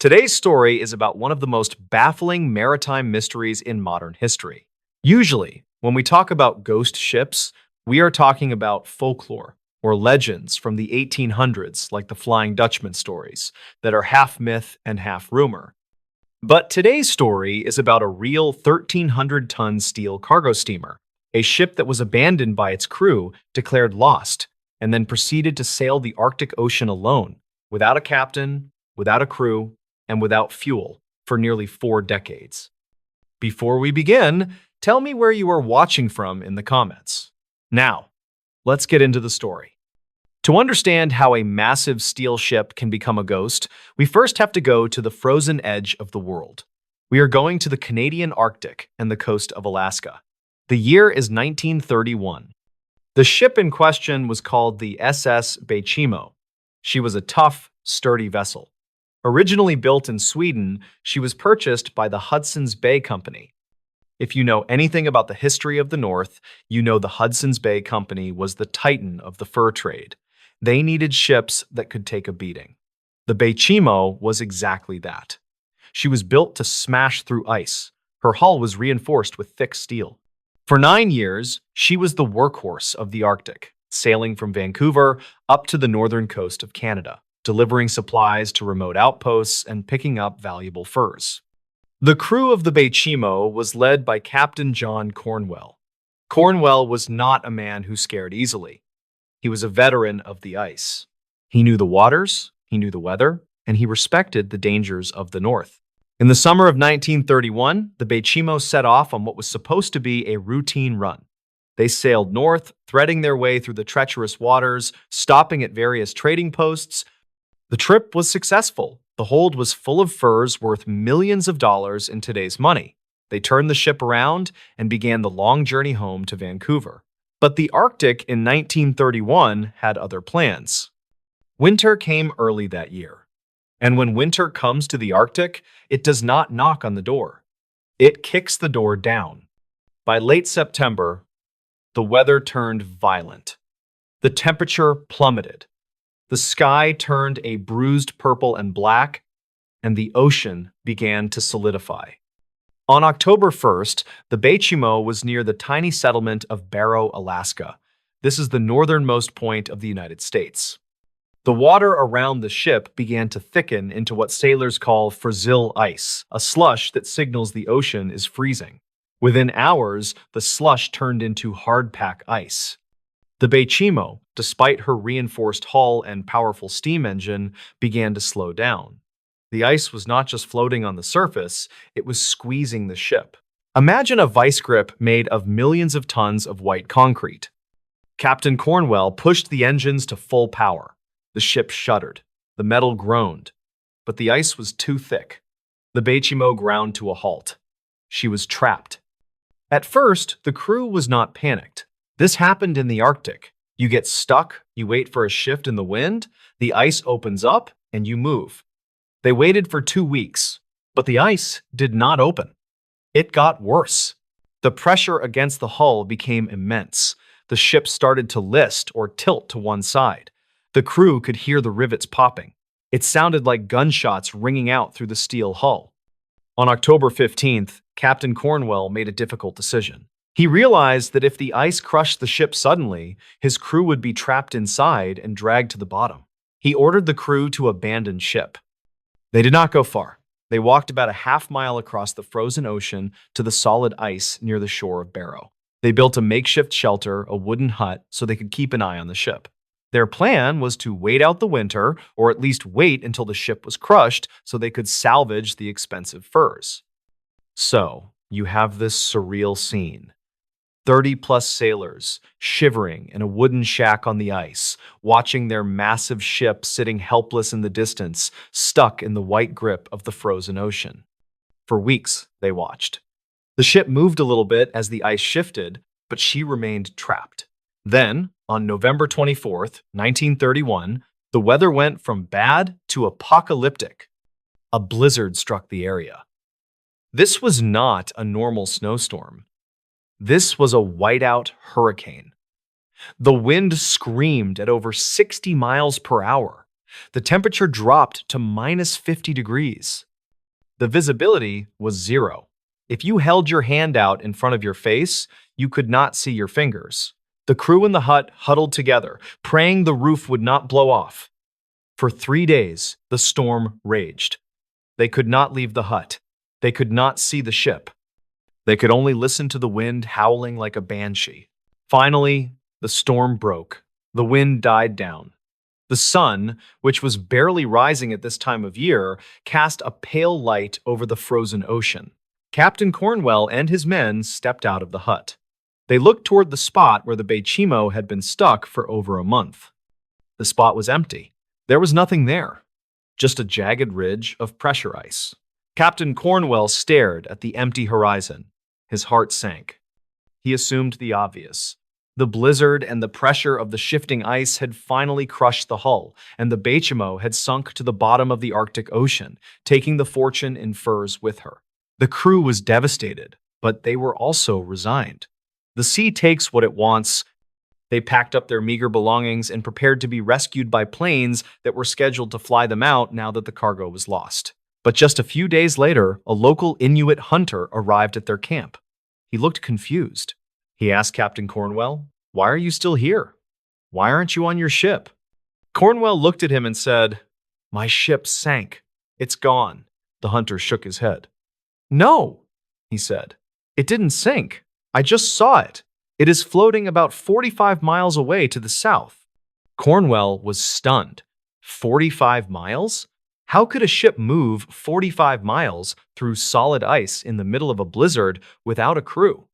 Today's story is about one of the most baffling maritime mysteries in modern history. Usually, when we talk about ghost ships, we are talking about folklore or legends from the 1800s, like the Flying Dutchman stories, that are half myth and half rumor. But today's story is about a real 1,300-ton steel cargo steamer, a ship that was abandoned by its crew, declared lost, and then proceeded to sail the Arctic Ocean alone, without a captain, without a crew, and without fuel for nearly 4 decades. Before we begin, tell me where you are watching from in the comments. Now, let's get into the story. To understand how a massive steel ship can become a ghost, we first have to go to the frozen edge of the world. We are going to the Canadian Arctic and the coast of Alaska. The year is 1931. The ship in question was called the SS Baychimo. She was a tough, sturdy vessel. Originally built in Sweden, she was purchased by the Hudson's Bay Company. If you know anything about the history of the North, you know the Hudson's Bay Company was the titan of the fur trade. They needed ships that could take a beating. The Baychimo was exactly that. She was built to smash through ice. Her hull was reinforced with thick steel. For 9 years, she was the workhorse of the Arctic, sailing from Vancouver up to the northern coast of Canada, delivering supplies to remote outposts and picking up valuable furs. The crew of the Baychimo was led by Captain John Cornwell. Cornwell was not a man who scared easily. He was a veteran of the ice. He knew the waters, he knew the weather, and he respected the dangers of the North. In the summer of 1931, the Baychimo set off on what was supposed to be a routine run. They sailed north, threading their way through the treacherous waters, stopping at various trading posts. The trip was successful. The hold was full of furs worth millions of dollars in today's money. They turned the ship around and began the long journey home to Vancouver. But the Arctic in 1931 had other plans. Winter came early that year. And when winter comes to the Arctic, it does not knock on the door. It kicks the door down. By late September, the weather turned violent. The temperature plummeted. The sky turned a bruised purple and black, and the ocean began to solidify. On October 1st, the Baychimo was near the tiny settlement of Barrow, Alaska. This is the northernmost point of the United States. The water around the ship began to thicken into what sailors call Brazil ice, a slush that signals the ocean is freezing. Within hours, the slush turned into hard-pack ice. The Baychimo, despite her reinforced hull and powerful steam engine, began to slow down. The ice was not just floating on the surface, it was squeezing the ship. Imagine a vice grip made of millions of tons of white concrete. Captain Cornwell pushed the engines to full power. The ship shuddered. The metal groaned. But the ice was too thick. The Baychimo ground to a halt. She was trapped. At first, the crew was not panicked. This happened in the Arctic. You get stuck, you wait for a shift in the wind, the ice opens up, and you move. They waited for 2 weeks, but the ice did not open. It got worse. The pressure against the hull became immense. The ship started to list or tilt to one side. The crew could hear the rivets popping. It sounded like gunshots ringing out through the steel hull. On October 15th, Captain Cornwell made a difficult decision. He realized that if the ice crushed the ship suddenly, his crew would be trapped inside and dragged to the bottom. He ordered the crew to abandon ship. They did not go far. They walked about a half-mile across the frozen ocean to the solid ice near the shore of Barrow. They built a makeshift shelter, a wooden hut, so they could keep an eye on the ship. Their plan was to wait out the winter, or at least wait until the ship was crushed so they could salvage the expensive furs. So, you have this surreal scene. 30-plus sailors, shivering in a wooden shack on the ice, watching their massive ship sitting helpless in the distance, stuck in the white grip of the frozen ocean. For weeks, they watched. The ship moved a little bit as the ice shifted, but she remained trapped. Then, on November 24th, 1931, the weather went from bad to apocalyptic. A blizzard struck the area. This was not a normal snowstorm. This was a whiteout hurricane. The wind screamed at over 60 miles per hour. The temperature dropped to minus 50 degrees. The visibility was zero. If you held your hand out in front of your face, you could not see your fingers. The crew in the hut huddled together, praying the roof would not blow off. For 3 days, the storm raged. They could not leave the hut. They could not see the ship. They could only listen to the wind howling like a banshee. Finally, the storm broke. The wind died down. The sun, which was barely rising at this time of year, cast a pale light over the frozen ocean. Captain Cornwell and his men stepped out of the hut. They looked toward the spot where the Baychimo had been stuck for over a month. The spot was empty. There was nothing there, just a jagged ridge of pressure ice. Captain Cornwell stared at the empty horizon. His heart sank. He assumed the obvious. The blizzard and the pressure of the shifting ice had finally crushed the hull, and the Baychimo had sunk to the bottom of the Arctic Ocean, taking the fortune in furs with her. The crew was devastated, but they were also resigned. The sea takes what it wants. They packed up their meager belongings and prepared to be rescued by planes that were scheduled to fly them out now that the cargo was lost. But just a few days later, a local Inuit hunter arrived at their camp. He looked confused. He asked Captain Cornwell, "Why are you still here? Why aren't you on your ship?" Cornwell looked at him and said, "My ship sank. It's gone." The hunter shook his head. "No," he said. "It didn't sink. I just saw it. It is floating about 45 miles away to the south." Cornwell was stunned. 45 miles? How could a ship move 45 miles through solid ice in the middle of a blizzard without a crew?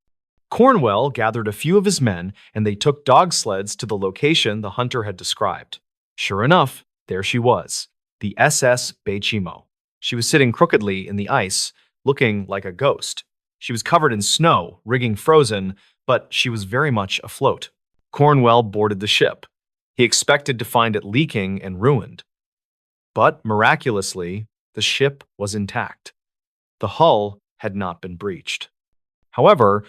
Cornwell gathered a few of his men, and they took dog sleds to the location the hunter had described. Sure enough, there she was, the SS Baychimo. She was sitting crookedly in the ice, looking like a ghost. She was covered in snow, rigging frozen, but she was very much afloat. Cornwell boarded the ship. He expected to find it leaking and ruined. But miraculously, the ship was intact. The hull had not been breached. However,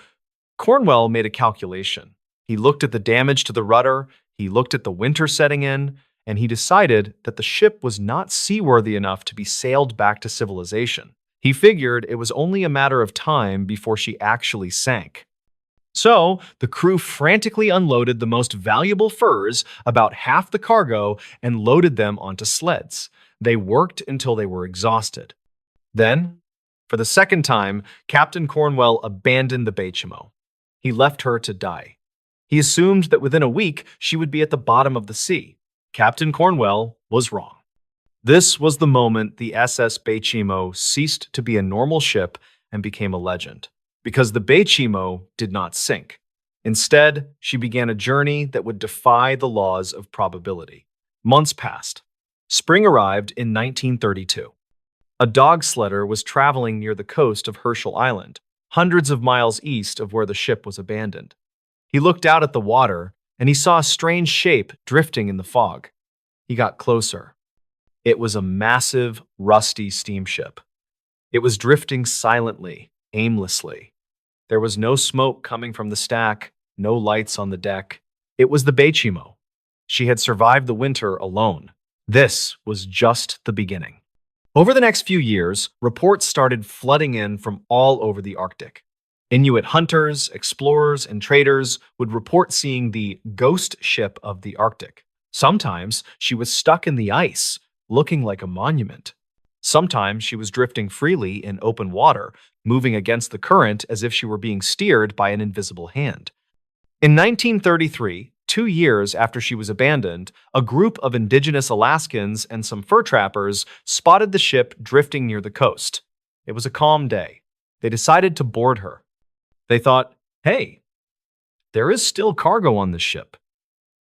Cornwell made a calculation. He looked at the damage to the rudder, he looked at the winter setting in, and he decided that the ship was not seaworthy enough to be sailed back to civilization. He figured it was only a matter of time before she actually sank. So, the crew frantically unloaded the most valuable furs, about half the cargo, and loaded them onto sleds. They worked until they were exhausted. Then, for the second time, Captain Cornwell abandoned the Baychimo. He left her to die. He assumed that within a week she would be at the bottom of the sea. Captain Cornwell was wrong. This was the moment the SS Baychimo ceased to be a normal ship and became a legend. Because the Baychimo did not sink. Instead, she began a journey that would defy the laws of probability. Months passed. Spring arrived in 1932. A dog sledder was traveling near the coast of Herschel Island, hundreds of miles east of where the ship was abandoned. He looked out at the water, and he saw a strange shape drifting in the fog. He got closer. It was a massive, rusty steamship. It was drifting silently, aimlessly. There was no smoke coming from the stack, no lights on the deck. It was the Baychimo. She had survived the winter alone. This was just the beginning. Over the next few years, reports started flooding in from all over the Arctic. Inuit hunters, explorers, and traders would report seeing the ghost ship of the Arctic. Sometimes she was stuck in the ice, looking like a monument. Sometimes she was drifting freely in open water, moving against the current as if she were being steered by an invisible hand. In 1933, 2 years after she was abandoned, a group of indigenous Alaskans and some fur trappers spotted the ship drifting near the coast. It was a calm day. They decided to board her. They thought, hey, there is still cargo on this ship.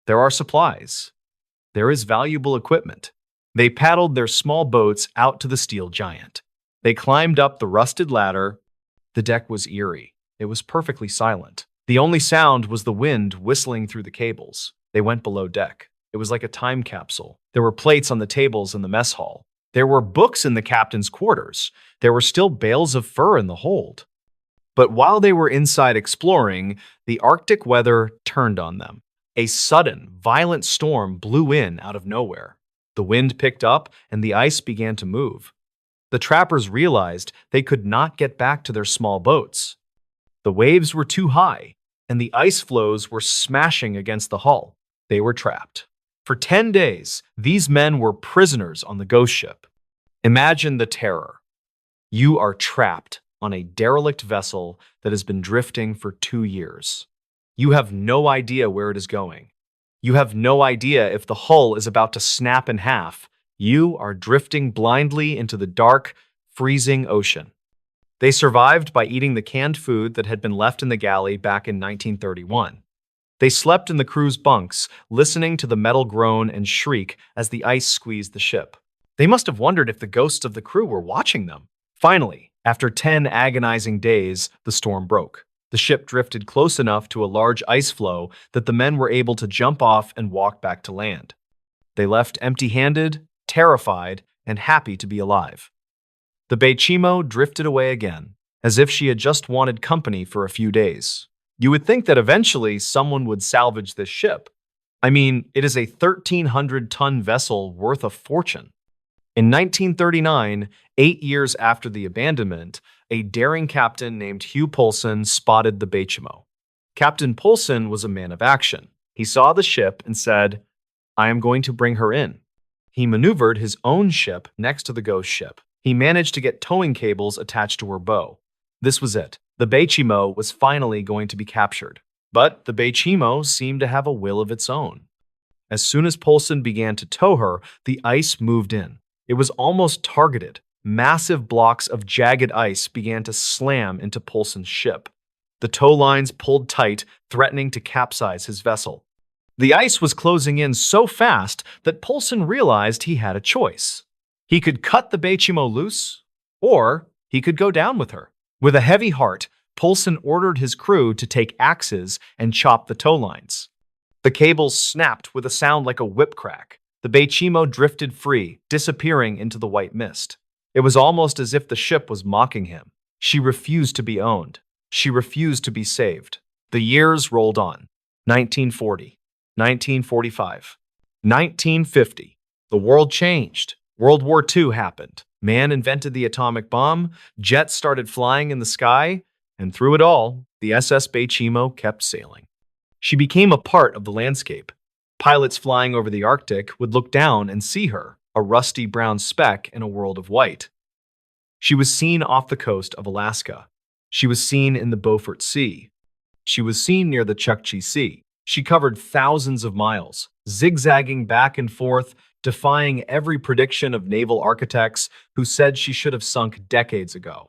There are supplies. There is valuable equipment. They paddled their small boats out to the steel giant. They climbed up the rusted ladder. The deck was eerie. It was perfectly silent. The only sound was the wind whistling through the cables. They went below deck. It was like a time capsule. There were plates on the tables in the mess hall. There were books in the captain's quarters. There were still bales of fur in the hold. But while they were inside exploring, the Arctic weather turned on them. A sudden, violent storm blew in out of nowhere. The wind picked up and the ice began to move. The trappers realized they could not get back to their small boats. The waves were too high, and the ice floes were smashing against the hull. They were trapped. For 10 days, these men were prisoners on the ghost ship. Imagine the terror. You are trapped on a derelict vessel that has been drifting for 2 years. You have no idea where it is going. You have no idea if the hull is about to snap in half. You are drifting blindly into the dark, freezing ocean. They survived by eating the canned food that had been left in the galley back in 1931. They slept in the crew's bunks, listening to the metal groan and shriek as the ice squeezed the ship. They must have wondered if the ghosts of the crew were watching them. Finally, after 10 agonizing days, the storm broke. The ship drifted close enough to a large ice floe that the men were able to jump off and walk back to land. They left empty-handed, terrified, and happy to be alive. The Baychimo drifted away again, as if she had just wanted company for a few days. You would think that eventually someone would salvage this ship. I mean, it is a 1,300-ton vessel worth a fortune. In 1939, 8 years after the abandonment, a daring captain named Hugh Poulsen spotted the Baychimo. Captain Poulsen was a man of action. He saw the ship and said, "I am going to bring her in." He maneuvered his own ship next to the ghost ship. He managed to get towing cables attached to her bow. This was it. The Baychimo was finally going to be captured. But the Baychimo seemed to have a will of its own. As soon as Poulsen began to tow her, the ice moved in. It was almost targeted. Massive blocks of jagged ice began to slam into Poulsen's ship. The tow lines pulled tight, threatening to capsize his vessel. The ice was closing in so fast that Poulsen realized he had a choice. He could cut the Baychimo loose, or he could go down with her. With a heavy heart, Poulsen ordered his crew to take axes and chop the tow lines. The cables snapped with a sound like a whip crack. The Baychimo drifted free, disappearing into the white mist. It was almost as if the ship was mocking him. She refused to be owned. She refused to be saved. The years rolled on. 1940, 1945, 1950. The world changed. World War II happened. Man invented the atomic bomb, jets started flying in the sky, and through it all, the SS Baychimo kept sailing. She became a part of the landscape. Pilots flying over the Arctic would look down and see her, a rusty brown speck in a world of white. She was seen off the coast of Alaska. She was seen in the Beaufort Sea. She was seen near the Chukchi Sea. She covered thousands of miles, zigzagging back and forth, defying every prediction of naval architects who said she should have sunk decades ago.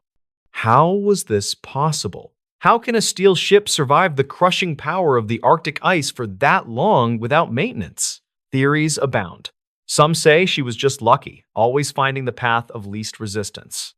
How was this possible? How can a steel ship survive the crushing power of the Arctic ice for that long without maintenance? Theories abound. Some say she was just lucky, always finding the path of least resistance.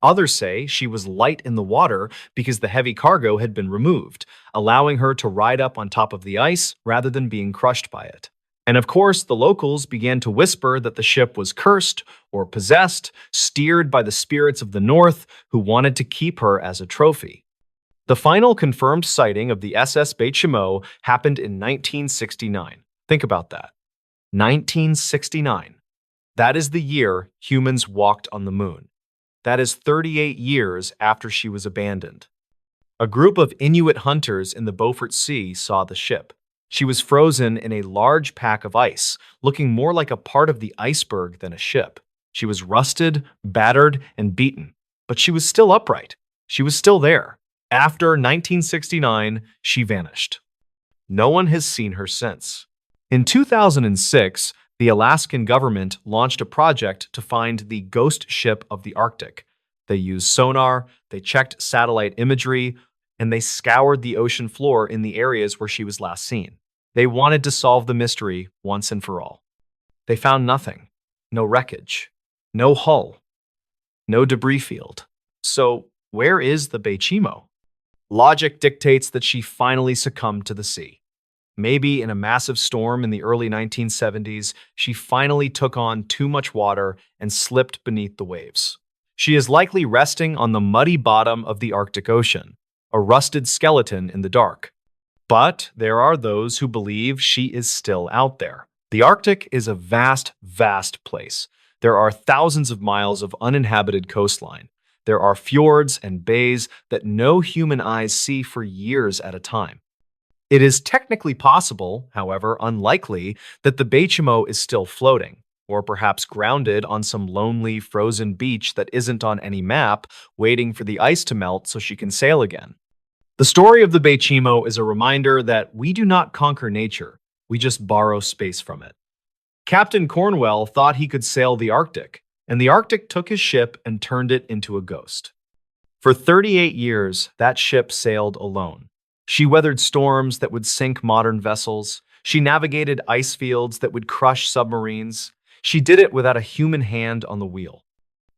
Others say she was light in the water because the heavy cargo had been removed, allowing her to ride up on top of the ice rather than being crushed by it. And of course, the locals began to whisper that the ship was cursed or possessed, steered by the spirits of the North who wanted to keep her as a trophy. The final confirmed sighting of the SS Baychimo happened in 1969. Think about that. 1969. That is the year humans walked on the moon. That is 38 years after she was abandoned. A group of Inuit hunters in the Beaufort Sea saw the ship. She was frozen in a large pack of ice, looking more like a part of the iceberg than a ship. She was rusted, battered, and beaten, but she was still upright. She was still there. After 1969, she vanished. No one has seen her since. In 2006, the Alaskan government launched a project to find the ghost ship of the Arctic. They used sonar, they checked satellite imagery, and they scoured the ocean floor in the areas where she was last seen. They wanted to solve the mystery once and for all. They found nothing. No wreckage. No hull. No debris field. So, where is the Baychimo? Logic dictates that she finally succumbed to the sea. Maybe in a massive storm in the early 1970s, she finally took on too much water and slipped beneath the waves. She is likely resting on the muddy bottom of the Arctic Ocean, a rusted skeleton in the dark. But there are those who believe she is still out there. The Arctic is a vast, vast place. There are thousands of miles of uninhabited coastline. There are fjords and bays that no human eyes see for years at a time. It is technically possible, however unlikely, that the Baychimo is still floating, or perhaps grounded on some lonely, frozen beach that isn't on any map, waiting for the ice to melt so she can sail again. The story of the Baychimo is a reminder that we do not conquer nature, we just borrow space from it. Captain Cornwell thought he could sail the Arctic, and the Arctic took his ship and turned it into a ghost. For 38 years, that ship sailed alone. She weathered storms that would sink modern vessels. She navigated ice fields that would crush submarines. She did it without a human hand on the wheel.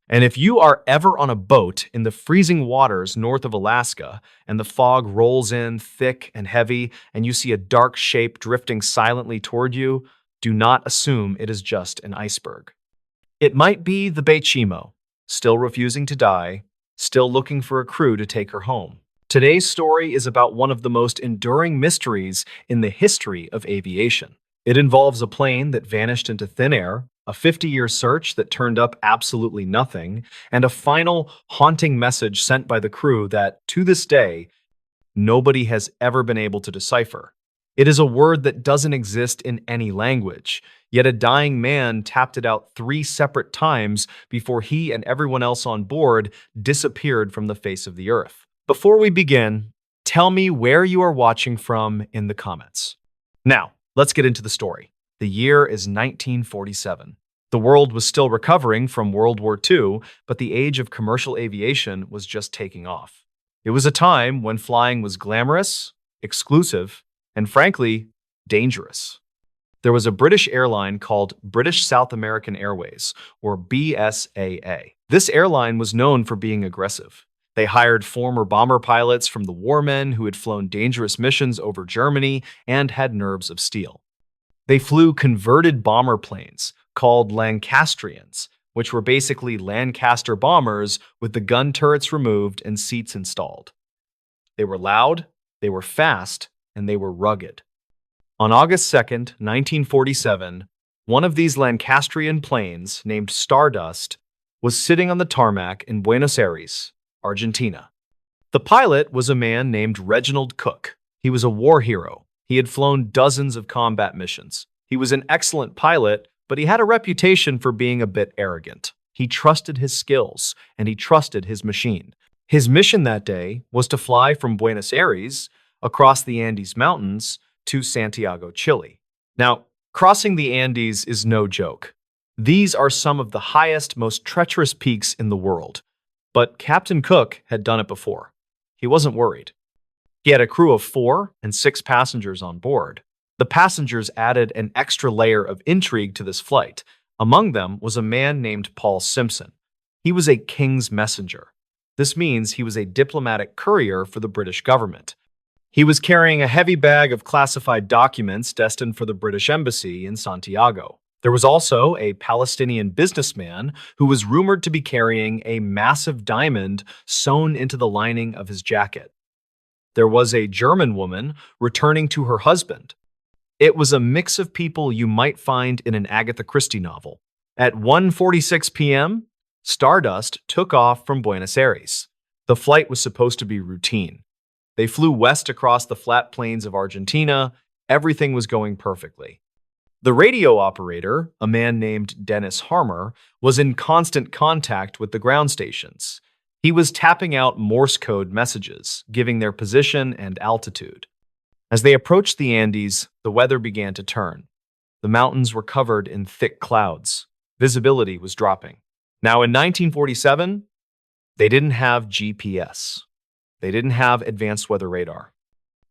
And if you are ever on a boat in the freezing waters north of Alaska and the fog rolls in thick and heavy and you see a dark shape drifting silently toward you, do not assume it is just an iceberg. It might be the Baychimo, still refusing to die, still looking for a crew to take her home. Today's story is about one of the most enduring mysteries in the history of aviation. It involves a plane that vanished into thin air, a 50-year search that turned up absolutely nothing, and a final haunting message sent by the crew that, to this day, nobody has ever been able to decipher. It is a word that doesn't exist in any language, yet a dying man tapped it out 3 separate times before he and everyone else on board disappeared from the face of the earth. Before we begin, tell me where you are watching from in the comments. Now, let's get into the story. The year is 1947. The world was still recovering from World War II, but the age of commercial aviation was just taking off. It was a time when flying was glamorous, exclusive, and frankly, dangerous. There was a British airline called British South American Airways, or BSAA. This airline was known for being aggressive. They hired former bomber pilots from the war men who had flown dangerous missions over Germany and had nerves of steel. They flew converted bomber planes called Lancastrians, which were basically Lancaster bombers with the gun turrets removed and seats installed. They were loud, they were fast, and they were rugged. On August 2nd, 1947, one of these Lancastrian planes, named Stardust, was sitting on the tarmac in Buenos Aires, Argentina. The pilot was a man named Reginald Cook. He was a war hero. He had flown dozens of combat missions. He was an excellent pilot, but he had a reputation for being a bit arrogant. He trusted his skills, and he trusted his machine. His mission that day was to fly from Buenos Aires across the Andes Mountains to Santiago, Chile. Now, crossing the Andes is no joke. These are some of the highest, most treacherous peaks in the world. But Captain Cook had done it before. He wasn't worried. He had a crew of 4 and 6 passengers on board. The passengers added an extra layer of intrigue to this flight. Among them was a man named Paul Simpson. He was a king's messenger. This means he was a diplomatic courier for the British government. He was carrying a heavy bag of classified documents destined for the British Embassy in Santiago. There was also a Palestinian businessman who was rumored to be carrying a massive diamond sewn into the lining of his jacket. There was a German woman returning to her husband. It was a mix of people you might find in an Agatha Christie novel. At 1:46 p.m., Stardust took off from Buenos Aires. The flight was supposed to be routine. They flew west across the flat plains of Argentina. Everything was going perfectly. The radio operator, a man named Dennis Harmer, was in constant contact with the ground stations. He was tapping out Morse code messages, giving their position and altitude. As they approached the Andes, the weather began to turn. The mountains were covered in thick clouds. Visibility was dropping. Now, in 1947, they didn't have GPS. They didn't have advanced weather radar.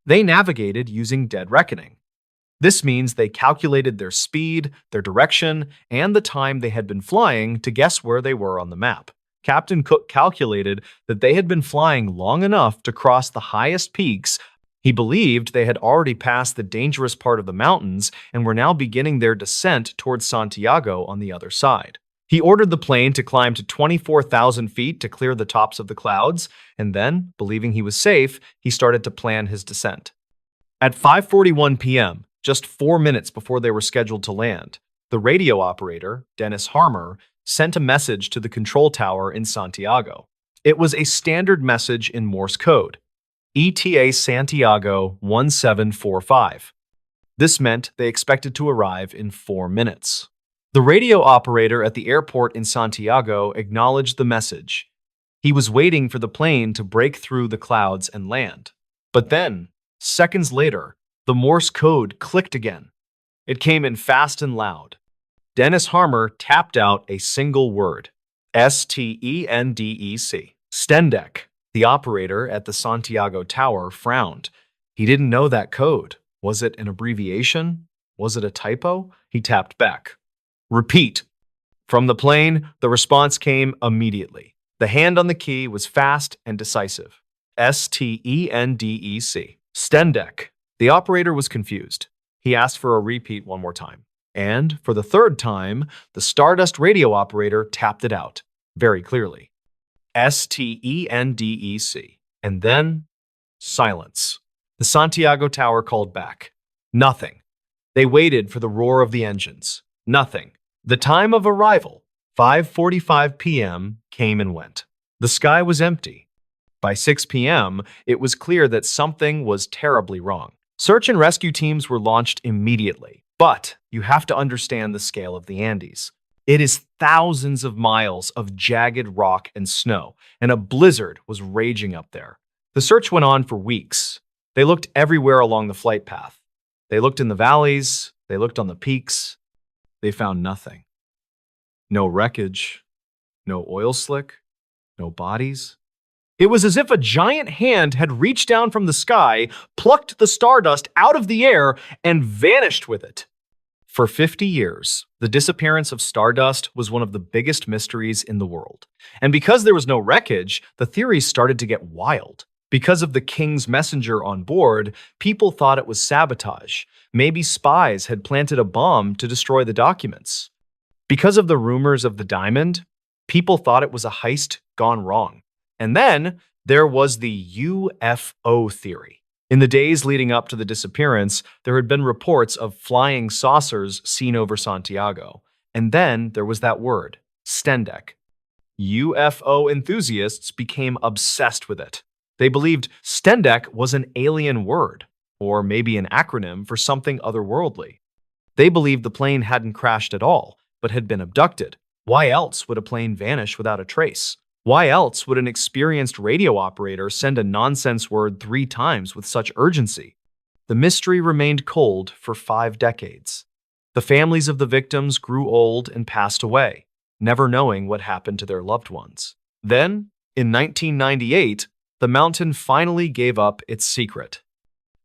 They navigated using dead reckoning. This means they calculated their speed, their direction, and the time they had been flying to guess where they were on the map. Captain Cook calculated that they had been flying long enough to cross the highest peaks. He believed they had already passed the dangerous part of the mountains and were now beginning their descent towards Santiago on the other side. He ordered the plane to climb to 24,000 feet to clear the tops of the clouds, and then, believing he was safe, he started to plan his descent. At 5:41 p.m., just 4 minutes before they were scheduled to land. The radio operator, Dennis Harmer, sent a message to the control tower in Santiago. It was a standard message in Morse code, ETA Santiago 1745. This meant they expected to arrive in 4 minutes. The radio operator at the airport in Santiago acknowledged the message. He was waiting for the plane to break through the clouds and land. But then, seconds later, the Morse code clicked again. It came in fast and loud. Dennis Harmer tapped out a single word, Stendec. Stendec. The operator at the Santiago Tower frowned. He didn't know that code. Was it an abbreviation? Was it a typo? He tapped back. Repeat. From the plane, the response came immediately. The hand on the key was fast and decisive. Stendec. Stendec. The operator was confused. He asked for a repeat one more time. And for the third time, the Stardust radio operator tapped it out, very clearly. Stendec. And then, silence. The Santiago Tower called back. Nothing. They waited for the roar of the engines. Nothing. The time of arrival, 5:45 p.m., came and went. The sky was empty. By 6 p.m., it was clear that something was terribly wrong. Search and rescue teams were launched immediately. But you have to understand the scale of the Andes. It is thousands of miles of jagged rock and snow, and a blizzard was raging up there. The search went on for weeks. They looked everywhere along the flight path. They looked in the valleys. They looked on the peaks. They found nothing. No wreckage. No oil slick. No bodies. It was as if a giant hand had reached down from the sky, plucked the stardust out of the air, and vanished with it. For 50 years, the disappearance of stardust was one of the biggest mysteries in the world. And because there was no wreckage, the theories started to get wild. Because of the king's messenger on board, people thought it was sabotage. Maybe spies had planted a bomb to destroy the documents. Because of the rumors of the diamond, people thought it was a heist gone wrong. And then there was the UFO theory. In the days leading up to the disappearance, there had been reports of flying saucers seen over Santiago. And then there was that word, Stendec. UFO enthusiasts became obsessed with it. They believed Stendec was an alien word, or maybe an acronym for something otherworldly. They believed the plane hadn't crashed at all, but had been abducted. Why else would a plane vanish without a trace? Why else would an experienced radio operator send a nonsense word 3 times with such urgency? The mystery remained cold for 5 decades. The families of the victims grew old and passed away, never knowing what happened to their loved ones. Then, in 1998, the mountain finally gave up its secret.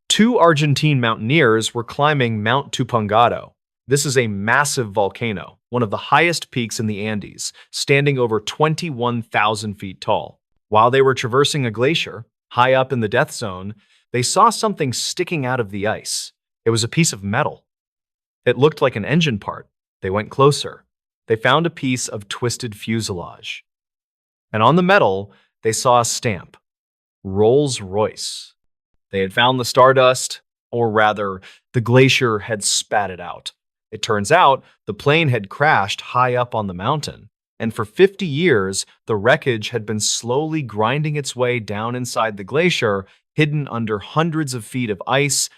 2 Argentine mountaineers were climbing Mount Tupangado. This is a massive volcano, one of the highest peaks in the Andes, standing over 21,000 feet tall. While they were traversing a glacier, high up in the death zone, they saw something sticking out of the ice. It was a piece of metal. It looked like an engine part. They went closer. They found a piece of twisted fuselage. And on the metal, they saw a stamp, Rolls-Royce. They had found the stardust, or rather, the glacier had spat it out. It turns out the plane had crashed high up on the mountain, and for 50 years, the wreckage had been slowly grinding its way down inside the glacier, hidden under hundreds of feet of ice,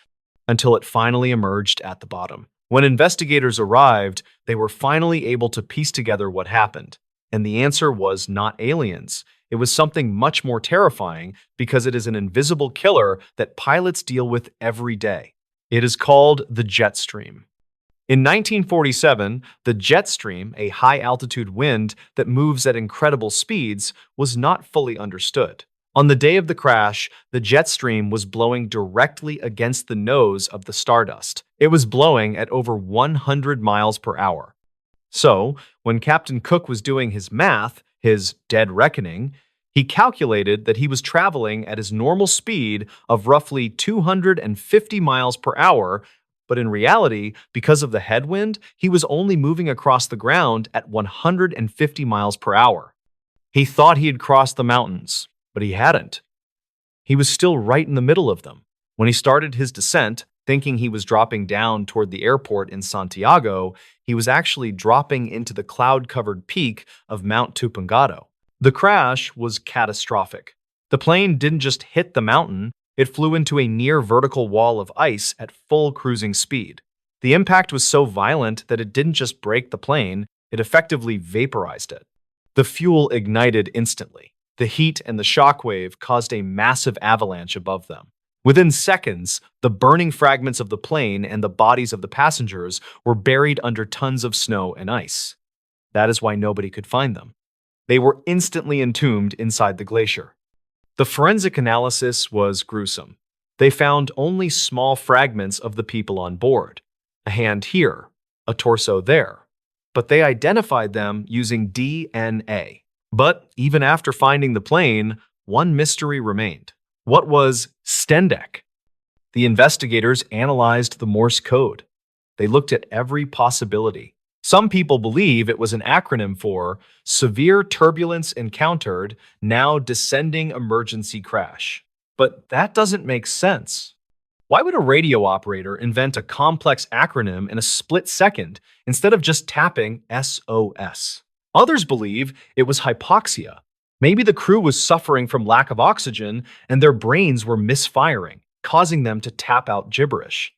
until it finally emerged at the bottom. When investigators arrived, they were finally able to piece together what happened, and the answer was not aliens. It was something much more terrifying because it is an invisible killer that pilots deal with every day. It is called the jet stream. In 1947, the jet stream, a high-altitude wind that moves at incredible speeds, was not fully understood. On the day of the crash, the jet stream was blowing directly against the nose of the stardust. It was blowing at over 100 miles per hour. So, when Captain Cook was doing his math, his dead reckoning, he calculated that he was traveling at his normal speed of roughly 250 miles per hour, but in reality, because of the headwind, he was only moving across the ground at 150 miles per hour. He thought he had crossed the mountains, but he hadn't. He was still right in the middle of them. When he started his descent, Thinking he was dropping down toward the airport in Santiago, he was actually dropping into the cloud-covered peak of Mount Tupungato. The crash was catastrophic. The plane didn't just hit the mountain, it flew into a near-vertical wall of ice at full cruising speed. The impact was so violent that it didn't just break the plane, it effectively vaporized it. The fuel ignited instantly. The heat and the shockwave caused a massive avalanche above them. Within seconds, the burning fragments of the plane and the bodies of the passengers were buried under tons of snow and ice. That is why nobody could find them. They were instantly entombed inside the glacier. The forensic analysis was gruesome. They found only small fragments of the people on board. A hand here, a torso there. But they identified them using DNA. But even after finding the plane, one mystery remained. What was Stendek? The investigators analyzed the Morse code. They looked at every possibility. Some people believe it was an acronym for Severe Turbulence Encountered, Now Descending Emergency Crash. But that doesn't make sense. Why would a radio operator invent a complex acronym in a split second instead of just tapping SOS? Others believe it was hypoxia. Maybe the crew was suffering from lack of oxygen and their brains were misfiring, causing them to tap out gibberish.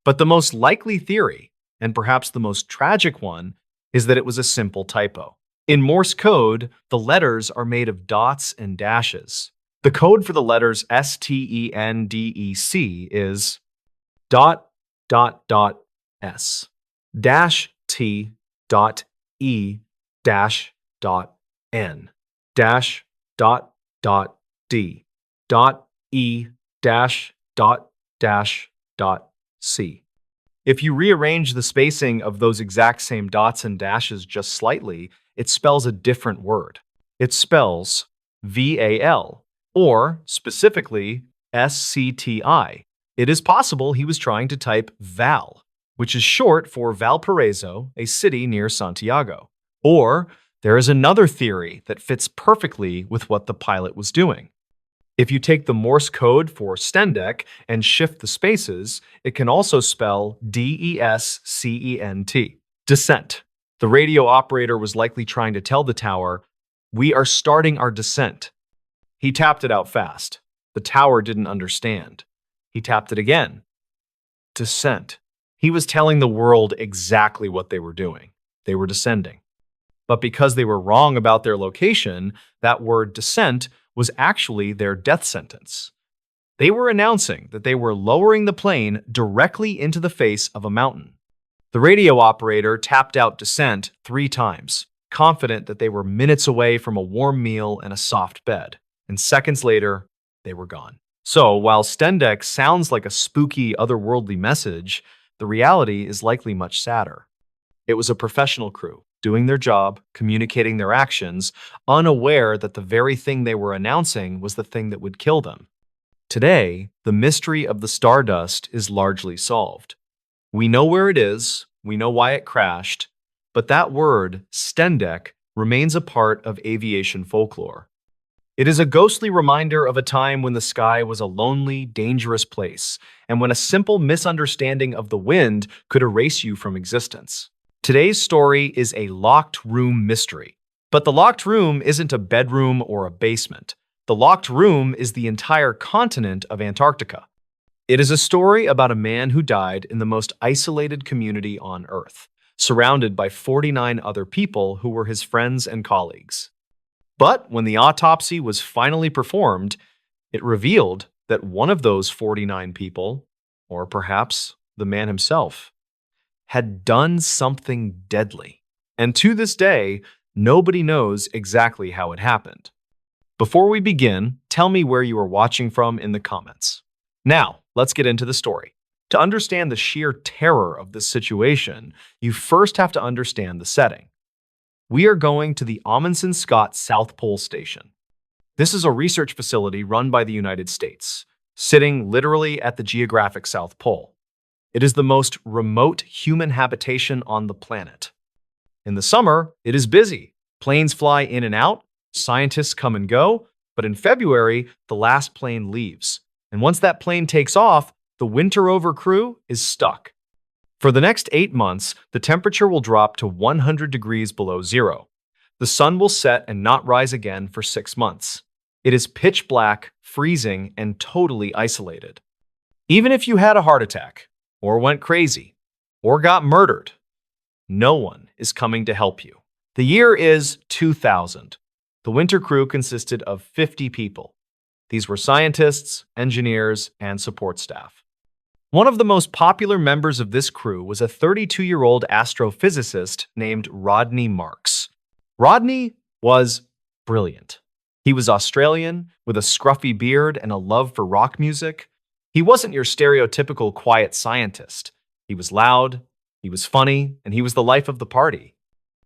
But the most likely theory, and perhaps the most tragic one, is that it was a simple typo. In Morse code, the letters are made of dots and dashes. The code for the letters STENDEC is dot dot dot S dash T dot E dash dot N dash dot dot D dot E dash dot C. If you rearrange the spacing of those exact same dots and dashes just slightly, it spells a different word. It spells VAL, or specifically SCTI. It is possible he was trying to type Val, which is short for Valparaiso, a city near Santiago. Or there is another theory that fits perfectly with what the pilot was doing. If you take the Morse code for Stendek and shift the spaces, it can also spell DESCENT, descent. The radio operator was likely trying to tell the tower, "We are starting our descent." He tapped it out fast. The tower didn't understand. He tapped it again. Descent. He was telling the world exactly what they were doing. They were descending. But because they were wrong about their location, that word descent was actually their death sentence. They were announcing that they were lowering the plane directly into the face of a mountain. The radio operator tapped out descent 3 times, confident that they were minutes away from a warm meal and a soft bed. And seconds later, they were gone. So, while Stendek sounds like a spooky, otherworldly message, the reality is likely much sadder. It was a professional crew, doing their job, communicating their actions, unaware that the very thing they were announcing was the thing that would kill them. Today, the mystery of the Stardust is largely solved. We know where it is, we know why it crashed, but that word, Stendek, remains a part of aviation folklore. It is a ghostly reminder of a time when the sky was a lonely, dangerous place, and when a simple misunderstanding of the wind could erase you from existence. Today's story is a locked room mystery. But the locked room isn't a bedroom or a basement. The locked room is the entire continent of Antarctica. It is a story about a man who died in the most isolated community on Earth, surrounded by 49 other people who were his friends and colleagues. But when the autopsy was finally performed, it revealed that one of those 49 people, or perhaps the man himself, had done something deadly. And to this day, nobody knows exactly how it happened. Before we begin, tell me where you are watching from in the comments. Now, let's get into the story. To understand the sheer terror of this situation, you first have to understand the setting. We are going to the Amundsen Scott South Pole Station. This is a research facility run by the United States, sitting literally at the geographic South Pole. It is the most remote human habitation on the planet. In the summer, it is busy. Planes fly in and out, scientists come and go, but in February, the last plane leaves. And once that plane takes off, the winter over crew is stuck. For the next 8 months, the temperature will drop to 100 degrees below zero. The sun will set and not rise again for 6 months. It is pitch black, freezing, and totally isolated. Even if you had a heart attack, or went crazy, or got murdered, no one is coming to help you. The year is 2000. The winter crew consisted of 50 people. These were scientists, engineers, and support staff. One of the most popular members of this crew was a 32-year-old astrophysicist named Rodney Marks. Rodney was brilliant. He was Australian, with a scruffy beard and a love for rock music. He wasn't your stereotypical quiet scientist. He was loud, he was funny, and he was the life of the party.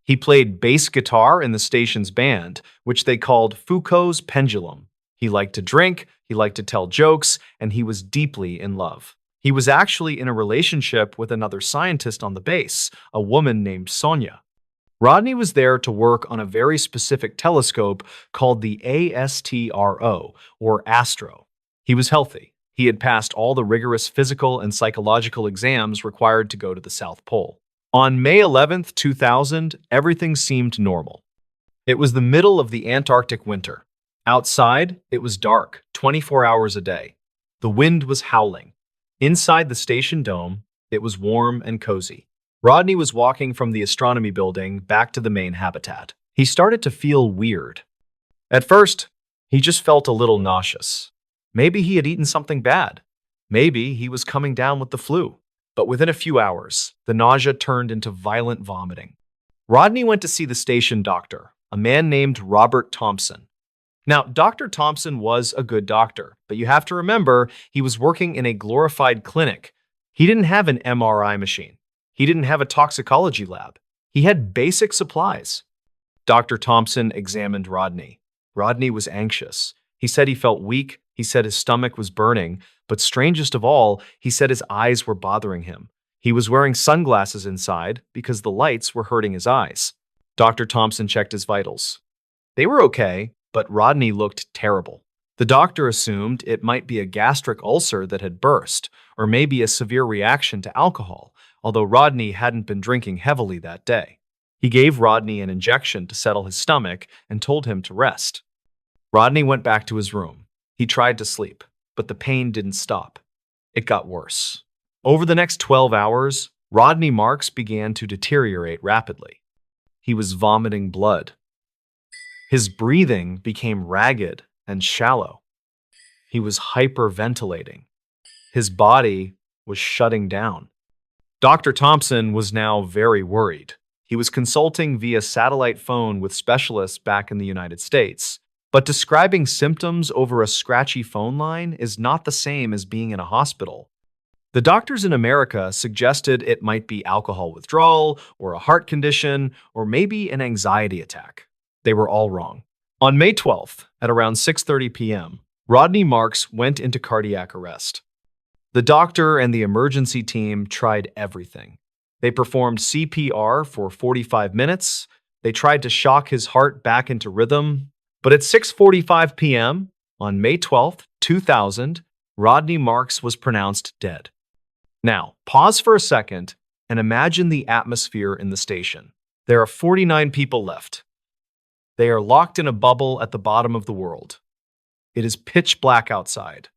He played bass guitar in the station's band, which they called Foucault's Pendulum. He liked to drink, he liked to tell jokes, and he was deeply in love. He was actually in a relationship with another scientist on the base, a woman named Sonia. Rodney was there to work on a very specific telescope called the ASTRO, or Astro. He was healthy. He had passed all the rigorous physical and psychological exams required to go to the South Pole. On May 11th, 2000, everything seemed normal. It was the middle of the Antarctic winter. Outside, it was dark, 24 hours a day. The wind was howling. Inside the station dome, it was warm and cozy. Rodney was walking from the astronomy building back to the main habitat. He started to feel weird. At first, he just felt a little nauseous. Maybe he had eaten something bad. Maybe he was coming down with the flu. But within a few hours, the nausea turned into violent vomiting. Rodney went to see the station doctor, a man named Robert Thompson. Now, Dr. Thompson was a good doctor, but you have to remember he was working in a glorified clinic. He didn't have an MRI machine. He didn't have a toxicology lab. He had basic supplies. Dr. Thompson examined Rodney. Rodney was anxious. He said he felt weak. He said his stomach was burning. But strangest of all, he said his eyes were bothering him. He was wearing sunglasses inside because the lights were hurting his eyes. Dr. Thompson checked his vitals. They were okay, but Rodney looked terrible. The doctor assumed it might be a gastric ulcer that had burst, or maybe a severe reaction to alcohol, although Rodney hadn't been drinking heavily that day. He gave Rodney an injection to settle his stomach and told him to rest. Rodney went back to his room. He tried to sleep, but the pain didn't stop. It got worse. Over the next 12 hours, Rodney Marks began to deteriorate rapidly. He was vomiting blood. His breathing became ragged and shallow. He was hyperventilating. His body was shutting down. Dr. Thompson was now very worried. He was consulting via satellite phone with specialists back in the United States. But describing symptoms over a scratchy phone line is not the same as being in a hospital. The doctors in America suggested it might be alcohol withdrawal, or a heart condition, or maybe an anxiety attack. They were all wrong. On May 12th, at around 6:30 p.m., Rodney Marks went into cardiac arrest. The doctor and the emergency team tried everything. They performed CPR for 45 minutes. They tried to shock his heart back into rhythm. But at 6:45 p.m., on May 12th, 2000, Rodney Marks was pronounced dead. Now, pause for a second and imagine the atmosphere in the station. There are 49 people left. They are locked in a bubble at the bottom of the world. It is pitch black outside.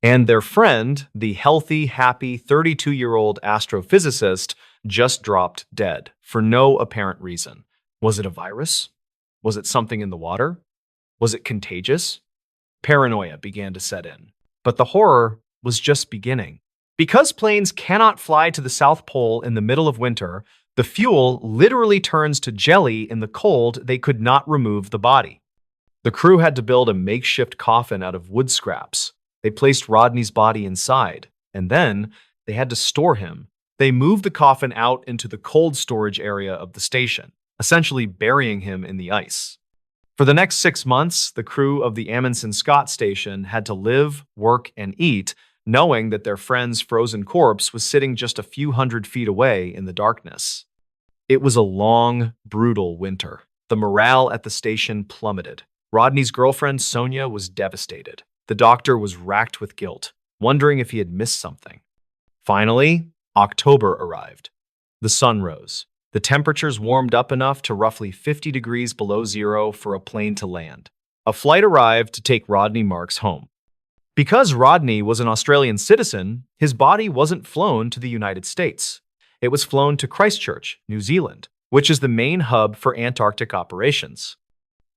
And their friend, the healthy, happy 32-year-old astrophysicist, just dropped dead for no apparent reason. Was it a virus? Was it something in the water? Was it contagious? Paranoia began to set in. But the horror was just beginning. Because planes cannot fly to the South Pole in the middle of winter, the fuel literally turns to jelly in the cold. They could not remove the body. The crew had to build a makeshift coffin out of wood scraps. They placed Rodney's body inside, and then they had to store him. They moved the coffin out into the cold storage area of the station, essentially burying him in the ice. For the next 6 months, the crew of the Amundsen Scott station had to live, work, and eat, knowing that their friend's frozen corpse was sitting just a few hundred feet away in the darkness. It was a long, brutal winter. The morale at the station plummeted. Rodney's girlfriend, Sonia, was devastated. The doctor was racked with guilt. wondering if he had missed something. Finally, October arrived. The sun rose. The temperatures warmed up enough to roughly 50 degrees below zero for a plane to land. A flight arrived to take Rodney Marks home. Because Rodney was an Australian citizen, his body wasn't flown to the United States. It was flown to Christchurch, New Zealand, which is the main hub for Antarctic operations.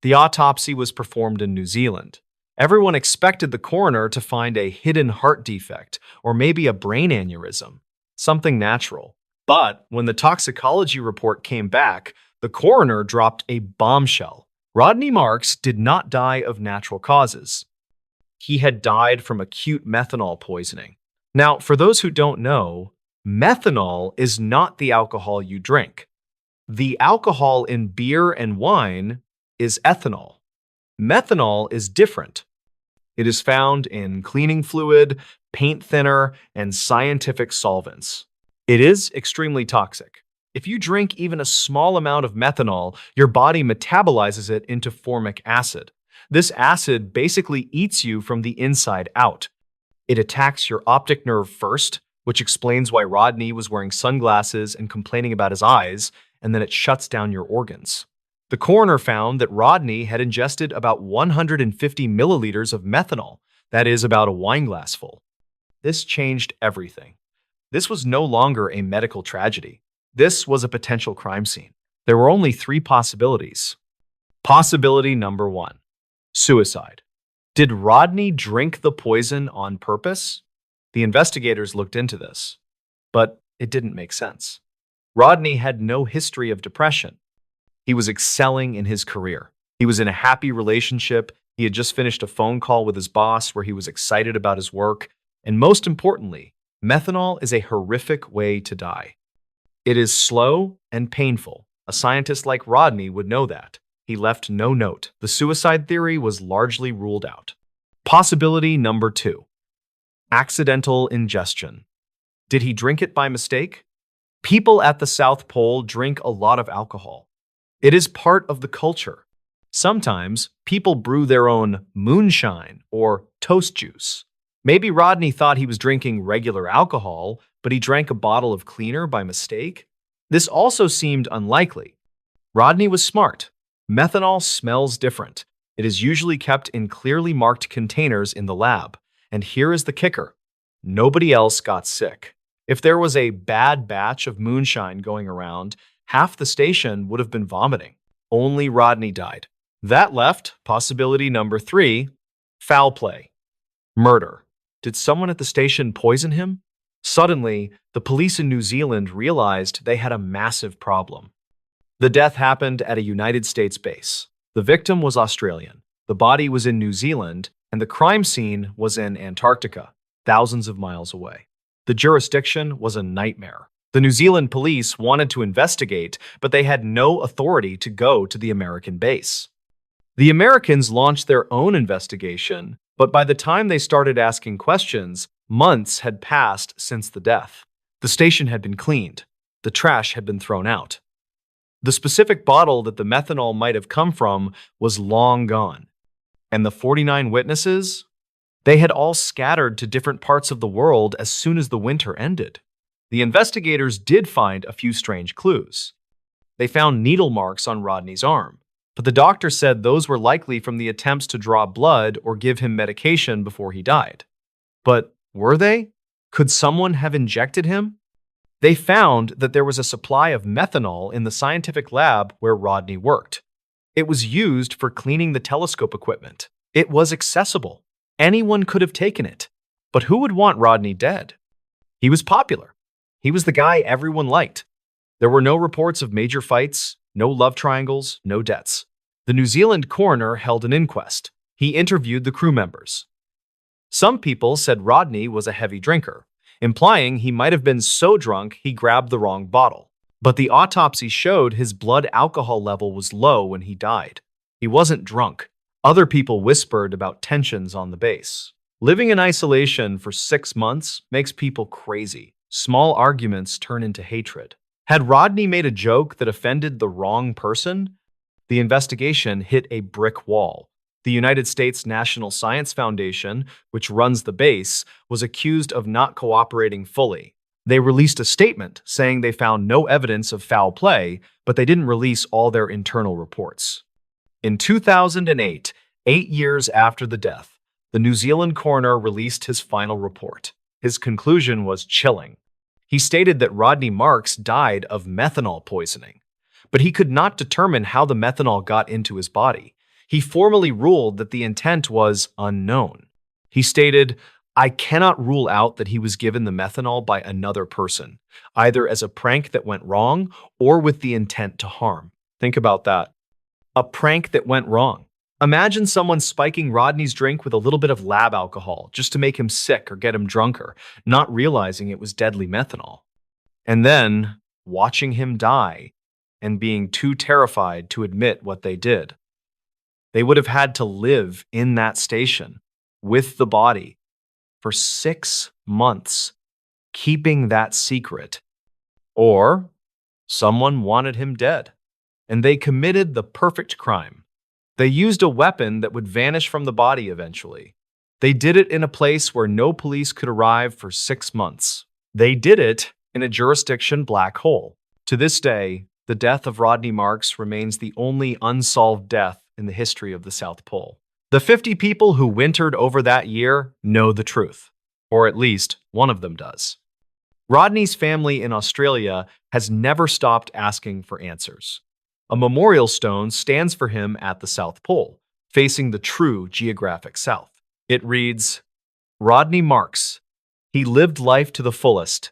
The autopsy was performed in New Zealand. Everyone expected the coroner to find a hidden heart defect or maybe a brain aneurysm, something natural. But when the toxicology report came back, the coroner dropped a bombshell. Rodney Marks did not die of natural causes. He had died from acute methanol poisoning. Now, for those who don't know, methanol is not the alcohol you drink. The alcohol in beer and wine is ethanol. Methanol is different. It is found in cleaning fluid, paint thinner, and scientific solvents. It is extremely toxic. If you drink even a small amount of methanol, your body metabolizes it into formic acid. This acid basically eats you from the inside out. It attacks your optic nerve first, which explains why Rodney was wearing sunglasses and complaining about his eyes, and then it shuts down your organs. The coroner found that Rodney had ingested about 150 milliliters of methanol, that is about a wineglass full. This changed everything. This was no longer a medical tragedy. This was a potential crime scene. There were only 3 possibilities. Possibility number 1. Suicide. Did Rodney drink the poison on purpose? The investigators looked into this, but it didn't make sense. Rodney had no history of depression. He was excelling in his career. He was in a happy relationship. He had just finished a phone call with his boss where he was excited about his work. And most importantly, methanol is a horrific way to die. It is slow and painful. A scientist like Rodney would know that. He left no note. The suicide theory was largely ruled out. Possibility number 2. Accidental ingestion. Did he drink it by mistake? People at the South Pole drink a lot of alcohol. It is part of the culture. Sometimes people brew their own moonshine or toast juice. Maybe Rodney thought he was drinking regular alcohol, but he drank a bottle of cleaner by mistake. This also seemed unlikely. Rodney was smart. Methanol smells different. It is usually kept in clearly marked containers in the lab. And here is the kicker. Nobody else got sick. If there was a bad batch of moonshine going around, half the station would have been vomiting. Only Rodney died. That left possibility number 3, foul play. Murder. Did someone at the station poison him? Suddenly, the police in New Zealand realized they had a massive problem. The death happened at a United States base. The victim was Australian. The body was in New Zealand, and the crime scene was in Antarctica, thousands of miles away. The jurisdiction was a nightmare. The New Zealand police wanted to investigate, but they had no authority to go to the American base. The Americans launched their own investigation, but by the time they started asking questions, months had passed since the death. The station had been cleaned. The trash had been thrown out. The specific bottle that the methanol might have come from was long gone. And the 49 witnesses? They had all scattered to different parts of the world as soon as the winter ended. The investigators did find a few strange clues. They found needle marks on Rodney's arm, but the doctor said those were likely from the attempts to draw blood or give him medication before he died. But were they? Could someone have injected him? They found that there was a supply of methanol in the scientific lab where Rodney worked. It was used for cleaning the telescope equipment. It was accessible. Anyone could have taken it. But who would want Rodney dead? He was popular. He was the guy everyone liked. There were no reports of major fights, no love triangles, no deaths. The New Zealand coroner held an inquest. He interviewed the crew members. Some people said Rodney was a heavy drinker, implying he might have been so drunk he grabbed the wrong bottle. But the autopsy showed his blood alcohol level was low when he died. He wasn't drunk. Other people whispered about tensions on the base. Living in isolation for 6 months makes people crazy. Small arguments turn into hatred. Had Rodney made a joke that offended the wrong person? The investigation hit a brick wall. The United States National Science Foundation, which runs the base, was accused of not cooperating fully. They released a statement saying they found no evidence of foul play, but they didn't release all their internal reports. In 2008, 8 years after the death, the New Zealand coroner released his final report. His conclusion was chilling. He stated that Rodney Marks died of methanol poisoning, but he could not determine how the methanol got into his body. He formally ruled that the intent was unknown. He stated, "I cannot rule out that he was given the methanol by another person, either as a prank that went wrong or with the intent to harm." Think about that. A prank that went wrong. Imagine someone spiking Rodney's drink with a little bit of lab alcohol just to make him sick or get him drunker, not realizing it was deadly methanol. And then watching him die and being too terrified to admit what they did. They would have had to live in that station with the body for 6 months, keeping that secret. Or someone wanted him dead, and they committed the perfect crime. They used a weapon that would vanish from the body eventually. They did it in a place where no police could arrive for 6 months. They did it in a jurisdiction black hole. To this day, the death of Rodney Marks remains the only unsolved death in the history of the South Pole. The 50 people who wintered over that year know the truth, or at least one of them does. Rodney's family in Australia has never stopped asking for answers. A memorial stone stands for him at the South Pole, facing the true geographic South. It reads, "Rodney Marks. He lived life to the fullest."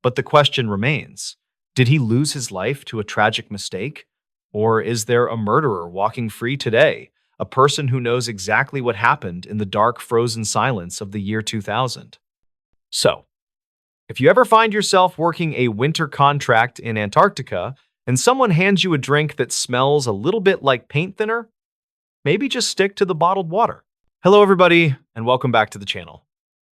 But the question remains, did he lose his life to a tragic mistake? Or is there a murderer walking free today, a person who knows exactly what happened in the dark, frozen silence of the year 2000? So, if you ever find yourself working a winter contract in Antarctica and someone hands you a drink that smells a little bit like paint thinner, maybe just stick to the bottled water. Hello, everybody, and welcome back to the channel.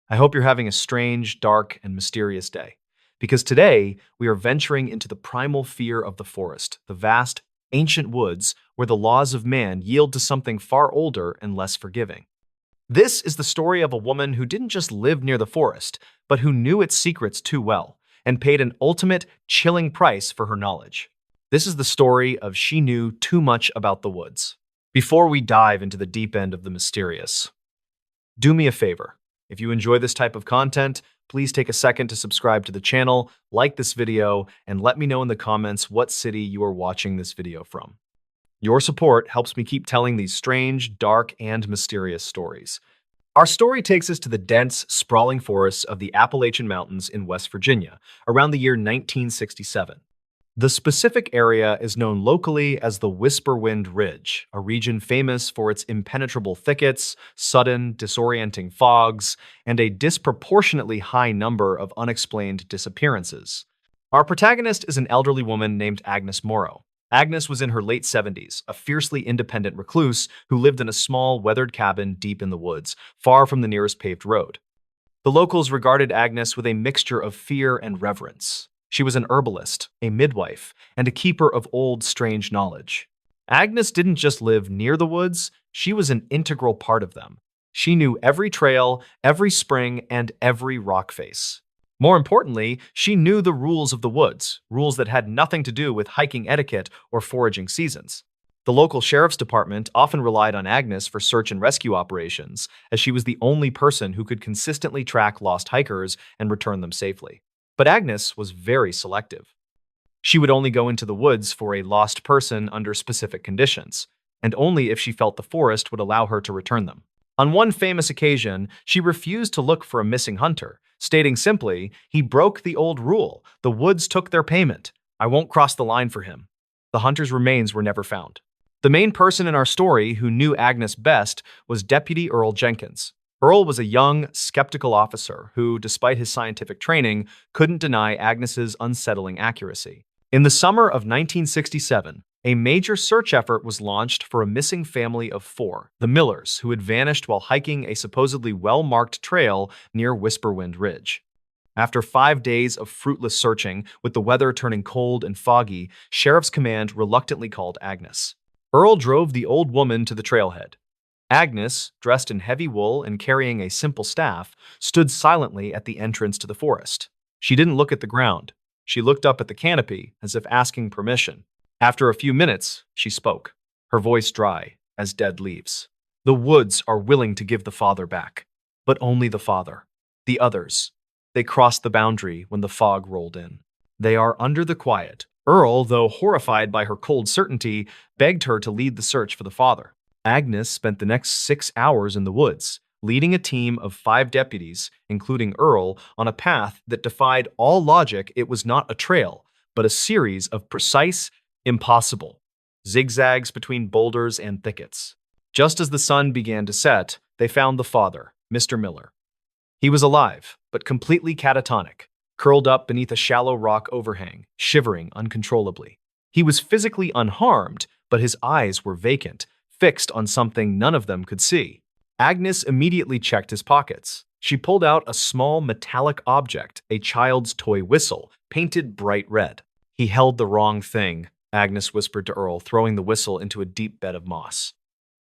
I hope you're having a strange, dark, and mysterious day, because today we are venturing into the primal fear of the forest, the vast, ancient woods where the laws of man yield to something far older and less forgiving. This is the story of a woman who didn't just live near the forest, but who knew its secrets too well and paid an ultimate, chilling price for her knowledge. This is the story of She Knew Too Much About the Woods. Before we dive into the deep end of the mysterious, do me a favor. If you enjoy this type of content, please take a second to subscribe to the channel, like this video, and let me know in the comments what city you are watching this video from. Your support helps me keep telling these strange, dark, and mysterious stories. Our story takes us to the dense, sprawling forests of the Appalachian Mountains in West Virginia, around the year 1967. The specific area is known locally as the Whisperwind Ridge, a region famous for its impenetrable thickets, sudden, disorienting fogs, and a disproportionately high number of unexplained disappearances. Our protagonist is an elderly woman named Agnes Morrow. Agnes was in her late 70s, a fiercely independent recluse who lived in a small, weathered cabin deep in the woods, far from the nearest paved road. The locals regarded Agnes with a mixture of fear and reverence. She was an herbalist, a midwife, and a keeper of old, strange knowledge. Agnes didn't just live near the woods, she was an integral part of them. She knew every trail, every spring, and every rock face. More importantly, she knew the rules of the woods, rules that had nothing to do with hiking etiquette or foraging seasons. The local sheriff's department often relied on Agnes for search and rescue operations, as she was the only person who could consistently track lost hikers and return them safely. But Agnes was very selective. She would only go into the woods for a lost person under specific conditions, and only if she felt the forest would allow her to return them. On one famous occasion, she refused to look for a missing hunter, stating simply, "He broke the old rule. The woods took their payment. I won't cross the line for him." The hunter's remains were never found. The main person in our story who knew Agnes best was Deputy Earl Jenkins. Earl was a young, skeptical officer who, despite his scientific training, couldn't deny Agnes's unsettling accuracy. In the summer of 1967, a major search effort was launched for a missing family of 4, the Millers, who had vanished while hiking a supposedly well-marked trail near Whisperwind Ridge. After 5 days of fruitless searching, with the weather turning cold and foggy, Sheriff's Command reluctantly called Agnes. Earl drove the old woman to the trailhead. Agnes, dressed in heavy wool and carrying a simple staff, stood silently at the entrance to the forest. She didn't look at the ground. She looked up at the canopy as if asking permission. After a few minutes, she spoke, her voice dry as dead leaves. The woods are willing to give the father back, but only the father. The others. They crossed the boundary when the fog rolled in. They are under the quiet. Earl, though horrified by her cold certainty, begged her to lead the search for the father. Agnes spent the next 6 hours in the woods, leading a team of 5 deputies, including Earl, on a path that defied all logic. It was not a trail, but a series of precise, impossible zigzags between boulders and thickets. Just as the sun began to set, they found the father, Mr. Miller. He was alive, but completely catatonic, curled up beneath a shallow rock overhang, shivering uncontrollably. He was physically unharmed, but his eyes were vacant, fixed on something none of them could see. Agnes immediately checked his pockets. She pulled out a small metallic object, a child's toy whistle, painted bright red. He held the wrong thing, Agnes whispered to Earl, throwing the whistle into a deep bed of moss.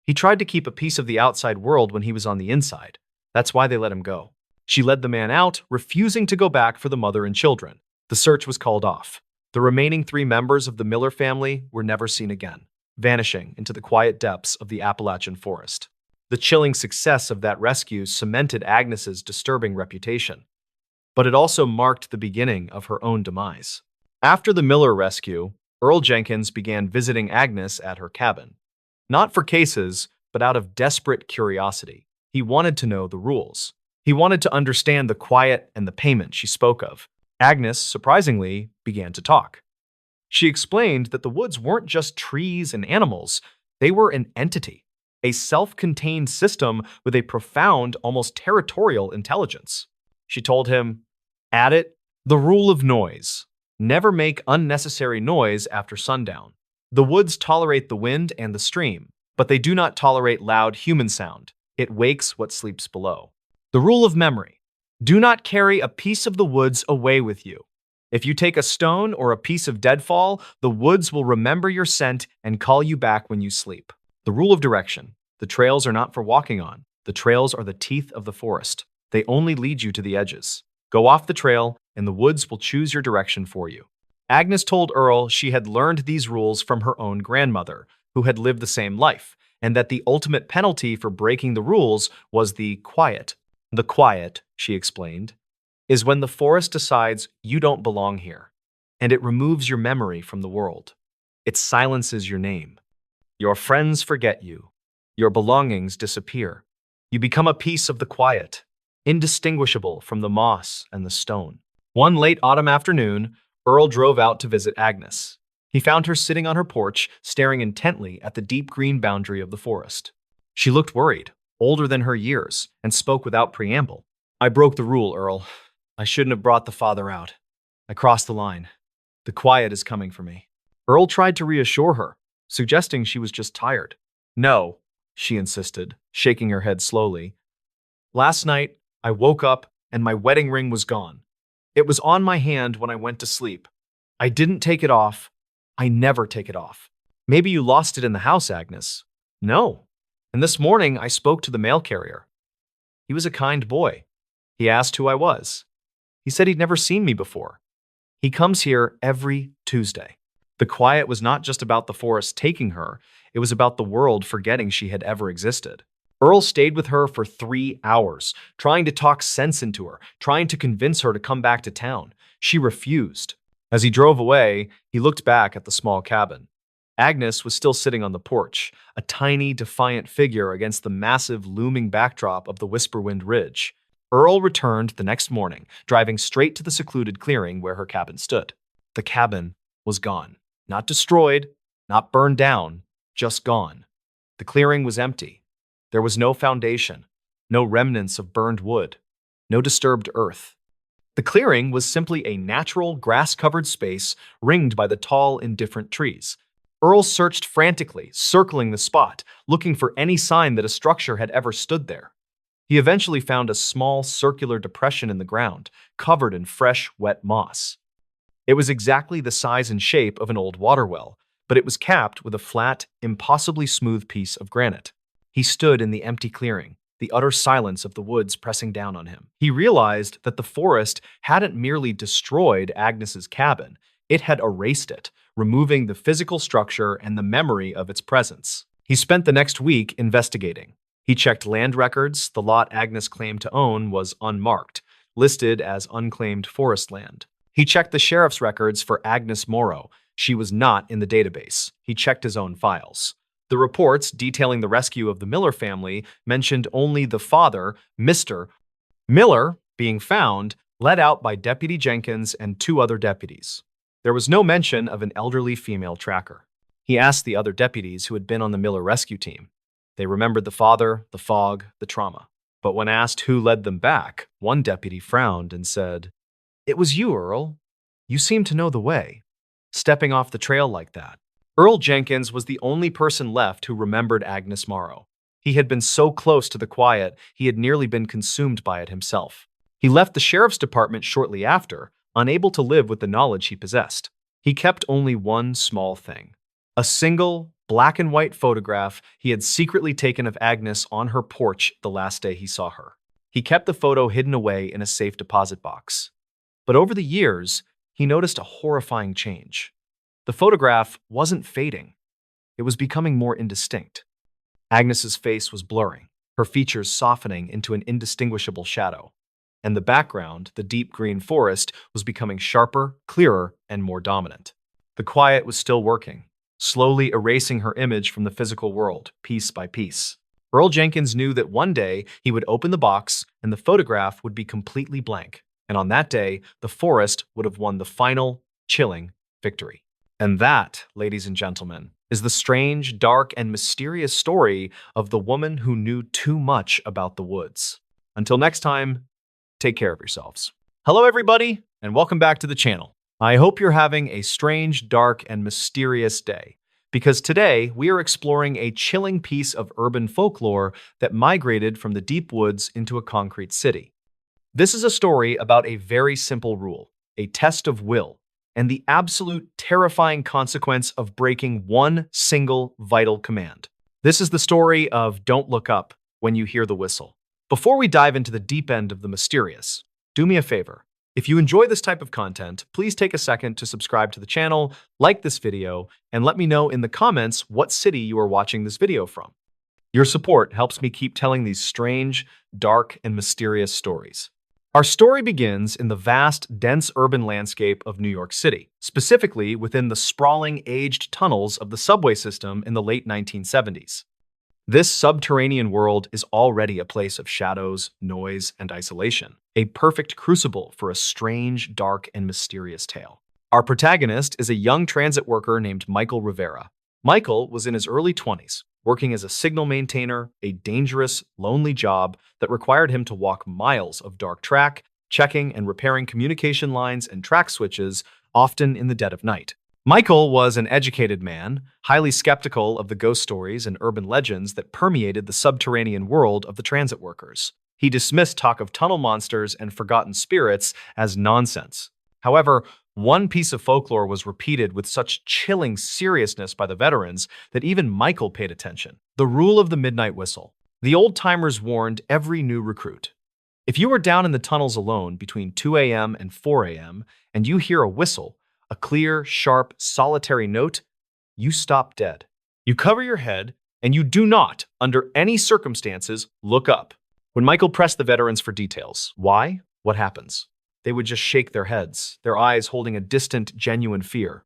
He tried to keep a piece of the outside world when he was on the inside. That's why they let him go. She led the man out, refusing to go back for the mother and children. The search was called off. The remaining 3 members of the Miller family were never seen again, vanishing into the quiet depths of the Appalachian forest. The chilling success of that rescue cemented Agnes's disturbing reputation, but it also marked the beginning of her own demise. After the Miller rescue, Earl Jenkins began visiting Agnes at her cabin. Not for cases, but out of desperate curiosity. He wanted to know the rules. He wanted to understand the quiet and the payment she spoke of. Agnes, surprisingly, began to talk. She explained that the woods weren't just trees and animals, they were an entity, a self-contained system with a profound, almost territorial intelligence. She told him, "Add it, the rule of noise. Never make unnecessary noise after sundown. The woods tolerate the wind and the stream, but they do not tolerate loud human sound. It wakes what sleeps below. The rule of memory. Do not carry a piece of the woods away with you. If you take a stone or a piece of deadfall, the woods will remember your scent and call you back when you sleep. The rule of direction. The trails are not for walking on. The trails are the teeth of the forest. They only lead you to the edges. Go off the trail, and the woods will choose your direction for you." Agnes told Earl she had learned these rules from her own grandmother, who had lived the same life, and that the ultimate penalty for breaking the rules was the quiet. The quiet, she explained, is when the forest decides you don't belong here, and it removes your memory from the world. It silences your name. Your friends forget you. Your belongings disappear. You become a piece of the quiet, indistinguishable from the moss and the stone. One late autumn afternoon, Earl drove out to visit Agnes. He found her sitting on her porch, staring intently at the deep green boundary of the forest. She looked worried, older than her years, and spoke without preamble. "I broke the rule, Earl. I shouldn't have brought the father out. I crossed the line. The quiet is coming for me." Earl tried to reassure her, suggesting she was just tired. "No," she insisted, shaking her head slowly. "Last night, I woke up and my wedding ring was gone. It was on my hand when I went to sleep. I didn't take it off. I never take it off." "Maybe you lost it in the house, Agnes." "No. And this morning I spoke to the mail carrier. He was a kind boy. He asked who I was. He said he'd never seen me before. He comes here every Tuesday." The quiet was not just about the forest taking her, it was about the world forgetting she had ever existed. Earl stayed with her for 3 hours, trying to talk sense into her, trying to convince her to come back to town. She refused. As he drove away, he looked back at the small cabin. Agnes was still sitting on the porch, a tiny, defiant figure against the massive, looming backdrop of the Whisperwind Ridge. Earl returned the next morning, driving straight to the secluded clearing where her cabin stood. The cabin was gone. Not destroyed, not burned down, just gone. The clearing was empty. There was no foundation, no remnants of burned wood, no disturbed earth. The clearing was simply a natural, grass-covered space ringed by the tall, indifferent trees. Earl searched frantically, circling the spot, looking for any sign that a structure had ever stood there. He eventually found a small, circular depression in the ground, covered in fresh, wet moss. It was exactly the size and shape of an old water well, but it was capped with a flat, impossibly smooth piece of granite. He stood in the empty clearing, the utter silence of the woods pressing down on him. He realized that the forest hadn't merely destroyed Agnes's cabin, it had erased it, removing the physical structure and the memory of its presence. He spent the next week investigating. He checked land records. The lot Agnes claimed to own was unmarked, listed as unclaimed forest land. He checked the sheriff's records for Agnes Morrow. She was not in the database. He checked his own files. The reports detailing the rescue of the Miller family mentioned only the father, Mr. Miller, being found, led out by Deputy Jenkins and two other deputies. There was no mention of an elderly female tracker. He asked the other deputies who had been on the Miller rescue team. They remembered the father, the fog, the trauma. But when asked who led them back, one deputy frowned and said, "It was you, Earl. You seem to know the way. Stepping off the trail like that." Earl Jenkins was the only person left who remembered Agnes Morrow. He had been so close to the quiet, he had nearly been consumed by it himself. He left the sheriff's department shortly after, unable to live with the knowledge he possessed. He kept only one small thing: a single, black and white photograph he had secretly taken of Agnes on her porch the last day he saw her. He kept the photo hidden away in a safe deposit box. But over the years, he noticed a horrifying change. The photograph wasn't fading. It was becoming more indistinct. Agnes's face was blurring, her features softening into an indistinguishable shadow. And the background, the deep green forest, was becoming sharper, clearer, and more dominant. The quiet was still working, slowly erasing her image from the physical world, piece by piece. Earl Jenkins knew that one day he would open the box and the photograph would be completely blank. And on that day, the forest would have won the final, chilling victory. And that, ladies and gentlemen, is the strange, dark, and mysterious story of the woman who knew too much about the woods. Until next time, take care of yourselves. Hello, everybody, and welcome back to the channel. I hope you're having a strange, dark, and mysterious day, because today we are exploring a chilling piece of urban folklore that migrated from the deep woods into a concrete city. This is a story about a very simple rule, a test of will, and the absolute terrifying consequence of breaking one single vital command. This is the story of Don't Look Up When You Hear the Whistle. Before we dive into the deep end of the mysterious, do me a favor. If you enjoy this type of content, please take a second to subscribe to the channel, like this video, and let me know in the comments what city you are watching this video from. Your support helps me keep telling these strange, dark, and mysterious stories. Our story begins in the vast, dense urban landscape of New York City, specifically within the sprawling, aged tunnels of the subway system in the late 1970s. This subterranean world is already a place of shadows, noise, and isolation, a perfect crucible for a strange, dark, and mysterious tale. Our protagonist is a young transit worker named Michael Rivera. Michael was in his early 20s, working as a signal maintainer, a dangerous, lonely job that required him to walk miles of dark track, checking and repairing communication lines and track switches, often in the dead of night. Michael was an educated man, highly skeptical of the ghost stories and urban legends that permeated the subterranean world of the transit workers. He dismissed talk of tunnel monsters and forgotten spirits as nonsense. However, one piece of folklore was repeated with such chilling seriousness by the veterans that even Michael paid attention: the rule of the midnight whistle. The old-timers warned every new recruit. If you are down in the tunnels alone between 2 a.m. and 4 a.m. and you hear a whistle, a clear, sharp, solitary note, you stop dead. You cover your head, and you do not, under any circumstances, look up. When Michael pressed the veterans for details, why? What happens? They would just shake their heads, their eyes holding a distant, genuine fear.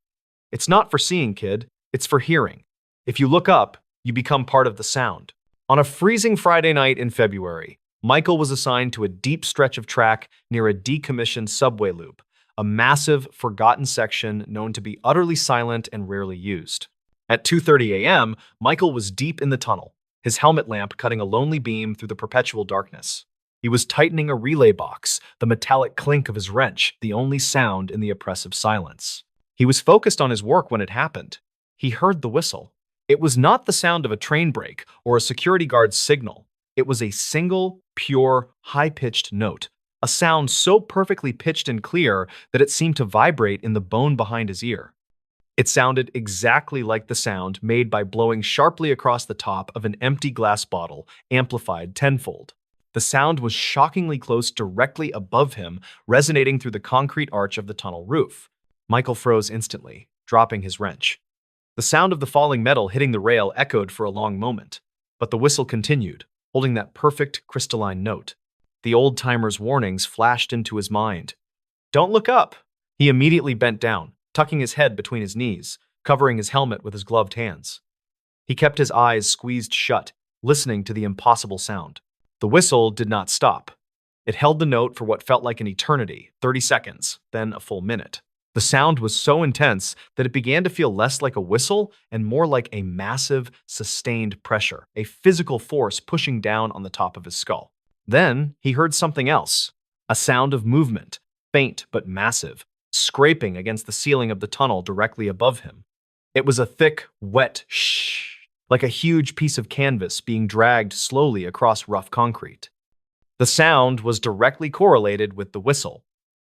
It's not for seeing, kid. It's for hearing. If you look up, you become part of the sound. On a freezing Friday night in February, Michael was assigned to a deep stretch of track near a decommissioned subway loop, a massive, forgotten section known to be utterly silent and rarely used. At 2:30 a.m., Michael was deep in the tunnel, his helmet lamp cutting a lonely beam through the perpetual darkness. He was tightening a relay box, the metallic clink of his wrench, the only sound in the oppressive silence. He was focused on his work when it happened. He heard the whistle. It was not the sound of a train brake or a security guard's signal. It was a single, pure, high-pitched note, a sound so perfectly pitched and clear that it seemed to vibrate in the bone behind his ear. It sounded exactly like the sound made by blowing sharply across the top of an empty glass bottle, amplified tenfold. The sound was shockingly close directly above him, resonating through the concrete arch of the tunnel roof. Michael froze instantly, dropping his wrench. The sound of the falling metal hitting the rail echoed for a long moment, but the whistle continued, holding that perfect crystalline note. The old-timer's warnings flashed into his mind. "Don't look up!" He immediately bent down, tucking his head between his knees, covering his helmet with his gloved hands. He kept his eyes squeezed shut, listening to the impossible sound. The whistle did not stop. It held the note for what felt like an eternity, 30 seconds, then a full minute. The sound was so intense that it began to feel less like a whistle and more like a massive, sustained pressure, a physical force pushing down on the top of his skull. Then he heard something else, a sound of movement, faint but massive, scraping against the ceiling of the tunnel directly above him. It was a thick, wet shh, like a huge piece of canvas being dragged slowly across rough concrete. The sound was directly correlated with the whistle.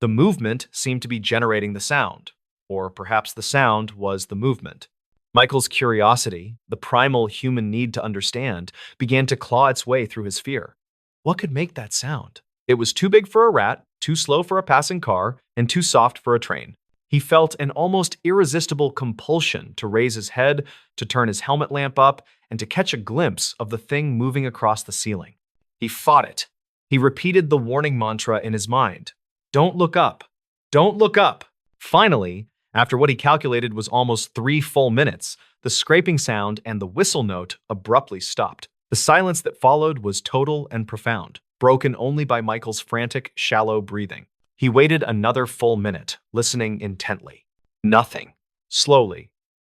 The movement seemed to be generating the sound, or perhaps the sound was the movement. Michael's curiosity, the primal human need to understand, began to claw its way through his fear. What could make that sound? It was too big for a rat, too slow for a passing car, and too soft for a train. He felt an almost irresistible compulsion to raise his head, to turn his helmet lamp up, and to catch a glimpse of the thing moving across the ceiling. He fought it. He repeated the warning mantra in his mind. Don't look up. Don't look up. Finally, after what he calculated was almost 3 full minutes, the scraping sound and the whistle note abruptly stopped. The silence that followed was total and profound, broken only by Michael's frantic, shallow breathing. He waited another full minute, listening intently. Nothing. Slowly,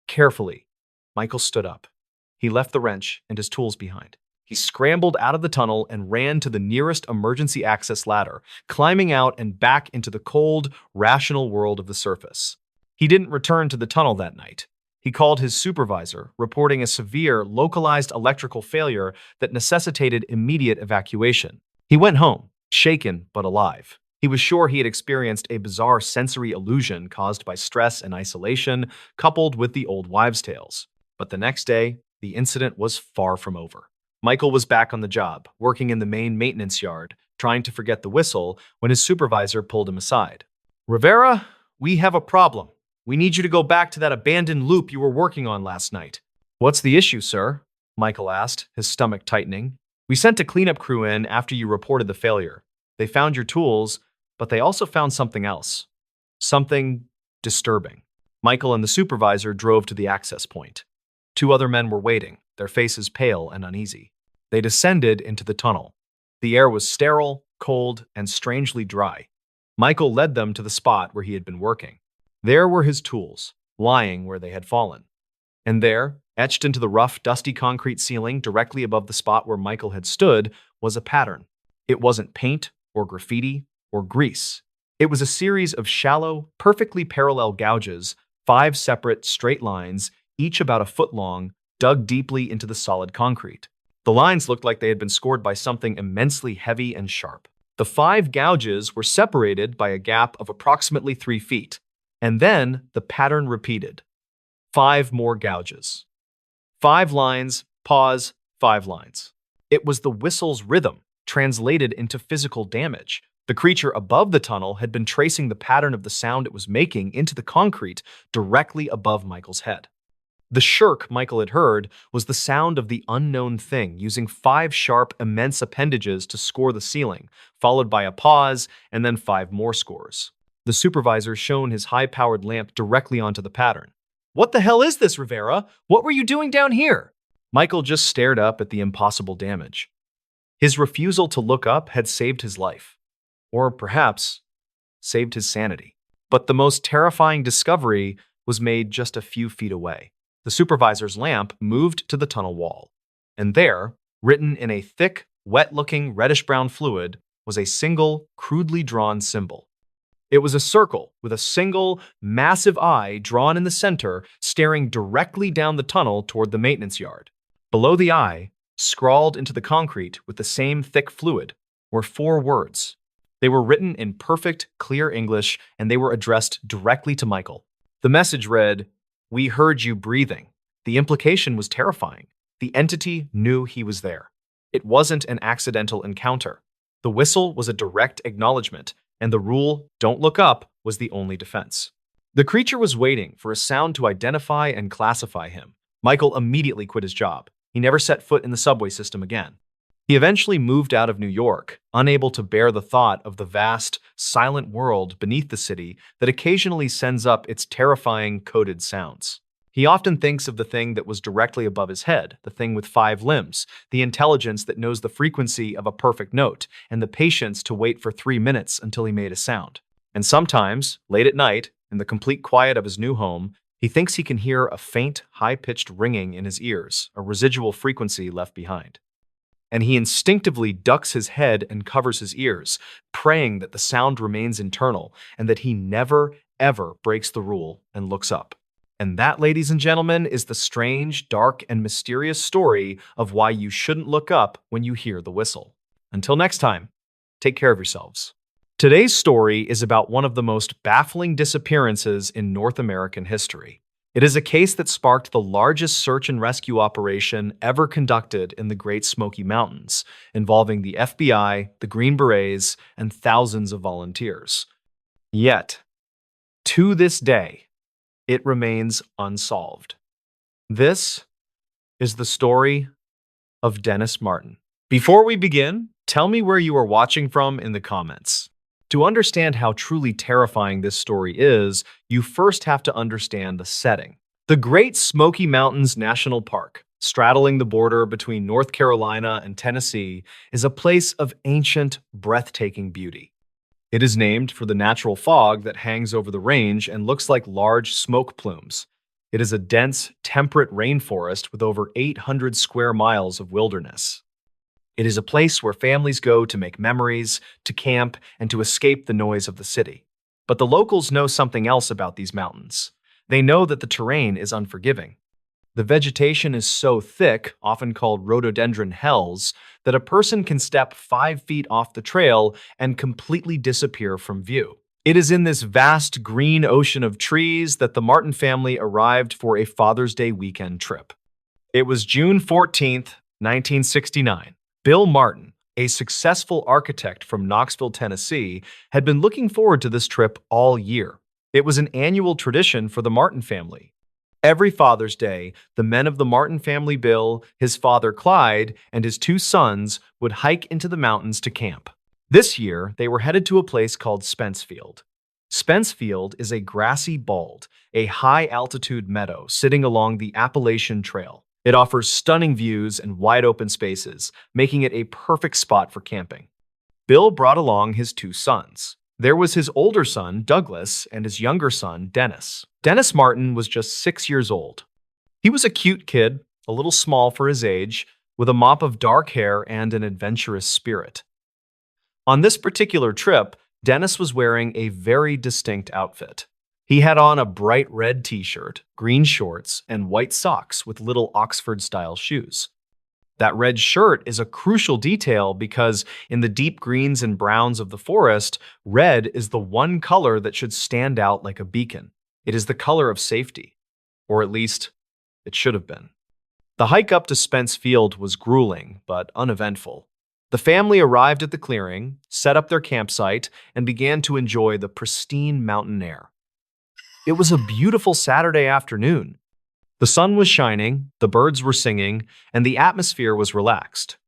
carefully, Michael stood up. He left the wrench and his tools behind. He scrambled out of the tunnel and ran to the nearest emergency access ladder, climbing out and back into the cold, rational world of the surface. He didn't return to the tunnel that night. He called his supervisor, reporting a severe, localized electrical failure that necessitated immediate evacuation. He went home, shaken but alive. He was sure he had experienced a bizarre sensory illusion caused by stress and isolation, coupled with the old wives' tales. But the next day, the incident was far from over. Michael was back on the job, working in the main maintenance yard, trying to forget the whistle when his supervisor pulled him aside. "Rivera, we have a problem. We need you to go back to that abandoned loop you were working on last night." "What's the issue, sir?" Michael asked, his stomach tightening. "We sent a cleanup crew in after you reported the failure. They found your tools, but they also found something else. Something disturbing." Michael and the supervisor drove to the access point. 2 other men were waiting, their faces pale and uneasy. They descended into the tunnel. The air was sterile, cold, and strangely dry. Michael led them to the spot where he had been working. There were his tools, lying where they had fallen. And there, etched into the rough, dusty concrete ceiling directly above the spot where Michael had stood, was a pattern. It wasn't paint or graffiti or grease. It was a series of shallow, perfectly parallel gouges, 5 separate, straight lines, each about a foot long, dug deeply into the solid concrete. The lines looked like they had been scored by something immensely heavy and sharp. The 5 gouges were separated by a gap of approximately 3 feet, and then the pattern repeated. 5 more gouges. 5 lines, pause, 5 lines. It was the whistle's rhythm, translated into physical damage. The creature above the tunnel had been tracing the pattern of the sound it was making into the concrete directly above Michael's head. The shirk Michael had heard was the sound of the unknown thing using 5 sharp, immense appendages to score the ceiling, followed by a pause and then 5 more scores. The supervisor shone his high-powered lamp directly onto the pattern. "What the hell is this, Rivera? What were you doing down here?" Michael just stared up at the impossible damage. His refusal to look up had saved his life. Or perhaps, saved his sanity. But the most terrifying discovery was made just a few feet away. The supervisor's lamp moved to the tunnel wall, and there, written in a thick, wet-looking reddish-brown fluid, was a single, crudely drawn symbol. It was a circle with a single, massive eye drawn in the center, staring directly down the tunnel toward the maintenance yard. Below the eye, scrawled into the concrete with the same thick fluid, were 4 words. They were written in perfect, clear English, and they were addressed directly to Michael. The message read, "We heard you breathing." The implication was terrifying. The entity knew he was there. It wasn't an accidental encounter. The whistle was a direct acknowledgement, and the rule, "don't look up," was the only defense. The creature was waiting for a sound to identify and classify him. Michael immediately quit his job. He never set foot in the subway system again. He eventually moved out of New York, unable to bear the thought of the vast, silent world beneath the city that occasionally sends up its terrifying coded sounds. He often thinks of the thing that was directly above his head, the thing with 5 limbs, the intelligence that knows the frequency of a perfect note, and the patience to wait for 3 minutes until he made a sound. And sometimes, late at night, in the complete quiet of his new home, he thinks he can hear a faint, high-pitched ringing in his ears, a residual frequency left behind. And he instinctively ducks his head and covers his ears, praying that the sound remains internal and that he never, ever breaks the rule and looks up. And that, ladies and gentlemen, is the strange, dark, and mysterious story of why you shouldn't look up when you hear the whistle. Until next time, take care of yourselves. Today's story is about one of the most baffling disappearances in North American history. It is a case that sparked the largest search and rescue operation ever conducted in the Great Smoky Mountains, involving the FBI, the Green Berets, and thousands of volunteers. Yet, to this day, it remains unsolved. This is the story of Dennis Martin. Before we begin, tell me where you are watching from in the comments. To understand how truly terrifying this story is, you first have to understand the setting. The Great Smoky Mountains National Park, straddling the border between North Carolina and Tennessee, is a place of ancient, breathtaking beauty. It is named for the natural fog that hangs over the range and looks like large smoke plumes. It is a dense, temperate rainforest with over 800 square miles of wilderness. It is a place where families go to make memories, to camp, and to escape the noise of the city. But the locals know something else about these mountains. They know that the terrain is unforgiving. The vegetation is so thick, often called rhododendron hells, that a person can step 5 feet off the trail and completely disappear from view. It is in this vast green ocean of trees that the Martin family arrived for a Father's Day weekend trip. It was June 14th, 1969. Bill Martin, a successful architect from Knoxville, Tennessee, had been looking forward to this trip all year. It was an annual tradition for the Martin family. Every Father's Day, the men of the Martin family, Bill, his father Clyde, and his 2 sons would hike into the mountains to camp. This year, they were headed to a place called Spencefield. Spencefield is a grassy bald, a high-altitude meadow sitting along the Appalachian Trail. It offers stunning views and wide-open spaces, making it a perfect spot for camping. Bill brought along his 2 sons. There was his older son, Douglas, and his younger son, Dennis. Dennis Martin was just 6 years old. He was a cute kid, a little small for his age, with a mop of dark hair and an adventurous spirit. On this particular trip, Dennis was wearing a very distinct outfit. He had on a bright red t-shirt, green shorts, and white socks with little Oxford-style shoes. That red shirt is a crucial detail because in the deep greens and browns of the forest, red is the one color that should stand out like a beacon. It is the color of safety, or at least it should have been. The hike up to Spencefield was grueling but uneventful. The family arrived at the clearing, set up their campsite, and began to enjoy the pristine mountain air. It was a beautiful Saturday afternoon. The sun was shining, the birds were singing, and the atmosphere was relaxed.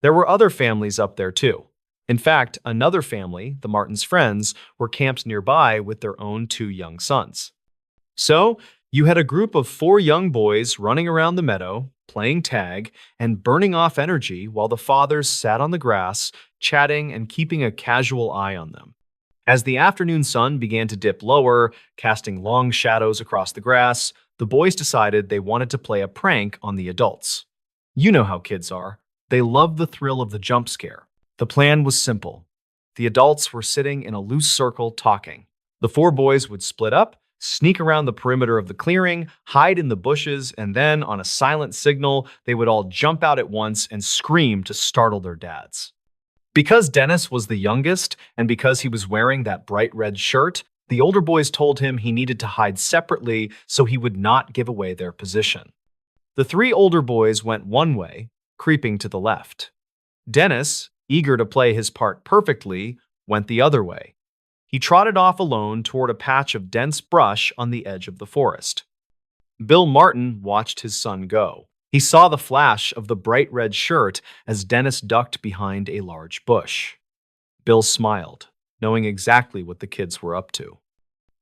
There were other families up there too. In fact, another family, the Martins' friends, were camped nearby with their own 2 young sons. So, you had a group of 4 young boys running around the meadow, playing tag, and burning off energy while the fathers sat on the grass, chatting and keeping a casual eye on them. As the afternoon sun began to dip lower, casting long shadows across the grass, the boys decided they wanted to play a prank on the adults. You know how kids are. They love the thrill of the jump scare. The plan was simple. The adults were sitting in a loose circle talking. The 4 boys would split up, sneak around the perimeter of the clearing, hide in the bushes, and then, on a silent signal, they would all jump out at once and scream to startle their dads. Because Dennis was the youngest, and because he was wearing that bright red shirt, The older boys told him he needed to hide separately so he would not give away their position. The three older boys went one way, creeping to the left. Dennis, eager to play his part perfectly, went the other way. He trotted off alone toward a patch of dense brush on the edge of the forest. Bill Martin watched his son go. He saw the flash of the bright red shirt as Dennis ducked behind a large bush. Bill smiled, knowing exactly what the kids were up to.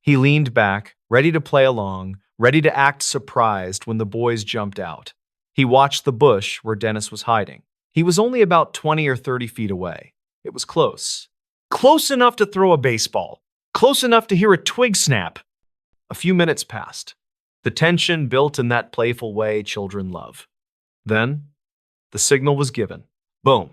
He leaned back, ready to play along, ready to act surprised when the boys jumped out. He watched the bush where Dennis was hiding. He was only about 20 or 30 feet away. It was close. Close enough to throw a baseball. Close enough to hear a twig snap. A few minutes passed. The tension built in that playful way children love. Then, the signal was given. Boom.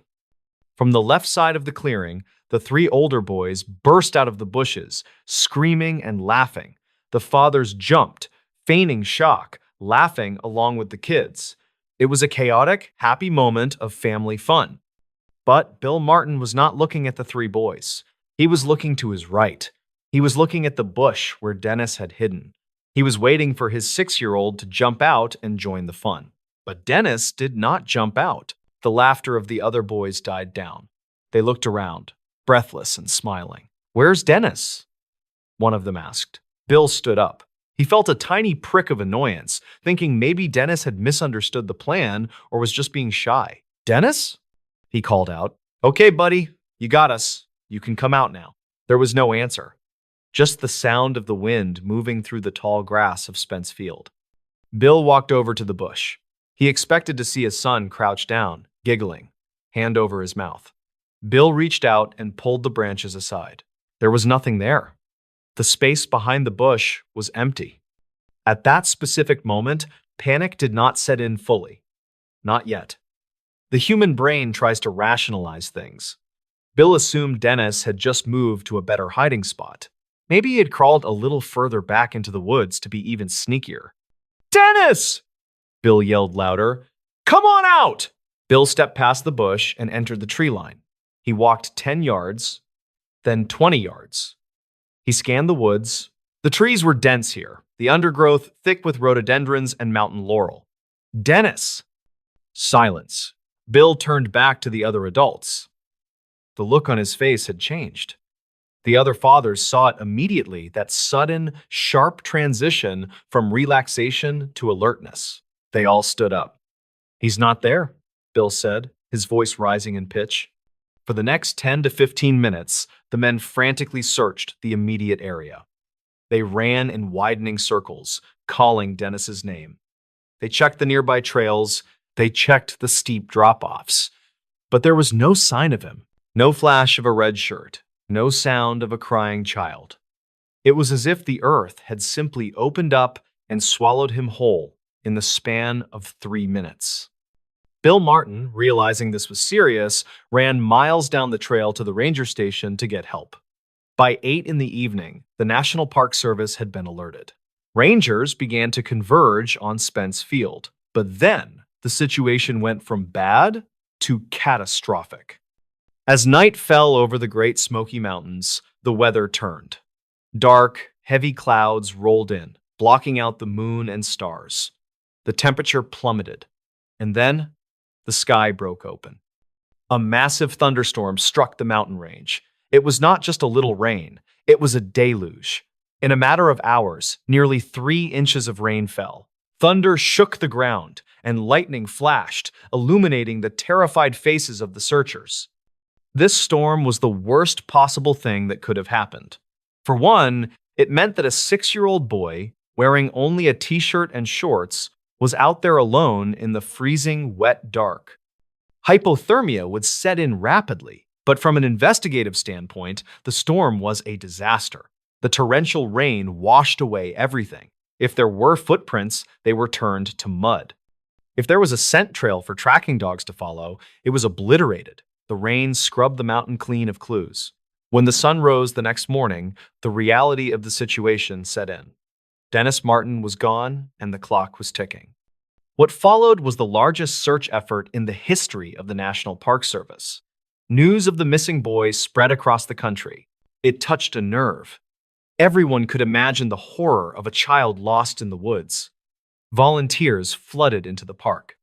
From the left side of the clearing, the three older boys burst out of the bushes, screaming and laughing. The fathers jumped, feigning shock, laughing along with the kids. It was a chaotic, happy moment of family fun. But Bill Martin was not looking at the three boys. He was looking to his right. He was looking at the bush where Dennis had hidden. He was waiting for his 6-year-old to jump out and join the fun. But Dennis did not jump out. The laughter of the other boys died down. They looked around, breathless and smiling. "Where's Dennis?" one of them asked. Bill stood up. He felt a tiny prick of annoyance, thinking maybe Dennis had misunderstood the plan or was just being shy. "Dennis?" he called out. "Okay, buddy, you got us. You can come out now." There was no answer, just the sound of the wind moving through the tall grass of Spence Field. Bill walked over to the bush. He expected to see his son crouch down, giggling, hand over his mouth. Bill reached out and pulled the branches aside. There was nothing there. The space behind the bush was empty. At that specific moment, panic did not set in fully. Not yet. The human brain tries to rationalize things. Bill assumed Dennis had just moved to a better hiding spot. Maybe he had crawled a little further back into the woods to be even sneakier. "Dennis!" Bill yelled louder. "Come on out!" Bill stepped past the bush and entered the tree line. He walked 10 yards, then 20 yards. He scanned the woods. The trees were dense here, the undergrowth thick with rhododendrons and mountain laurel. "Dennis!" Silence. Bill turned back to the other adults. The look on his face had changed. The other fathers saw it immediately, that sudden, sharp transition from relaxation to alertness. They all stood up. "He's not there," Bill said, his voice rising in pitch. For the next 10 to 15 minutes, the men frantically searched the immediate area. They ran in widening circles, calling Dennis's name. They checked the nearby trails. They checked the steep drop-offs. But there was no sign of him. No flash of a red shirt. No sound of a crying child. It was as if the earth had simply opened up and swallowed him whole in the span of 3 minutes. Bill Martin, realizing this was serious, ran miles down the trail to the ranger station to get help. By 8 in the evening, the National Park Service had been alerted. Rangers began to converge on Spence Field, but then the situation went from bad to catastrophic. As night fell over the Great Smoky Mountains, the weather turned. Dark, heavy clouds rolled in, blocking out the moon and stars. The temperature plummeted, and then the sky broke open. A massive thunderstorm struck the mountain range. It was not just a little rain, it was a deluge. In a matter of hours, nearly 3 inches of rain fell. Thunder shook the ground, and lightning flashed, illuminating the terrified faces of the searchers. This storm was the worst possible thing that could have happened. For one, it meant that a 6-year-old boy, wearing only a t-shirt and shorts, was out there alone in the freezing, wet dark. Hypothermia would set in rapidly, but from an investigative standpoint, the storm was a disaster. The torrential rain washed away everything. If there were footprints, they were turned to mud. If there was a scent trail for tracking dogs to follow, it was obliterated. The rain scrubbed the mountain clean of clues. When the sun rose the next morning, the reality of the situation set in. Dennis Martin was gone, and the clock was ticking. What followed was the largest search effort in the history of the National Park Service. News of the missing boy spread across the country. It touched a nerve. Everyone could imagine the horror of a child lost in the woods. Volunteers flooded into the park.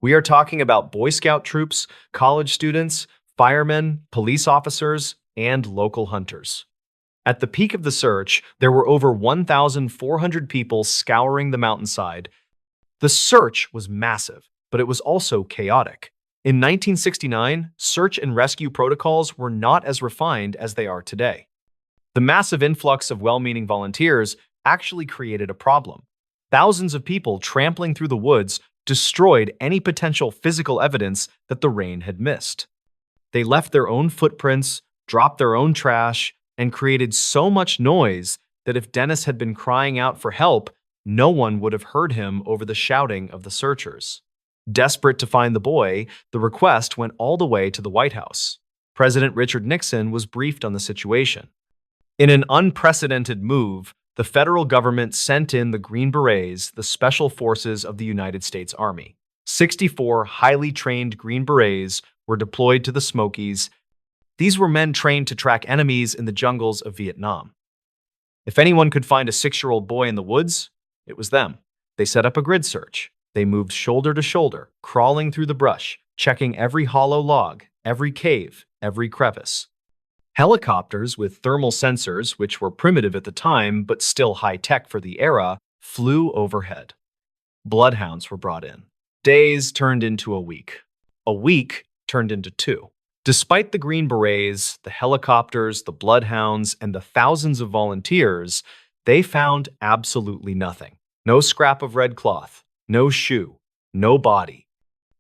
We are talking about Boy Scout troops, college students, firemen, police officers, and local hunters. At the peak of the search, there were over 1,400 people scouring the mountainside. The search was massive, but it was also chaotic. In 1969, search and rescue protocols were not as refined as they are today. The massive influx of well-meaning volunteers actually created a problem. Thousands of people trampling through the woods destroyed any potential physical evidence that the rain had missed. They left their own footprints, dropped their own trash, and created so much noise that if Dennis had been crying out for help, no one would have heard him over the shouting of the searchers. Desperate to find the boy, the request went all the way to the White House. President Richard Nixon was briefed on the situation. In an unprecedented move, the federal government sent in the Green Berets, the special forces of the United States Army. 64 highly trained Green Berets were deployed to the Smokies. These were men trained to track enemies in the jungles of Vietnam. If anyone could find a 6-year-old boy in the woods, it was them. They set up a grid search. They moved shoulder to shoulder, crawling through the brush, checking every hollow log, every cave, every crevice. Helicopters with thermal sensors, which were primitive at the time but still high-tech for the era, flew overhead. Bloodhounds were brought in. Days turned into a week. A week turned into 2. Despite the Green Berets, the helicopters, the bloodhounds, and the thousands of volunteers, they found absolutely nothing. No scrap of red cloth, no shoe, no body.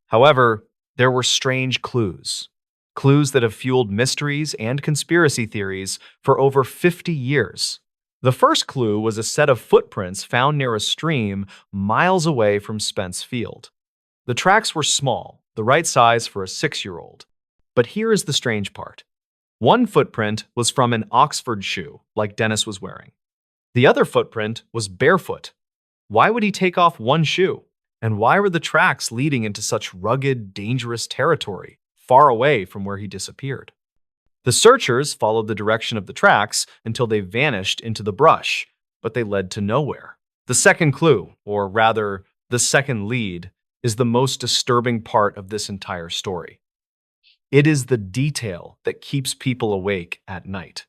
However, there were strange clues. Clues that have fueled mysteries and conspiracy theories for over 50 years. The first clue was a set of footprints found near a stream miles away from Spence Field. The tracks were small, the right size for a 6-year-old. But here is the strange part. One footprint was from an Oxford shoe, like Dennis was wearing. The other footprint was barefoot. Why would he take off one shoe? And why were the tracks leading into such rugged, dangerous territory, far away from where he disappeared? The searchers followed the direction of the tracks until they vanished into the brush, but they led to nowhere. The second clue, or rather, the second lead, is the most disturbing part of this entire story. It is the detail that keeps people awake at night.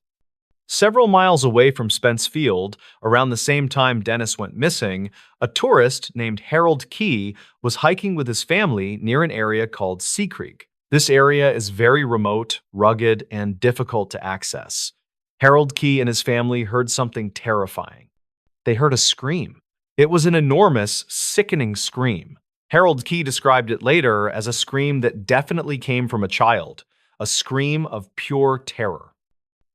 Several miles away from Spence Field, around the same time Dennis went missing, a tourist named Harold Key was hiking with his family near an area called Sea Creek. This area is very remote, rugged, and difficult to access. Harold Key and his family heard something terrifying. They heard a scream. It was an enormous, sickening scream. Harold Key described it later as a scream that definitely came from a child, a scream of pure terror.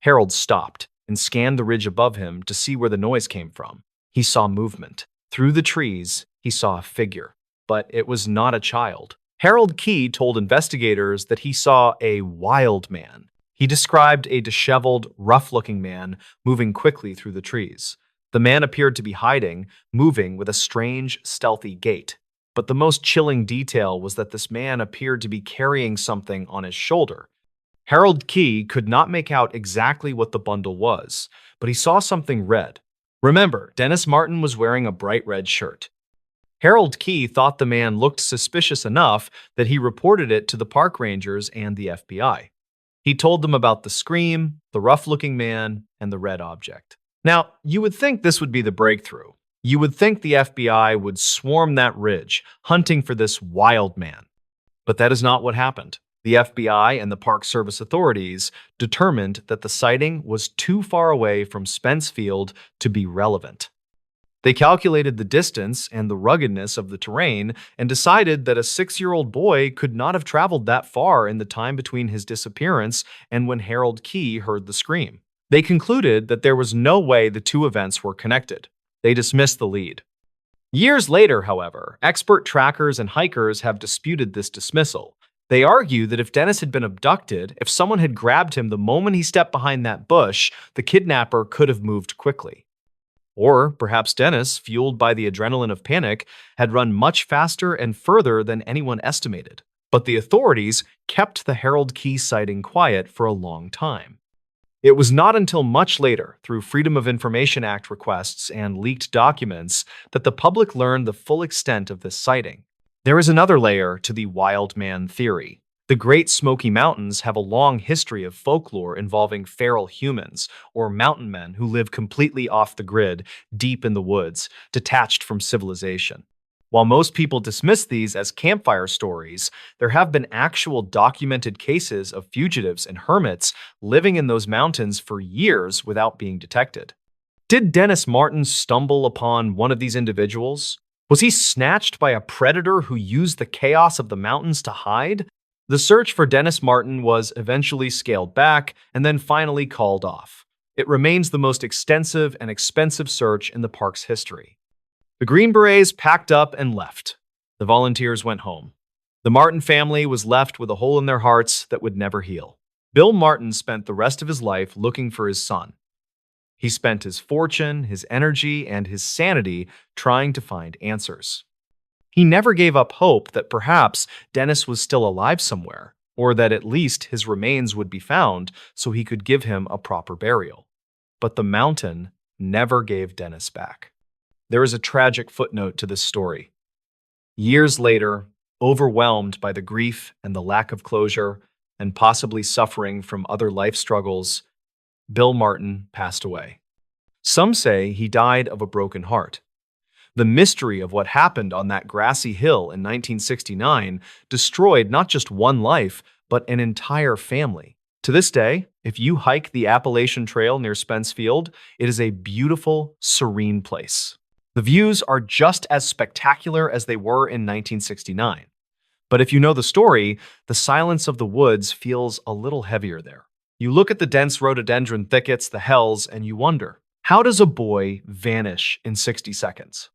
Harold stopped and scanned the ridge above him to see where the noise came from. He saw movement. Through the trees, he saw a figure, but it was not a child. Harold Key told investigators that he saw a wild man. He described a disheveled, rough-looking man moving quickly through the trees. The man appeared to be hiding, moving with a strange, stealthy gait. But the most chilling detail was that this man appeared to be carrying something on his shoulder. Harold Key could not make out exactly what the bundle was, but he saw something red. Remember, Dennis Martin was wearing a bright red shirt. Harold Key thought the man looked suspicious enough that he reported it to the park rangers and the FBI. He told them about the scream, the rough-looking man, and the red object. Now, you would think this would be the breakthrough. You would think the FBI would swarm that ridge, hunting for this wild man. But that is not what happened. The FBI and the Park Service authorities determined that the sighting was too far away from Spence Field to be relevant. They calculated the distance and the ruggedness of the terrain and decided that a 6-year-old boy could not have traveled that far in the time between his disappearance and when Harold Key heard the scream. They concluded that there was no way the two events were connected. They dismissed the lead. Years later, however, expert trackers and hikers have disputed this dismissal. They argue that if Dennis had been abducted, if someone had grabbed him the moment he stepped behind that bush, the kidnapper could have moved quickly. Or perhaps Dennis, fueled by the adrenaline of panic, had run much faster and further than anyone estimated. But the authorities kept the Harold Key sighting quiet for a long time. It was not until much later, through Freedom of Information Act requests and leaked documents, that the public learned the full extent of this sighting. There is another layer to the wild man theory. The Great Smoky Mountains have a long history of folklore involving feral humans, or mountain men who live completely off the grid, deep in the woods, detached from civilization. While most people dismiss these as campfire stories, there have been actual documented cases of fugitives and hermits living in those mountains for years without being detected. Did Dennis Martin stumble upon one of these individuals? Was he snatched by a predator who used the chaos of the mountains to hide? The search for Dennis Martin was eventually scaled back and then finally called off. It remains the most extensive and expensive search in the park's history. The Green Berets packed up and left. The volunteers went home. The Martin family was left with a hole in their hearts that would never heal. Bill Martin spent the rest of his life looking for his son. He spent his fortune, his energy, and his sanity trying to find answers. He never gave up hope that perhaps Dennis was still alive somewhere, or that at least his remains would be found so he could give him a proper burial. But the mountain never gave Dennis back. There is a tragic footnote to this story. Years later, overwhelmed by the grief and the lack of closure, and possibly suffering from other life struggles, Bill Martin passed away. Some say he died of a broken heart. The mystery of what happened on that grassy hill in 1969 destroyed not just one life, but an entire family. To this day, if you hike the Appalachian Trail near Spence Field, it is a beautiful, serene place. The views are just as spectacular as they were in 1969. But if you know the story, the silence of the woods feels a little heavier there. You look at the dense rhododendron thickets, the hells, and you wonder, how does a boy vanish in 60 seconds?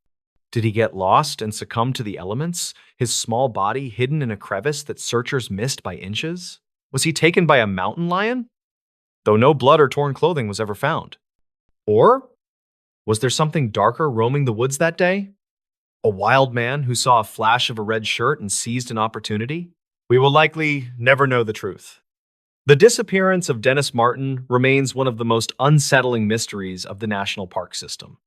Did he get lost and succumb to the elements, his small body hidden in a crevice that searchers missed by inches? Was he taken by a mountain lion? Though no blood or torn clothing was ever found. Or was there something darker roaming the woods that day? A wild man who saw a flash of a red shirt and seized an opportunity? We will likely never know the truth. The disappearance of Dennis Martin remains one of the most unsettling mysteries of the national park system.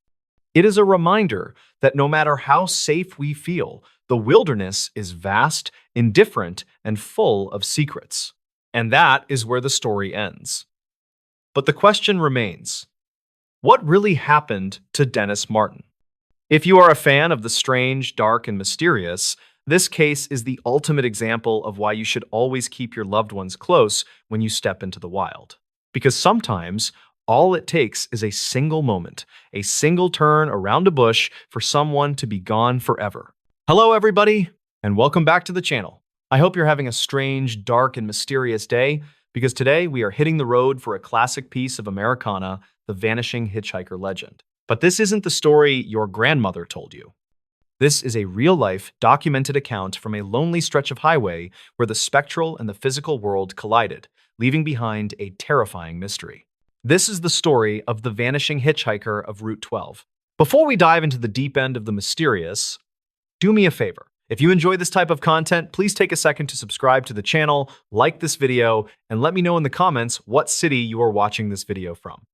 It is a reminder that no matter how safe we feel, the wilderness is vast, indifferent, and full of secrets. And that is where the story ends. But the question remains, what really happened to Dennis Martin? If you are a fan of the strange, dark, and mysterious, this case is the ultimate example of why you should always keep your loved ones close when you step into the wild. Because sometimes, all it takes is a single moment, a single turn around a bush for someone to be gone forever. Hello, everybody, and welcome back to the channel. I hope you're having a strange, dark, and mysterious day, because today we are hitting the road for a classic piece of Americana, the vanishing hitchhiker legend. But this isn't the story your grandmother told you. This is a real-life, documented account from a lonely stretch of highway where the spectral and the physical world collided, leaving behind a terrifying mystery. This is the story of the vanishing hitchhiker of Route 12. Before we dive into the deep end of the mysterious, do me a favor. If you enjoy this type of content, please take a second to subscribe to the channel, like this video, and let me know in the comments what city you are watching this video from.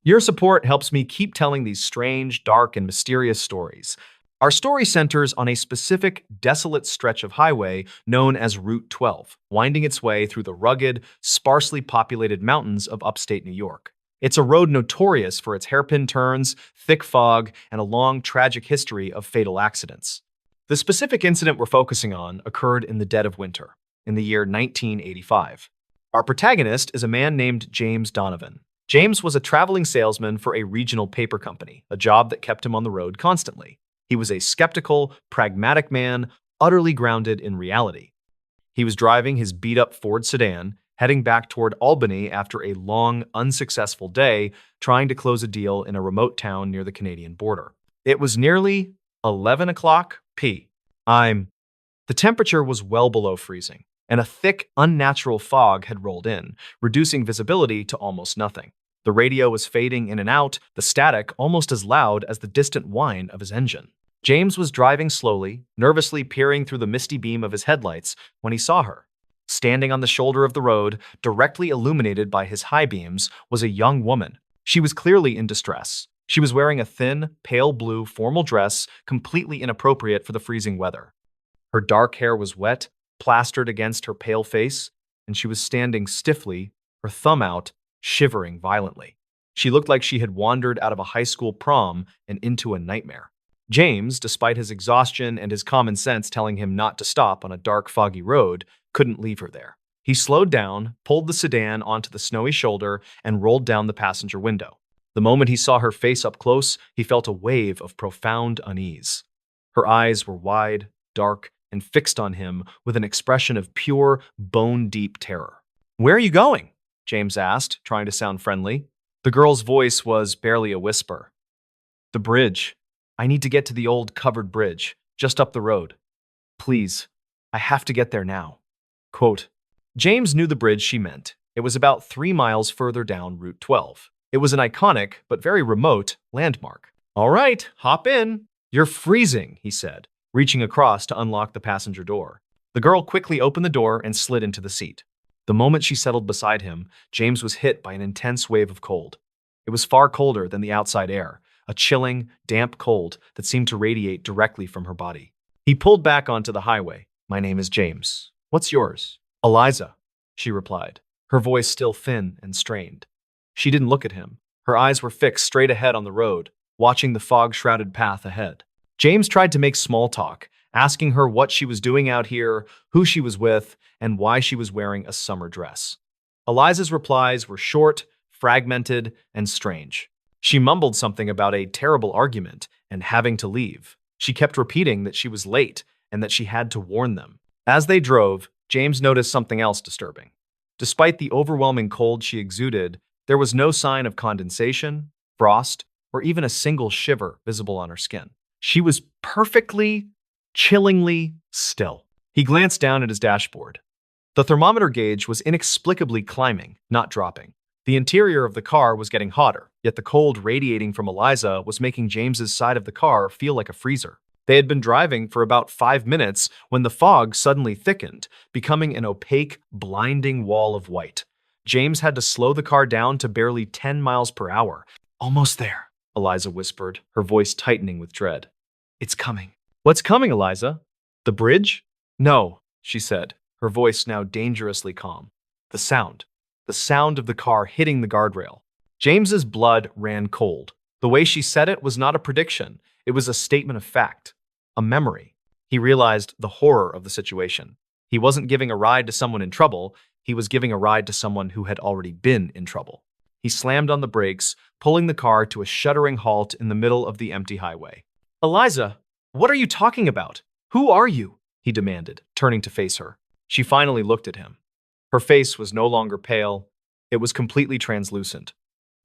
Your support helps me keep telling these strange, dark, and mysterious stories. Our story centers on a specific, desolate stretch of highway known as Route 12, winding its way through the rugged, sparsely populated mountains of upstate New York. It's a road notorious for its hairpin turns, thick fog, and a long, tragic history of fatal accidents. The specific incident we're focusing on occurred in the dead of winter, in the year 1985. Our protagonist is a man named James Donovan. James was a traveling salesman for a regional paper company, a job that kept him on the road constantly. He was a skeptical, pragmatic man, utterly grounded in reality. He was driving his beat-up Ford sedan, heading back toward Albany after a long, unsuccessful day trying to close a deal in a remote town near the Canadian border. It was nearly 11 o'clock p.m. The temperature was well below freezing, and a thick, unnatural fog had rolled in, reducing visibility to almost nothing. The radio was fading in and out, the static almost as loud as the distant whine of his engine. James was driving slowly, nervously peering through the misty beam of his headlights when he saw her. Standing on the shoulder of the road, directly illuminated by his high beams, was a young woman. She was clearly in distress. She was wearing a thin, pale blue formal dress, completely inappropriate for the freezing weather. Her dark hair was wet, plastered against her pale face, and she was standing stiffly, her thumb out, shivering violently. She looked like she had wandered out of a high school prom and into a nightmare. James, despite his exhaustion and his common sense telling him not to stop on a dark, foggy road, couldn't leave her there. He slowed down, pulled the sedan onto the snowy shoulder, and rolled down the passenger window. The moment he saw her face up close, he felt a wave of profound unease. Her eyes were wide, dark, and fixed on him with an expression of pure, bone-deep terror. "Where are you going?" James asked, trying to sound friendly. The girl's voice was barely a whisper. "The bridge. I need to get to the old covered bridge, just up the road. Please, I have to get there now." Quote, James knew the bridge she meant. It was about 3 miles further down Route 12. It was an iconic, but very remote, landmark. "All right, hop in. You're freezing," he said, reaching across to unlock the passenger door. The girl quickly opened the door and slid into the seat. The moment she settled beside him, James was hit by an intense wave of cold. It was far colder than the outside air, a chilling, damp cold that seemed to radiate directly from her body. He pulled back onto the highway. "My name is James. What's yours?" "Eliza," she replied, her voice still thin and strained. She didn't look at him. Her eyes were fixed straight ahead on the road, watching the fog-shrouded path ahead. James tried to make small talk, asking her what she was doing out here, who she was with, and why she was wearing a summer dress. Eliza's replies were short, fragmented, and strange. She mumbled something about a terrible argument and having to leave. She kept repeating that she was late and that she had to warn them. As they drove, James noticed something else disturbing. Despite the overwhelming cold she exuded, there was no sign of condensation, frost, or even a single shiver visible on her skin. She was perfectly, chillingly still. He glanced down at his dashboard. The thermometer gauge was inexplicably climbing, not dropping. The interior of the car was getting hotter, yet the cold radiating from Eliza was making James's side of the car feel like a freezer. They had been driving for about 5 minutes when the fog suddenly thickened, becoming an opaque, blinding wall of white. James had to slow the car down to barely 10 miles per hour. "Almost there," Eliza whispered, her voice tightening with dread. "It's coming." "What's coming, Eliza? The bridge?" "No," she said, her voice now dangerously calm. "The sound. The sound of the car hitting the guardrail." James's blood ran cold. The way she said it was not a prediction. It was a statement of fact, a memory. He realized the horror of the situation. He wasn't giving a ride to someone in trouble. He was giving a ride to someone who had already been in trouble. He slammed on the brakes, pulling the car to a shuddering halt in the middle of the empty highway. "Eliza, what are you talking about? Who are you?" he demanded, turning to face her. She finally looked at him. Her face was no longer pale. It was completely translucent,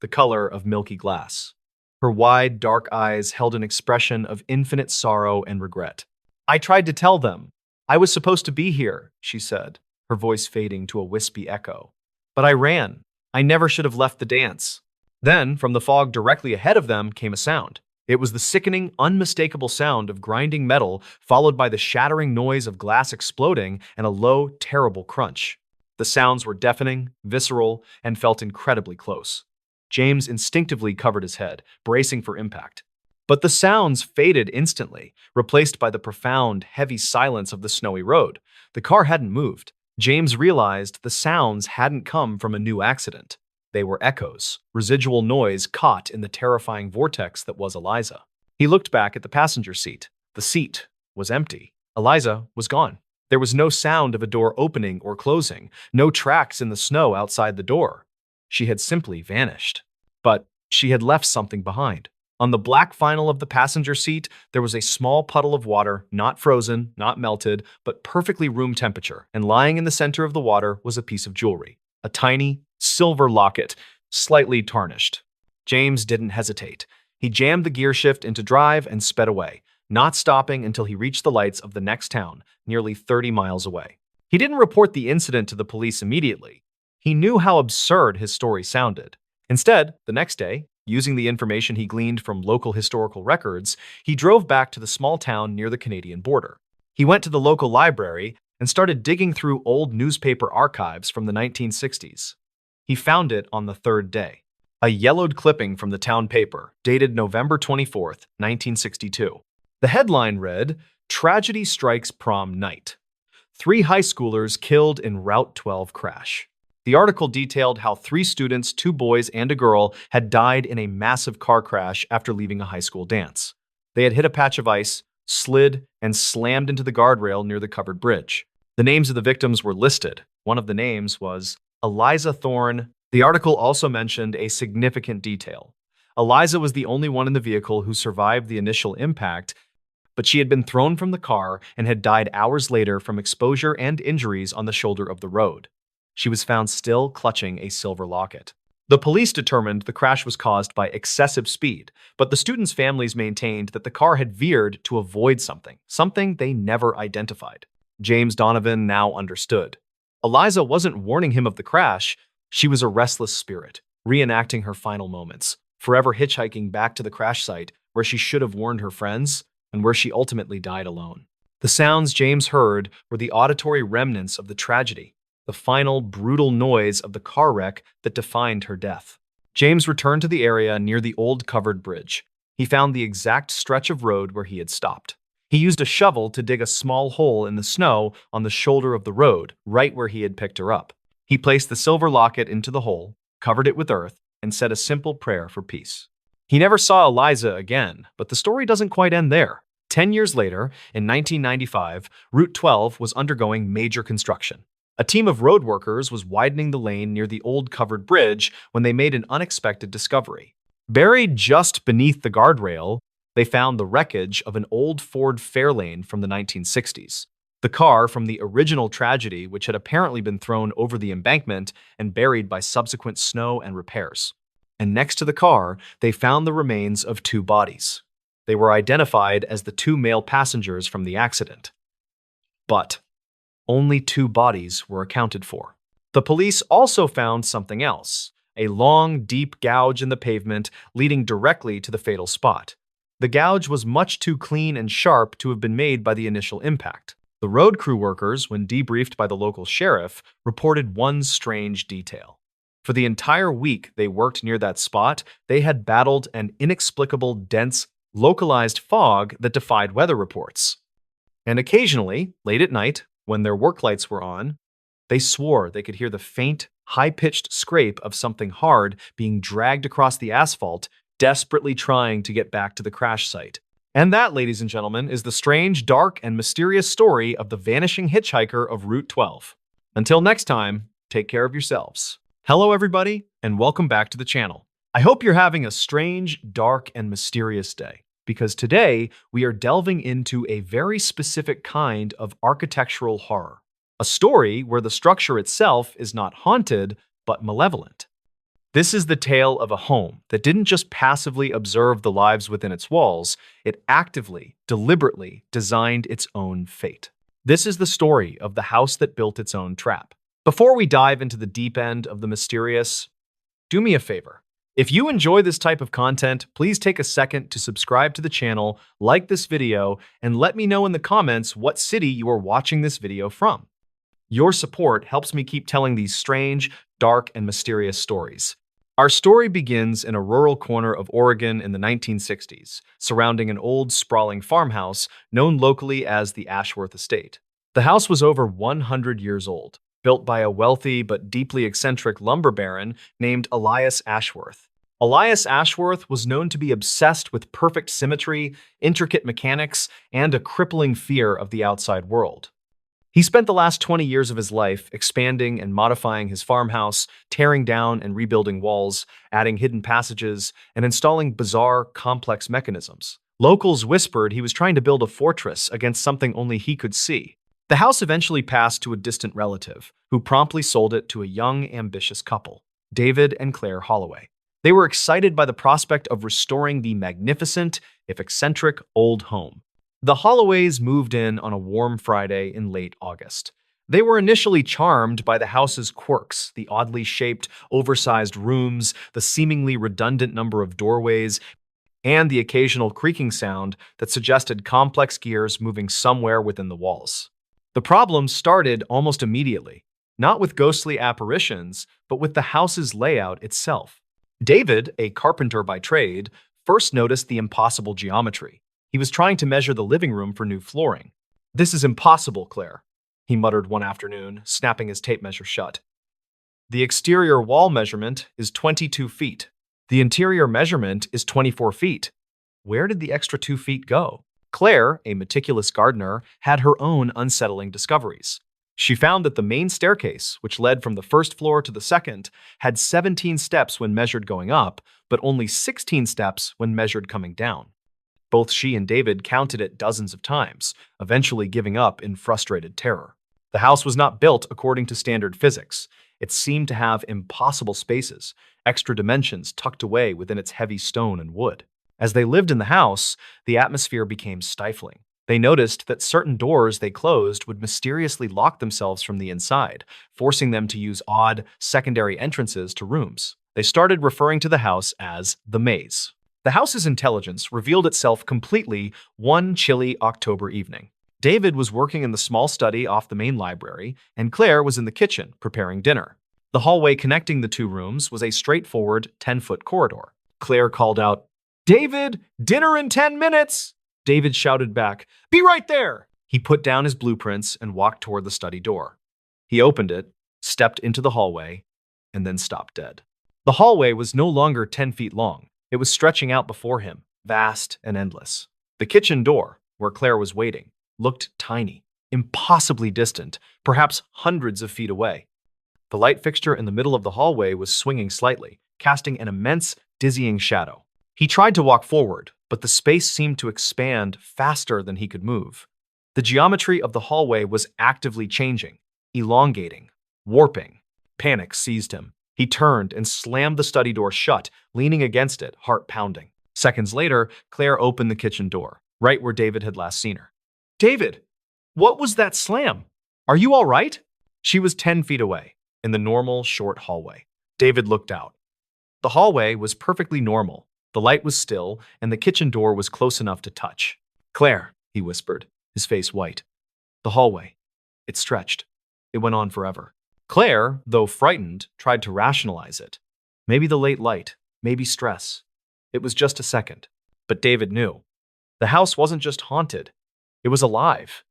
the color of milky glass. Her wide, dark eyes held an expression of infinite sorrow and regret. "I tried to tell them. I was supposed to be here," she said, her voice fading to a wispy echo. "But I ran. I never should have left the dance." Then, from the fog directly ahead of them, came a sound. It was the sickening, unmistakable sound of grinding metal, followed by the shattering noise of glass exploding and a low, terrible crunch. The sounds were deafening, visceral, and felt incredibly close. James instinctively covered his head, bracing for impact. But the sounds faded instantly, replaced by the profound, heavy silence of the snowy road. The car hadn't moved. James realized the sounds hadn't come from a new accident. They were echoes, residual noise caught in the terrifying vortex that was Eliza. He looked back at the passenger seat. The seat was empty. Eliza was gone. There was no sound of a door opening or closing, no tracks in the snow outside the door. She had simply vanished. But she had left something behind. On the black vinyl of the passenger seat, there was a small puddle of water, not frozen, not melted, but perfectly room temperature, and lying in the center of the water was a piece of jewelry, a tiny, silver locket, slightly tarnished. James didn't hesitate. He jammed the gear shift into drive and sped away, not stopping until he reached the lights of the next town, nearly 30 miles away. He didn't report the incident to the police immediately. He knew how absurd his story sounded. Instead, the next day, using the information he gleaned from local historical records, he drove back to the small town near the Canadian border. He went to the local library and started digging through old newspaper archives from the 1960s. He found it on the third day. A yellowed clipping from the town paper, dated November 24th, 1962. The headline read, "Tragedy Strikes Prom Night. 3 high schoolers killed in Route 12 crash." The article detailed how 3 students, 2 boys and a girl, had died in a massive car crash after leaving a high school dance. They had hit a patch of ice, slid, and slammed into the guardrail near the covered bridge. The names of the victims were listed. One of the names was Eliza Thorne. The article also mentioned a significant detail. Eliza was the only one in the vehicle who survived the initial impact, but she had been thrown from the car and had died hours later from exposure and injuries on the shoulder of the road. She was found still clutching a silver locket. The police determined the crash was caused by excessive speed, but the students' families maintained that the car had veered to avoid something they never identified. James Donovan now understood. Eliza wasn't warning him of the crash. She was a restless spirit, reenacting her final moments, forever hitchhiking back to the crash site where she should have warned her friends and where she ultimately died alone. The sounds James heard were the auditory remnants of the tragedy, the final brutal noise of the car wreck that defined her death. James returned to the area near the old covered bridge. He found the exact stretch of road where he had stopped. He used a shovel to dig a small hole in the snow on the shoulder of the road, right where he had picked her up. He placed the silver locket into the hole, covered it with earth, and said a simple prayer for peace. He never saw Eliza again, but the story doesn't quite end there. 10 years later, in 1995, Route 12 was undergoing major construction. A team of road workers was widening the lane near the old covered bridge when they made an unexpected discovery. Buried just beneath the guardrail, they found the wreckage of an old Ford Fairlane from the 1960s. The car from the original tragedy, which had apparently been thrown over the embankment and buried by subsequent snow and repairs. And next to the car, they found the remains of 2 bodies. They were identified as the 2 male passengers from the accident. But only 2 bodies were accounted for. The police also found something else, a long, deep gouge in the pavement leading directly to the fatal spot. The gouge was much too clean and sharp to have been made by the initial impact. The road crew workers, when debriefed by the local sheriff, reported one strange detail. For the entire week they worked near that spot, they had battled an inexplicable, dense, localized fog that defied weather reports. And occasionally, late at night, when their work lights were on, they swore they could hear the faint, high-pitched scrape of something hard being dragged across the asphalt, desperately trying to get back to the crash site. And that, ladies and gentlemen, is the strange, dark, and mysterious story of the vanishing hitchhiker of Route 12. Until next time, take care of yourselves. Hello, everybody, and welcome back to the channel. I hope you're having a strange, dark, and mysterious day, because today we are delving into a very specific kind of architectural horror. A story where the structure itself is not haunted, but malevolent. This is the tale of a home that didn't just passively observe the lives within its walls, it actively, deliberately designed its own fate. This is the story of the house that built its own trap. Before we dive into the deep end of the mysterious, do me a favor. If you enjoy this type of content, please take a second to subscribe to the channel, like this video, and let me know in the comments what city you are watching this video from. Your support helps me keep telling these strange, dark, and mysterious stories. Our story begins in a rural corner of Oregon in the 1960s, surrounding an old, sprawling farmhouse known locally as the Ashworth Estate. The house was over 100 years old, built by a wealthy but deeply eccentric lumber baron named Elias Ashworth. Elias Ashworth was known to be obsessed with perfect symmetry, intricate mechanics, and a crippling fear of the outside world. He spent the last 20 years of his life expanding and modifying his farmhouse, tearing down and rebuilding walls, adding hidden passages, and installing bizarre, complex mechanisms. Locals whispered he was trying to build a fortress against something only he could see. The house eventually passed to a distant relative, who promptly sold it to a young, ambitious couple, David and Claire Holloway. They were excited by the prospect of restoring the magnificent, if eccentric, old home. The Holloways moved in on a warm Friday in late August. They were initially charmed by the house's quirks, the oddly shaped, oversized rooms, the seemingly redundant number of doorways, and the occasional creaking sound that suggested complex gears moving somewhere within the walls. The problem started almost immediately, not with ghostly apparitions, but with the house's layout itself. David, a carpenter by trade, first noticed the impossible geometry. He was trying to measure the living room for new flooring. "This is impossible, Claire," he muttered one afternoon, snapping his tape measure shut. "The exterior wall measurement is 22 feet. The interior measurement is 24 feet. Where did the extra 2 feet go?" Claire, a meticulous gardener, had her own unsettling discoveries. She found that the main staircase, which led from the first floor to the second, had 17 steps when measured going up, but only 16 steps when measured coming down. Both she and David counted it dozens of times, eventually giving up in frustrated terror. The house was not built according to standard physics. It seemed to have impossible spaces, extra dimensions tucked away within its heavy stone and wood. As they lived in the house, the atmosphere became stifling. They noticed that certain doors they closed would mysteriously lock themselves from the inside, forcing them to use odd, secondary entrances to rooms. They started referring to the house as the maze. The house's intelligence revealed itself completely one chilly October evening. David was working in the small study off the main library, and Claire was in the kitchen preparing dinner. The hallway connecting the two rooms was a straightforward 10-foot corridor. Claire called out, "David, dinner in 10 minutes!" David shouted back, "Be right there!" He put down his blueprints and walked toward the study door. He opened it, stepped into the hallway, and then stopped dead. The hallway was no longer 10 feet long. It was stretching out before him, vast and endless. The kitchen door, where Claire was waiting, looked tiny, impossibly distant, perhaps hundreds of feet away. The light fixture in the middle of the hallway was swinging slightly, casting an immense, dizzying shadow. He tried to walk forward, but the space seemed to expand faster than he could move. The geometry of the hallway was actively changing, elongating, warping. Panic seized him. He turned and slammed the study door shut, leaning against it, heart pounding. Seconds later, Claire opened the kitchen door, right where David had last seen her. "David, what was that slam? Are you all right?" She was 10 feet away, in the normal, short hallway. David looked out. The hallway was perfectly normal. The light was still, and the kitchen door was close enough to touch. "Claire," he whispered, his face white. The hallway. It stretched. It went on forever. Claire, though frightened, tried to rationalize it. Maybe the late light, maybe stress. It was just a second. But David knew. The house wasn't just haunted. It was alive.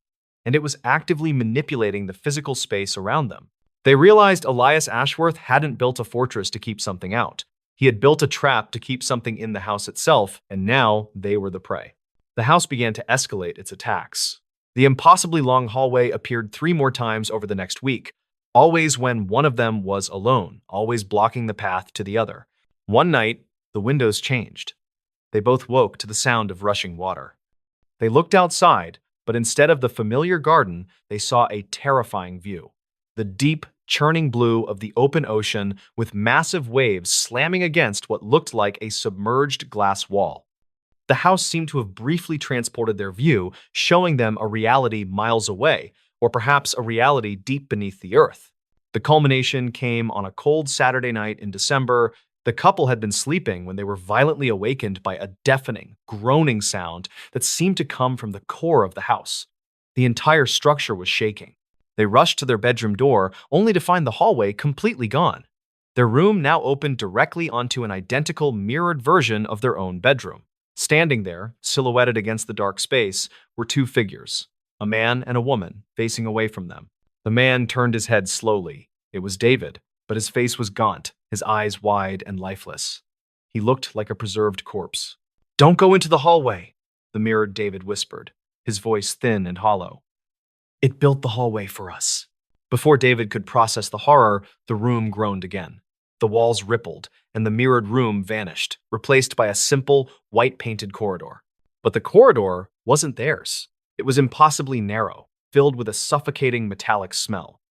And it was actively manipulating the physical space around them. They realized Elias Ashworth hadn't built a fortress to keep something out. He had built a trap to keep something in the house itself, and now they were the prey. The house began to escalate its attacks. The impossibly long hallway appeared 3 more times over the next week, always when one of them was alone, always blocking the path to the other. One night, the windows changed. They both woke to the sound of rushing water. They looked outside, but instead of the familiar garden, they saw a terrifying view. The deep, churning blue of the open ocean with massive waves slamming against what looked like a submerged glass wall. The house seemed to have briefly transported their view, showing them a reality miles away, or perhaps a reality deep beneath the earth. The culmination came on a cold Saturday night in December. The couple had been sleeping when they were violently awakened by a deafening, groaning sound that seemed to come from the core of the house. The entire structure was shaking. They rushed to their bedroom door, only to find the hallway completely gone. Their room now opened directly onto an identical mirrored version of their own bedroom. Standing there, silhouetted against the dark space, were 2 figures, a man and a woman, facing away from them. The man turned his head slowly. It was David, but his face was gaunt, his eyes wide and lifeless. He looked like a preserved corpse. "Don't go into the hallway," the mirrored David whispered, his voice thin and hollow. "It built the hallway for us." Before David could process the horror, the room groaned again. The walls rippled, and the mirrored room vanished, replaced by a simple, white-painted corridor. But the corridor wasn't theirs. It was impossibly narrow, filled with a suffocating metallic smell.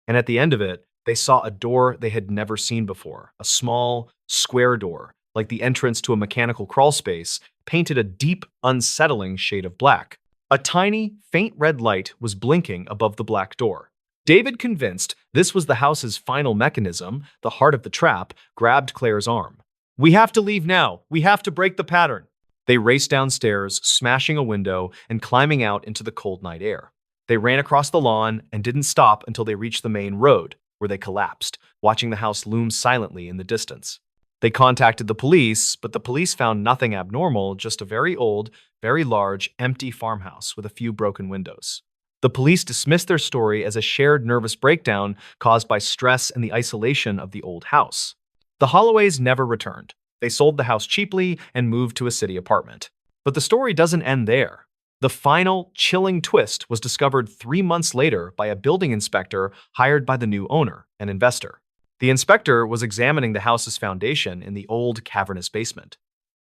And at the end of it, they saw a door they had never seen before, a small, square door, like the entrance to a mechanical crawlspace, painted a deep, unsettling shade of black. A tiny, faint red light was blinking above the black door. David, convinced this was the house's final mechanism, the heart of the trap, grabbed Claire's arm. "We have to leave now. We have to break the pattern." They raced downstairs, smashing a window and climbing out into the cold night air. They ran across the lawn and didn't stop until they reached the main road, where they collapsed, watching the house loom silently in the distance. They contacted the police, but the police found nothing abnormal, just a very old, very large, empty farmhouse with a few broken windows. The police dismissed their story as a shared nervous breakdown caused by stress and the isolation of the old house. The Holloways never returned. They sold the house cheaply and moved to a city apartment. But the story doesn't end there. The final, chilling twist was discovered 3 months later by a building inspector hired by the new owner, an investor. The inspector was examining the house's foundation in the old, cavernous basement.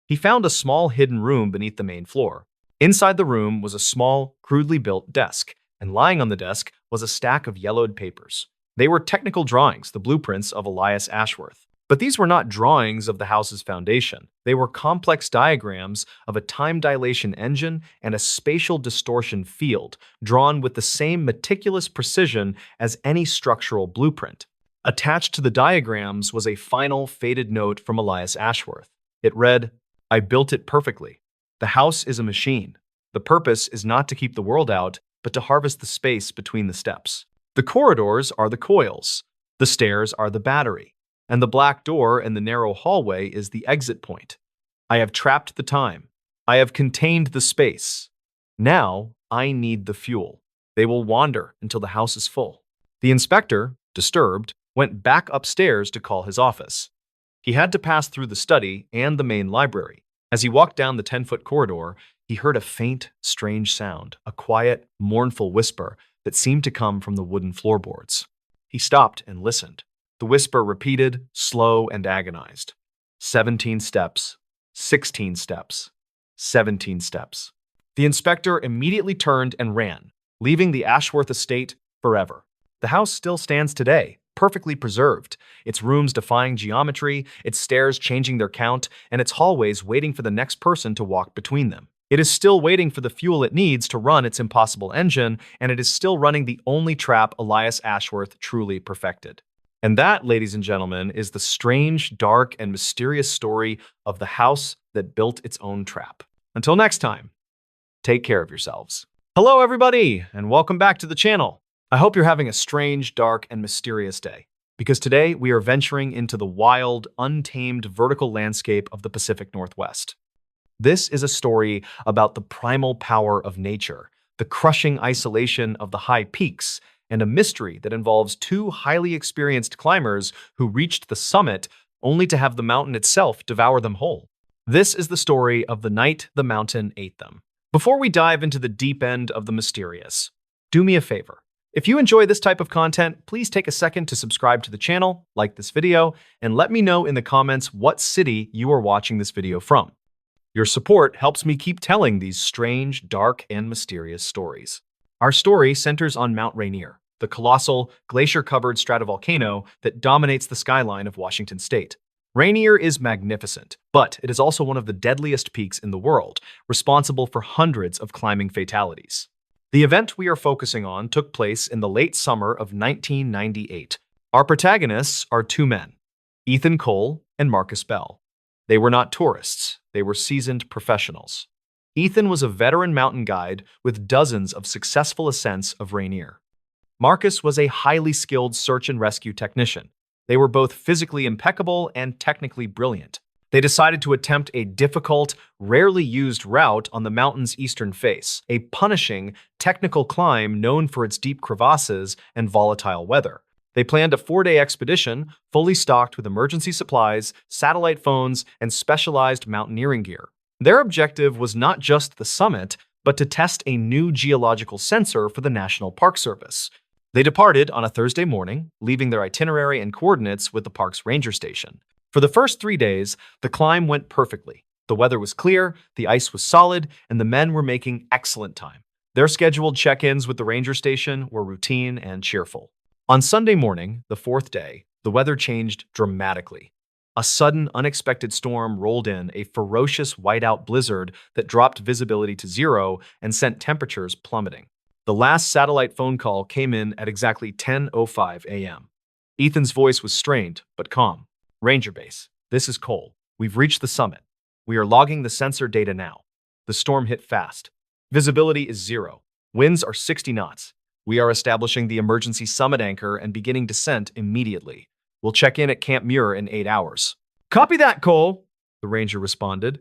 He found a small hidden room beneath the main floor. Inside the room was a small, crudely built desk, and lying on the desk was a stack of yellowed papers. They were technical drawings, the blueprints of Elias Ashworth. But these were not drawings of the house's foundation. They were complex diagrams of a time dilation engine and a spatial distortion field, drawn with the same meticulous precision as any structural blueprint. Attached to the diagrams was a final, faded note from Elias Ashworth. It read, "I built it perfectly. The house is a machine. The purpose is not to keep the world out, but to harvest the space between the steps. The corridors are the coils. The stairs are the battery. And the black door in the narrow hallway is the exit point. I have trapped the time. I have contained the space. Now I need the fuel. They will wander until the house is full." The inspector, disturbed, went back upstairs to call his office. He had to pass through the study and the main library. As he walked down the 10-foot corridor, he heard a faint, strange sound, a quiet, mournful whisper that seemed to come from the wooden floorboards. He stopped and listened. The whisper repeated, slow and agonized. 17 steps, 16 steps, 17 steps. The inspector immediately turned and ran, leaving the Ashworth estate forever. The house still stands today, perfectly preserved, its rooms defying geometry, its stairs changing their count, and its hallways waiting for the next person to walk between them. It is still waiting for the fuel it needs to run its impossible engine, and it is still running the only trap Elias Ashworth truly perfected. And that, ladies and gentlemen, is the strange, dark, and mysterious story of the house that built its own trap. Until next time, take care of yourselves. Hello, everybody, and welcome back to the channel. I hope you're having a strange, dark, and mysterious day, because today we are venturing into the wild, untamed vertical landscape of the Pacific Northwest. This is a story about the primal power of nature, the crushing isolation of the high peaks, and a mystery that involves two highly experienced climbers who reached the summit only to have the mountain itself devour them whole. This is the story of the night the mountain ate them. Before we dive into the deep end of the mysterious, do me a favor. If you enjoy this type of content, please take a second to subscribe to the channel, like this video, and let me know in the comments what city you are watching this video from. Your support helps me keep telling these strange, dark, and mysterious stories. Our story centers on Mount Rainier, the colossal, glacier-covered stratovolcano that dominates the skyline of Washington state. Rainier is magnificent, but it is also one of the deadliest peaks in the world, responsible for hundreds of climbing fatalities. The event we are focusing on took place in the late summer of 1998. Our protagonists are two men, Ethan Cole and Marcus Bell. They were not tourists, they were seasoned professionals. Ethan was a veteran mountain guide with dozens of successful ascents of Rainier. Marcus was a highly skilled search and rescue technician. They were both physically impeccable and technically brilliant. They decided to attempt a difficult, rarely used route on the mountain's eastern face, a punishing, technical climb known for its deep crevasses and volatile weather. They planned a 4-day expedition, fully stocked with emergency supplies, satellite phones, and specialized mountaineering gear. Their objective was not just the summit, but to test a new geological sensor for the National Park Service. They departed on a Thursday morning, leaving their itinerary and coordinates with the park's ranger station. For the first 3 days, the climb went perfectly. The weather was clear, the ice was solid, and the men were making excellent time. Their scheduled check-ins with the ranger station were routine and cheerful. On Sunday morning, the 4th day, the weather changed dramatically. A sudden, unexpected storm rolled in, a ferocious whiteout blizzard that dropped visibility to 0 and sent temperatures plummeting. The last satellite phone call came in at exactly 10:05 a.m. Ethan's voice was strained, but calm. "Ranger Base, this is Cole. We've reached the summit. We are logging the sensor data now. The storm hit fast. Visibility is 0. Winds are 60 knots. We are establishing the emergency summit anchor and beginning descent immediately. We'll check in at Camp Muir in 8 hours. Copy that, Cole, the ranger responded.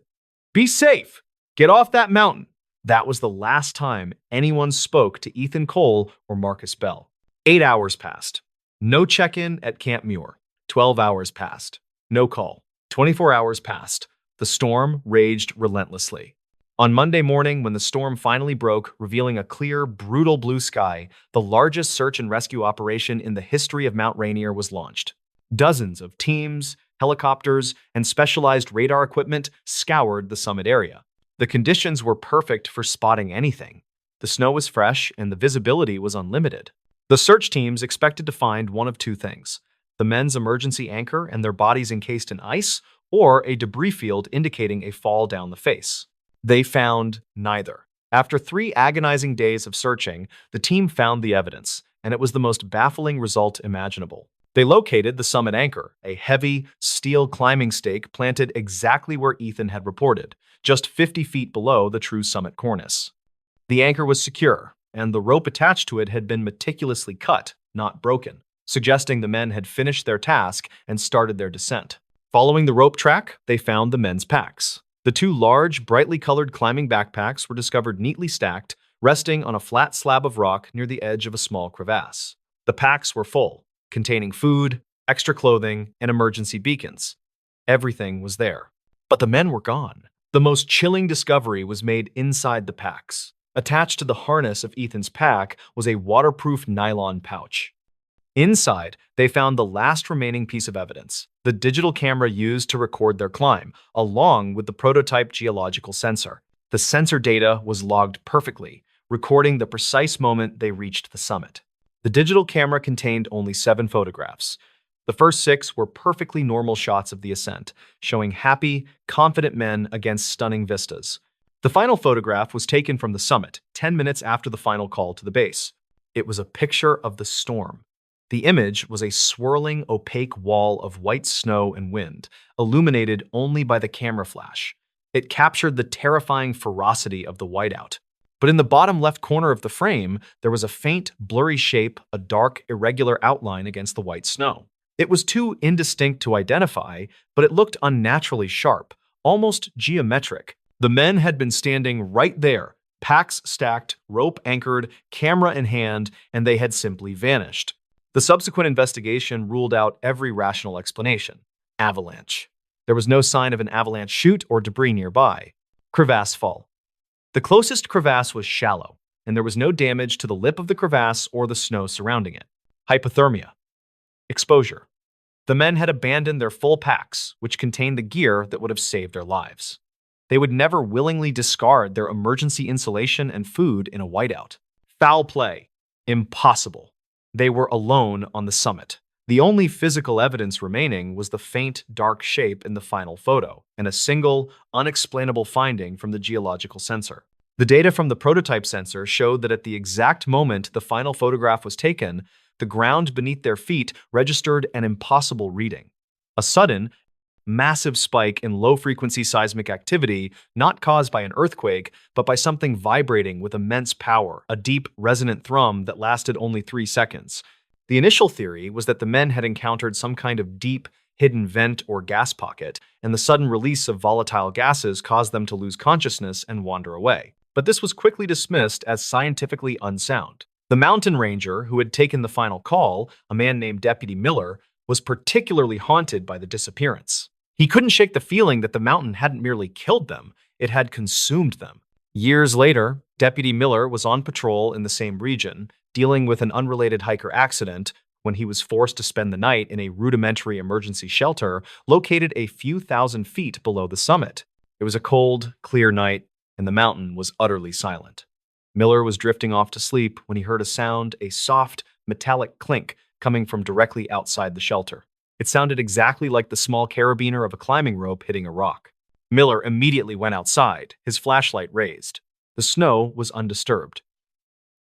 Be safe. Get off that mountain. That was the last time anyone spoke to Ethan Cole or Marcus Bell. 8 hours passed. No check-in at Camp Muir. 12 hours passed. No call. 24 hours passed. The storm raged relentlessly. On Monday morning, when the storm finally broke, revealing a clear, brutal blue sky, the largest search and rescue operation in the history of Mount Rainier was launched. Dozens of teams, helicopters, and specialized radar equipment scoured the summit area. The conditions were perfect for spotting anything. The snow was fresh and the visibility was unlimited. The search teams expected to find one of two things: the men's emergency anchor and their bodies encased in ice, or a debris field indicating a fall down the face. They found neither. After 3 agonizing days of searching, the team found the evidence, and it was the most baffling result imaginable. They located the summit anchor, a heavy, steel climbing stake planted exactly where Ethan had reported, just 50 feet below the true summit cornice. The anchor was secure, and the rope attached to it had been meticulously cut, not broken, suggesting the men had finished their task and started their descent. Following the rope track, they found the men's packs. The 2 large, brightly colored climbing backpacks were discovered neatly stacked, resting on a flat slab of rock near the edge of a small crevasse. The packs were full, containing food, extra clothing, and emergency beacons. Everything was there. But the men were gone. The most chilling discovery was made inside the packs. Attached to the harness of Ethan's pack was a waterproof nylon pouch. Inside, they found the last remaining piece of evidence: the digital camera used to record their climb, along with the prototype geological sensor. The sensor data was logged perfectly, recording the precise moment they reached the summit. The digital camera contained only 7 photographs. The first 6 were perfectly normal shots of the ascent, showing happy, confident men against stunning vistas. The final photograph was taken from the summit, 10 minutes after the final call to the base. It was a picture of the storm. The image was a swirling, opaque wall of white snow and wind, illuminated only by the camera flash. It captured the terrifying ferocity of the whiteout. But in the bottom left corner of the frame, there was a faint, blurry shape, a dark, irregular outline against the white snow. It was too indistinct to identify, but it looked unnaturally sharp, almost geometric. The men had been standing right there, packs stacked, rope anchored, camera in hand, and they had simply vanished. The subsequent investigation ruled out every rational explanation. Avalanche. There was no sign of an avalanche chute or debris nearby. Crevasse fall. The closest crevasse was shallow, and there was no damage to the lip of the crevasse or the snow surrounding it. Hypothermia. Exposure. The men had abandoned their full packs, which contained the gear that would have saved their lives. They would never willingly discard their emergency insulation and food in a whiteout. Foul play. Impossible. They were alone on the summit. The only physical evidence remaining was the faint, dark shape in the final photo, and a single, unexplainable finding from the geological sensor. The data from the prototype sensor showed that at the exact moment the final photograph was taken, the ground beneath their feet registered an impossible reading. A sudden, massive spike in low-frequency seismic activity, not caused by an earthquake, but by something vibrating with immense power, a deep, resonant thrum that lasted only 3 seconds. The initial theory was that the men had encountered some kind of deep, hidden vent or gas pocket, and the sudden release of volatile gases caused them to lose consciousness and wander away. But this was quickly dismissed as scientifically unsound. The mountain ranger who had taken the final call, a man named Deputy Miller, was particularly haunted by the disappearance. He couldn't shake the feeling that the mountain hadn't merely killed them, it had consumed them. Years later, Deputy Miller was on patrol in the same region, dealing with an unrelated hiker accident when he was forced to spend the night in a rudimentary emergency shelter located a few thousand feet below the summit. It was a cold, clear night, and the mountain was utterly silent. Miller was drifting off to sleep when he heard a sound, a soft, metallic clink coming from directly outside the shelter. It sounded exactly like the small carabiner of a climbing rope hitting a rock. Miller immediately went outside, his flashlight raised. The snow was undisturbed.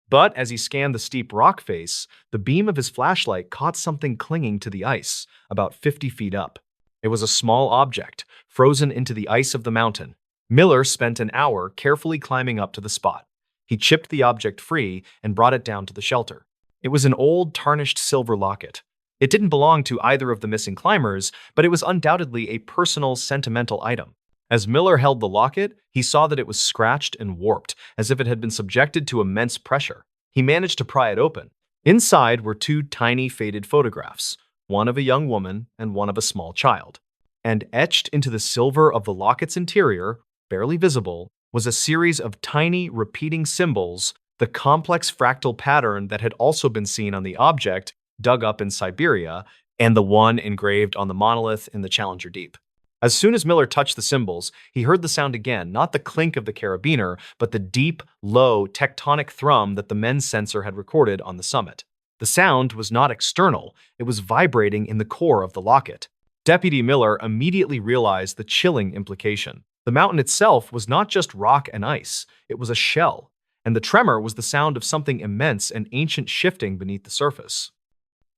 But as he scanned the steep rock face, the beam of his flashlight caught something clinging to the ice, about 50 feet up. It was a small object, frozen into the ice of the mountain. Miller spent an hour carefully climbing up to the spot. He chipped the object free and brought it down to the shelter. It was an old, tarnished silver locket. It didn't belong to either of the missing climbers, but it was undoubtedly a personal, sentimental item. As Miller held the locket, he saw that it was scratched and warped, as if it had been subjected to immense pressure. He managed to pry it open. Inside were two tiny, faded photographs, one of a young woman and one of a small child. And etched into the silver of the locket's interior, barely visible, was a series of tiny, repeating symbols, the complex fractal pattern that had also been seen on the object dug up in Siberia, and the one engraved on the monolith in the Challenger Deep. As soon as Miller touched the symbols, he heard the sound again, not the clink of the carabiner, but the deep, low, tectonic thrum that the men's sensor had recorded on the summit. The sound was not external, it was vibrating in the core of the locket. Deputy Miller immediately realized the chilling implication. The mountain itself was not just rock and ice, it was a shell, and the tremor was the sound of something immense and ancient shifting beneath the surface.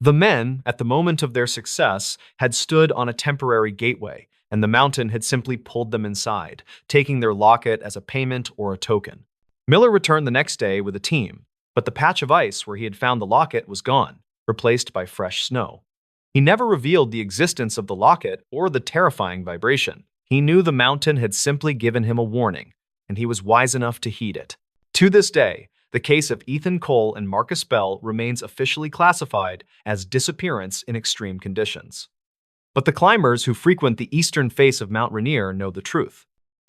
The men, at the moment of their success, had stood on a temporary gateway, and the mountain had simply pulled them inside, taking their locket as a payment or a token. Miller returned the next day with a team, but the patch of ice where he had found the locket was gone, replaced by fresh snow. He never revealed the existence of the locket or the terrifying vibration. He knew the mountain had simply given him a warning, and he was wise enough to heed it. To this day, the case of Ethan Cole and Marcus Bell remains officially classified as disappearance in extreme conditions. But the climbers who frequent the eastern face of Mount Rainier know the truth.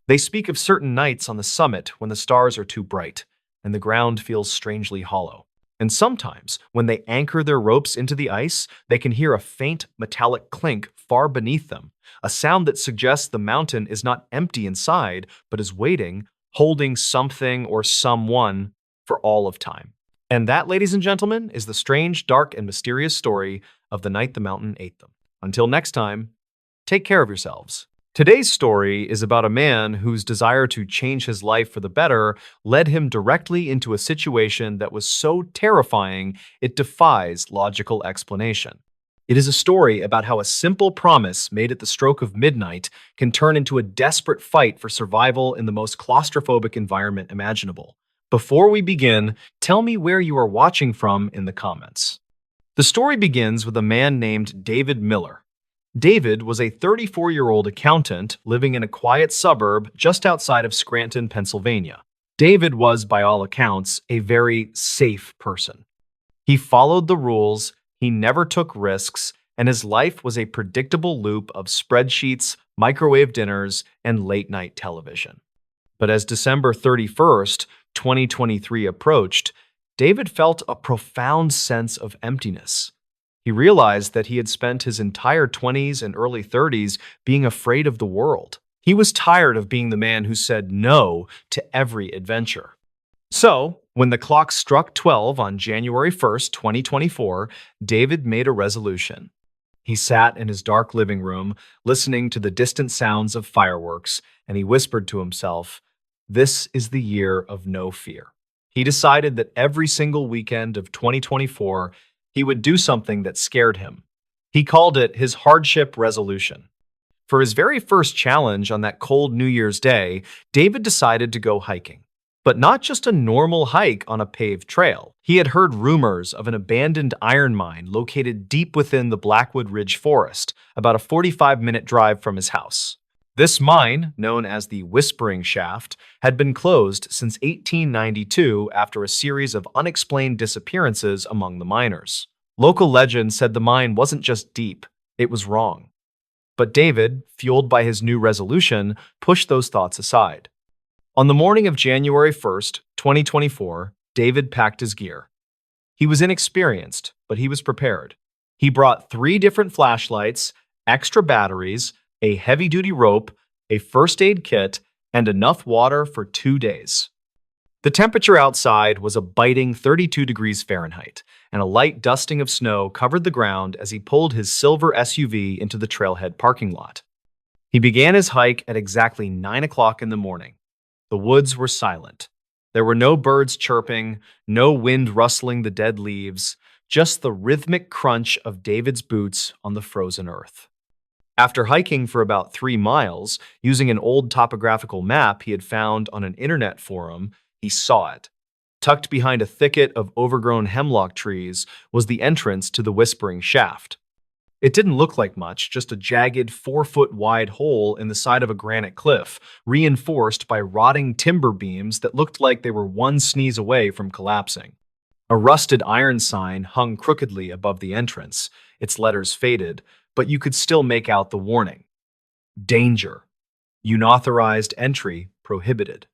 They speak of certain nights on the summit when the stars are too bright and the ground feels strangely hollow. And sometimes, when they anchor their ropes into the ice, they can hear a faint metallic clink far beneath them, a sound that suggests the mountain is not empty inside, but is waiting, holding something or someone for all of time. And that, ladies and gentlemen, is the strange, dark, and mysterious story of the night the mountain ate them. Until next time, take care of yourselves. Today's story is about a man whose desire to change his life for the better led him directly into a situation that was so terrifying it defies logical explanation. It is a story about how a simple promise made at the stroke of midnight can turn into a desperate fight for survival in the most claustrophobic environment imaginable. Before we begin, tell me where you are watching from in the comments. The story begins with a man named David Miller. David was a 34-year-old accountant living in a quiet suburb just outside of Scranton, Pennsylvania. David was, by all accounts, a very safe person. He followed the rules, he never took risks, and his life was a predictable loop of spreadsheets, microwave dinners, and late-night television. But as December 31st, 2023 approached, David felt a profound sense of emptiness. He realized that he had spent his entire 20s and early 30s being afraid of the world. He was tired of being the man who said no to every adventure. So, when the clock struck 12 on January 1st, 2024, David made a resolution. He sat in his dark living room, listening to the distant sounds of fireworks, and he whispered to himself, "This is the year of no fear." He decided that every single weekend of 2024, he would do something that scared him. He called it his hardship resolution. For his very first challenge on that cold New Year's Day, David decided to go hiking. But not just a normal hike on a paved trail. He had heard rumors of an abandoned iron mine located deep within the Blackwood Ridge Forest, about a 45-minute drive from his house. This mine, known as the Whispering Shaft, had been closed since 1892 after a series of unexplained disappearances among the miners. Local legend said the mine wasn't just deep, it was wrong. But David, fueled by his new resolution, pushed those thoughts aside. On the morning of January 1st, 2024, David packed his gear. He was inexperienced, but he was prepared. He brought 3 different flashlights, extra batteries, a heavy-duty rope, a first aid kit, and enough water for 2 days. The temperature outside was a biting 32 degrees Fahrenheit, and a light dusting of snow covered the ground as he pulled his silver SUV into the trailhead parking lot. He began his hike at exactly 9 o'clock in the morning. The woods were silent. There were no birds chirping, no wind rustling the dead leaves, just the rhythmic crunch of David's boots on the frozen earth. After hiking for about 3 miles, using an old topographical map he had found on an internet forum, he saw it. Tucked behind a thicket of overgrown hemlock trees was the entrance to the Whispering Shaft. It didn't look like much, just a jagged 4-foot wide hole in the side of a granite cliff, reinforced by rotting timber beams that looked like they were one sneeze away from collapsing. A rusted iron sign hung crookedly above the entrance, its letters faded, but you could still make out the warning. Danger. Unauthorized entry prohibited.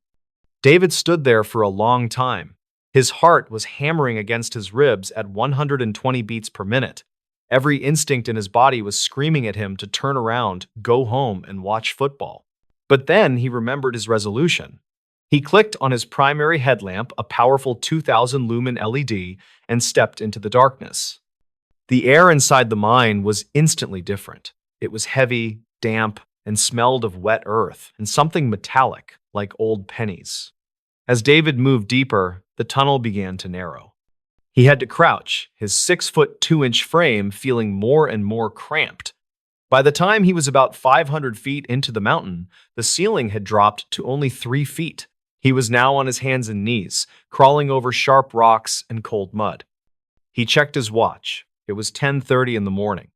David stood there for a long time. His heart was hammering against his ribs at 120 beats per minute. Every instinct in his body was screaming at him to turn around, go home, and watch football. But then he remembered his resolution. He clicked on his primary headlamp, a powerful 2,000 lumen LED, and stepped into the darkness. The air inside the mine was instantly different. It was heavy, damp, and smelled of wet earth and something metallic, like old pennies. As David moved deeper, the tunnel began to narrow. He had to crouch, his 6-foot 2-inch frame feeling more and more cramped. By the time he was about 500 feet into the mountain, the ceiling had dropped to only 3 feet. He was now on his hands and knees, crawling over sharp rocks and cold mud. He checked his watch. It was 10:30 in the morning.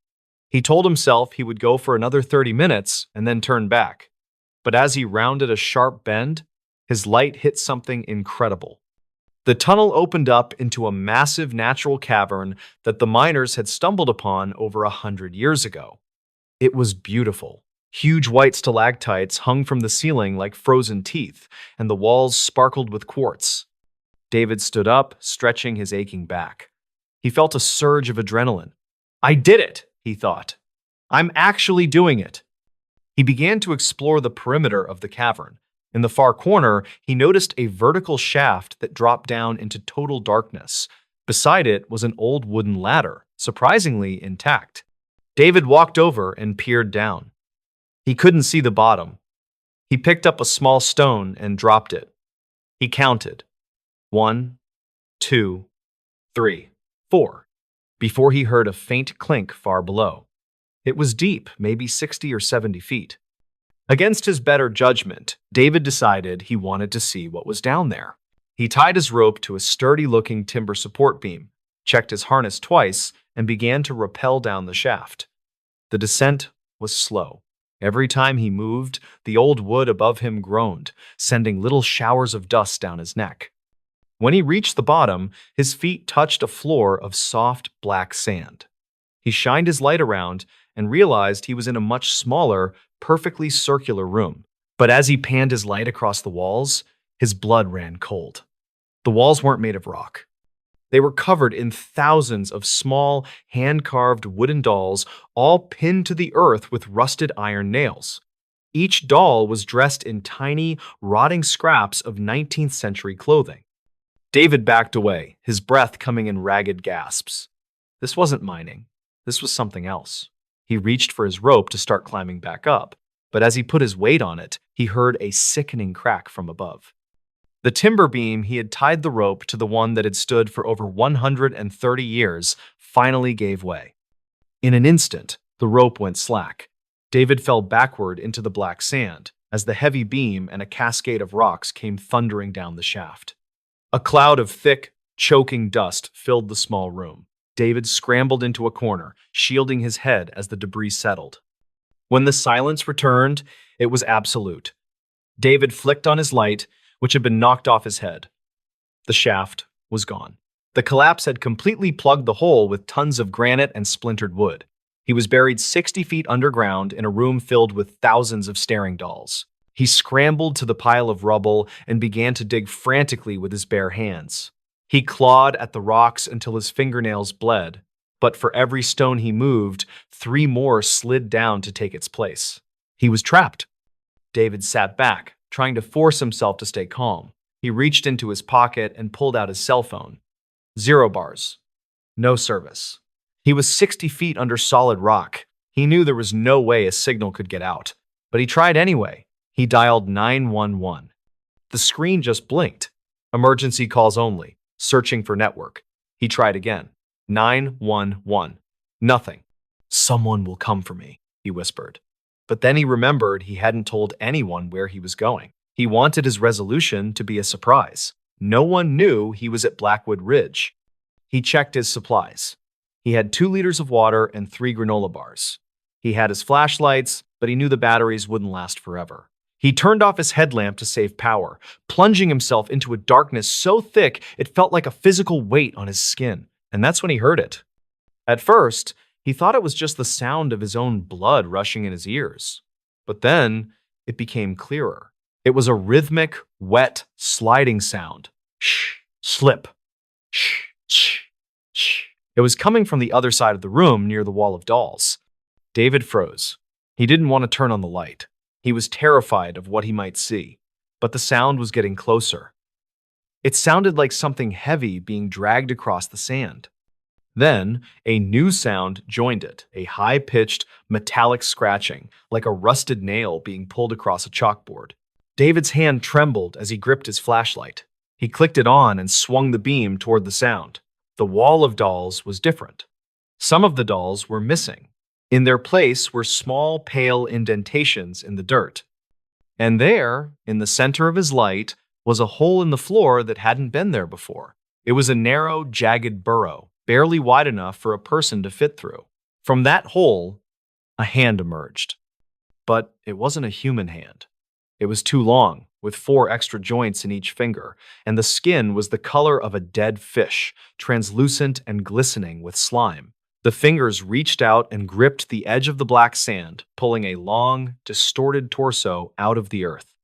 He told himself he would go for another 30 minutes and then turn back. But as he rounded a sharp bend, his light hit something incredible. The tunnel opened up into a massive natural cavern that the miners had stumbled upon over 100 years ago. It was beautiful. Huge white stalactites hung from the ceiling like frozen teeth, and the walls sparkled with quartz. David stood up, stretching his aching back. He felt a surge of adrenaline. I did it, he thought. I'm actually doing it. He began to explore the perimeter of the cavern. In the far corner, he noticed a vertical shaft that dropped down into total darkness. Beside it was an old wooden ladder, surprisingly intact. David walked over and peered down. He couldn't see the bottom. He picked up a small stone and dropped it. He counted. 1, 2, 3, 4, before he heard a faint clink far below. It was deep, maybe 60 or 70 feet. Against his better judgment, David decided he wanted to see what was down there. He tied his rope to a sturdy-looking timber support beam, checked his harness twice, and began to rappel down the shaft. The descent was slow. Every time he moved, the old wood above him groaned, sending little showers of dust down his neck. When he reached the bottom, his feet touched a floor of soft, black sand. He shined his light around and realized he was in a much smaller, perfectly circular room. But as he panned his light across the walls, his blood ran cold. The walls weren't made of rock. They were covered in thousands of small, hand-carved wooden dolls, all pinned to the earth with rusted iron nails. Each doll was dressed in tiny, rotting scraps of 19th century clothing. David backed away, his breath coming in ragged gasps. This wasn't mining. This was something else. He reached for his rope to start climbing back up, but as he put his weight on it, he heard a sickening crack from above. The timber beam he had tied the rope to, the one that had stood for over 130 years, finally gave way. In an instant, the rope went slack. David fell backward into the black sand as the heavy beam and a cascade of rocks came thundering down the shaft. A cloud of thick, choking dust filled the small room. David scrambled into a corner, shielding his head as the debris settled. When the silence returned, it was absolute. David flicked on his light, which had been knocked off his head. The shaft was gone. The collapse had completely plugged the hole with tons of granite and splintered wood. He was buried 60 feet underground in a room filled with thousands of staring dolls. He scrambled to the pile of rubble and began to dig frantically with his bare hands. He clawed at the rocks until his fingernails bled, but for every stone he moved, 3 more slid down to take its place. He was trapped. David sat back, trying to force himself to stay calm. He reached into his pocket and pulled out his cell phone. 0 bars. No service. He was 60 feet under solid rock. He knew there was no way a signal could get out, but he tried anyway. He dialed 911. The screen just blinked. Emergency calls only. Searching for network. He tried again. 911. Nothing. Someone will come for me, he whispered. But then he remembered he hadn't told anyone where he was going. He wanted his resolution to be a surprise. No one knew he was at Blackwood Ridge. He checked his supplies. He had 2 liters of water and 3 granola bars. He had his flashlights, but he knew the batteries wouldn't last forever. He turned off his headlamp to save power, plunging himself into a darkness so thick it felt like a physical weight on his skin. And that's when he heard it. At first, he thought it was just the sound of his own blood rushing in his ears. But then, it became clearer. It was a rhythmic, wet, sliding sound. Shh, slip. Shh, shh, shh. It was coming from the other side of the room near the wall of dolls. David froze. He didn't want to turn on the light. He was terrified of what he might see. But the sound was getting closer. It sounded like something heavy being dragged across the sand. Then, a new sound joined it, a high-pitched, metallic scratching, like a rusted nail being pulled across a chalkboard. David's hand trembled as he gripped his flashlight. He clicked it on and swung the beam toward the sound. The wall of dolls was different. Some of the dolls were missing. In their place were small, pale indentations in the dirt. And there, in the center of his light, was a hole in the floor that hadn't been there before. It was a narrow, jagged burrow, barely wide enough for a person to fit through. From that hole, a hand emerged. But it wasn't a human hand. It was too long, with 4 extra joints in each finger, and the skin was the color of a dead fish, translucent and glistening with slime. The fingers reached out and gripped the edge of the black sand, pulling a long, distorted torso out of the earth.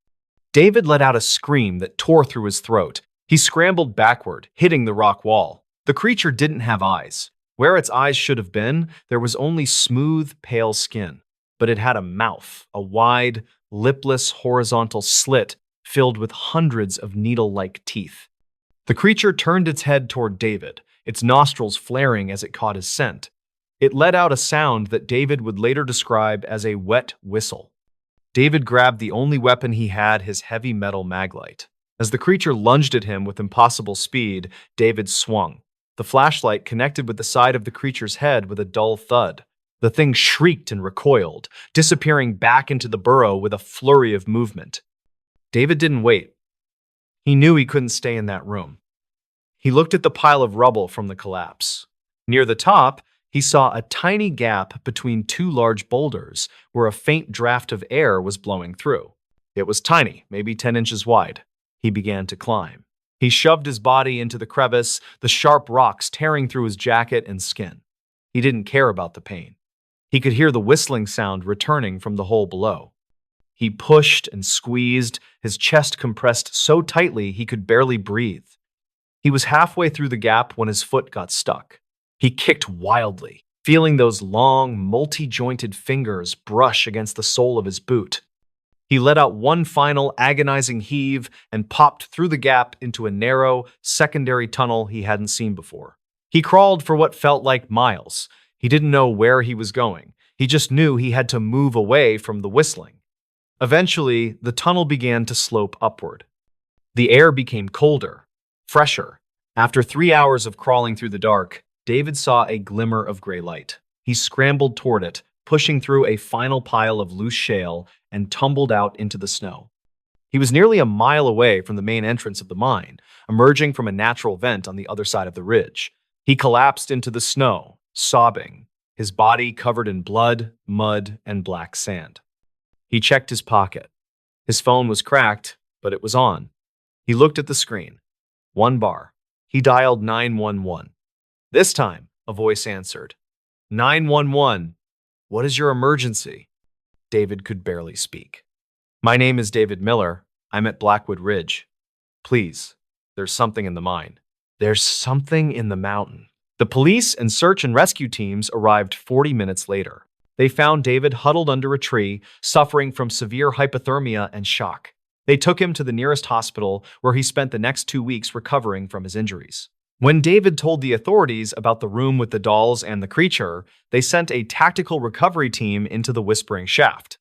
David let out a scream that tore through his throat. He scrambled backward, hitting the rock wall. The creature didn't have eyes. Where its eyes should have been, there was only smooth, pale skin. But it had a mouth, a wide, lipless, horizontal slit filled with hundreds of needle-like teeth. The creature turned its head toward David, its nostrils flaring as it caught his scent. It let out a sound that David would later describe as a wet whistle. David grabbed the only weapon he had, his heavy metal maglite. As the creature lunged at him with impossible speed, David swung. The flashlight connected with the side of the creature's head with a dull thud. The thing shrieked and recoiled, disappearing back into the burrow with a flurry of movement. David didn't wait. He knew he couldn't stay in that room. He looked at the pile of rubble from the collapse. Near the top, he saw a tiny gap between 2 large boulders where a faint draft of air was blowing through. It was tiny, maybe 10 inches wide. He began to climb. He shoved his body into the crevice, the sharp rocks tearing through his jacket and skin. He didn't care about the pain. He could hear the whistling sound returning from the hole below. He pushed and squeezed, his chest compressed so tightly he could barely breathe. He was halfway through the gap when his foot got stuck. He kicked wildly, feeling those long, multi-jointed fingers brush against the sole of his boot. He let out one final agonizing heave and popped through the gap into a narrow, secondary tunnel he hadn't seen before. He crawled for what felt like miles. He didn't know where he was going. He just knew he had to move away from the whistling. Eventually, the tunnel began to slope upward. The air became colder, fresher. After 3 hours of crawling through the dark, David saw a glimmer of gray light. He scrambled toward it, pushing through a final pile of loose shale, and tumbled out into the snow. He was nearly a mile away from the main entrance of the mine, emerging from a natural vent on the other side of the ridge. He collapsed into the snow, sobbing, his body covered in blood, mud, and black sand. He checked his pocket. His phone was cracked, but it was on. He looked at the screen. 1 bar. He dialed 911. This time, a voice answered. 911. What is your emergency? David could barely speak. My name is David Miller. I'm at Blackwood Ridge. Please, there's something in the mine. There's something in the mountain. The police and search and rescue teams arrived 40 minutes later. They found David huddled under a tree, suffering from severe hypothermia and shock. They took him to the nearest hospital, where he spent the next 2 weeks recovering from his injuries. When David told the authorities about the room with the dolls and the creature, they sent a tactical recovery team into the Whispering Shaft.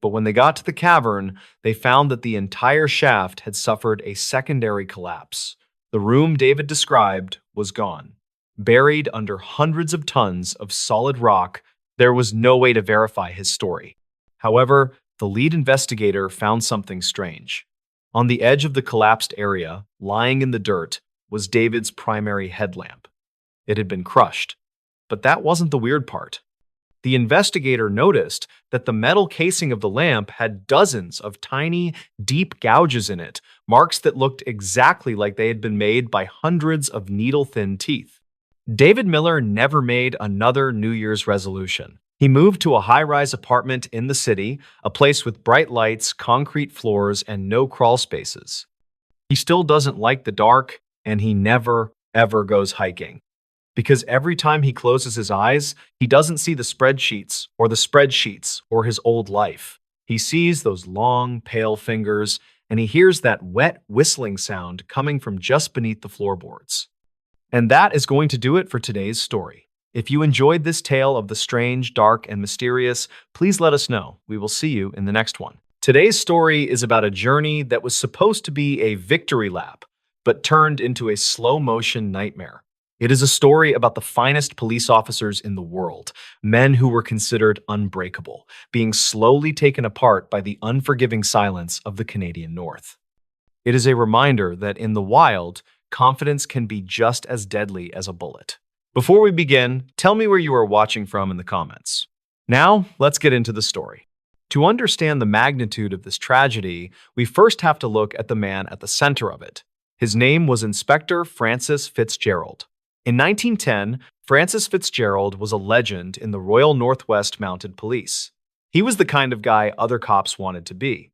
But when they got to the cavern, they found that the entire shaft had suffered a secondary collapse. The room David described was gone. Buried under hundreds of tons of solid rock, there was no way to verify his story. However, the lead investigator found something strange. On the edge of the collapsed area, lying in the dirt, was David's primary headlamp. It had been crushed. But that wasn't the weird part. The investigator noticed that the metal casing of the lamp had dozens of tiny, deep gouges in it, marks that looked exactly like they had been made by hundreds of needle-thin teeth. David Miller never made another New Year's resolution. He moved to a high-rise apartment in the city, a place with bright lights, concrete floors, and no crawl spaces. He still doesn't like the dark, and he never, ever goes hiking. Because every time he closes his eyes, he doesn't see the spreadsheets or his old life. He sees those long, pale fingers, and he hears that wet whistling sound coming from just beneath the floorboards. And that is going to do it for today's story. If you enjoyed this tale of the strange, dark, and mysterious, please let us know. We will see you in the next one. Today's story is about a journey that was supposed to be a victory lap, but turned into a slow-motion nightmare. It is a story about the finest police officers in the world, men who were considered unbreakable, being slowly taken apart by the unforgiving silence of the Canadian North. It is a reminder that in the wild, confidence can be just as deadly as a bullet. Before we begin, tell me where you are watching from in the comments. Now, let's get into the story. To understand the magnitude of this tragedy, we first have to look at the man at the center of it. His name was Inspector Francis Fitzgerald. In 1910, Francis Fitzgerald was a legend in the Royal Northwest Mounted Police. He was the kind of guy other cops wanted to be.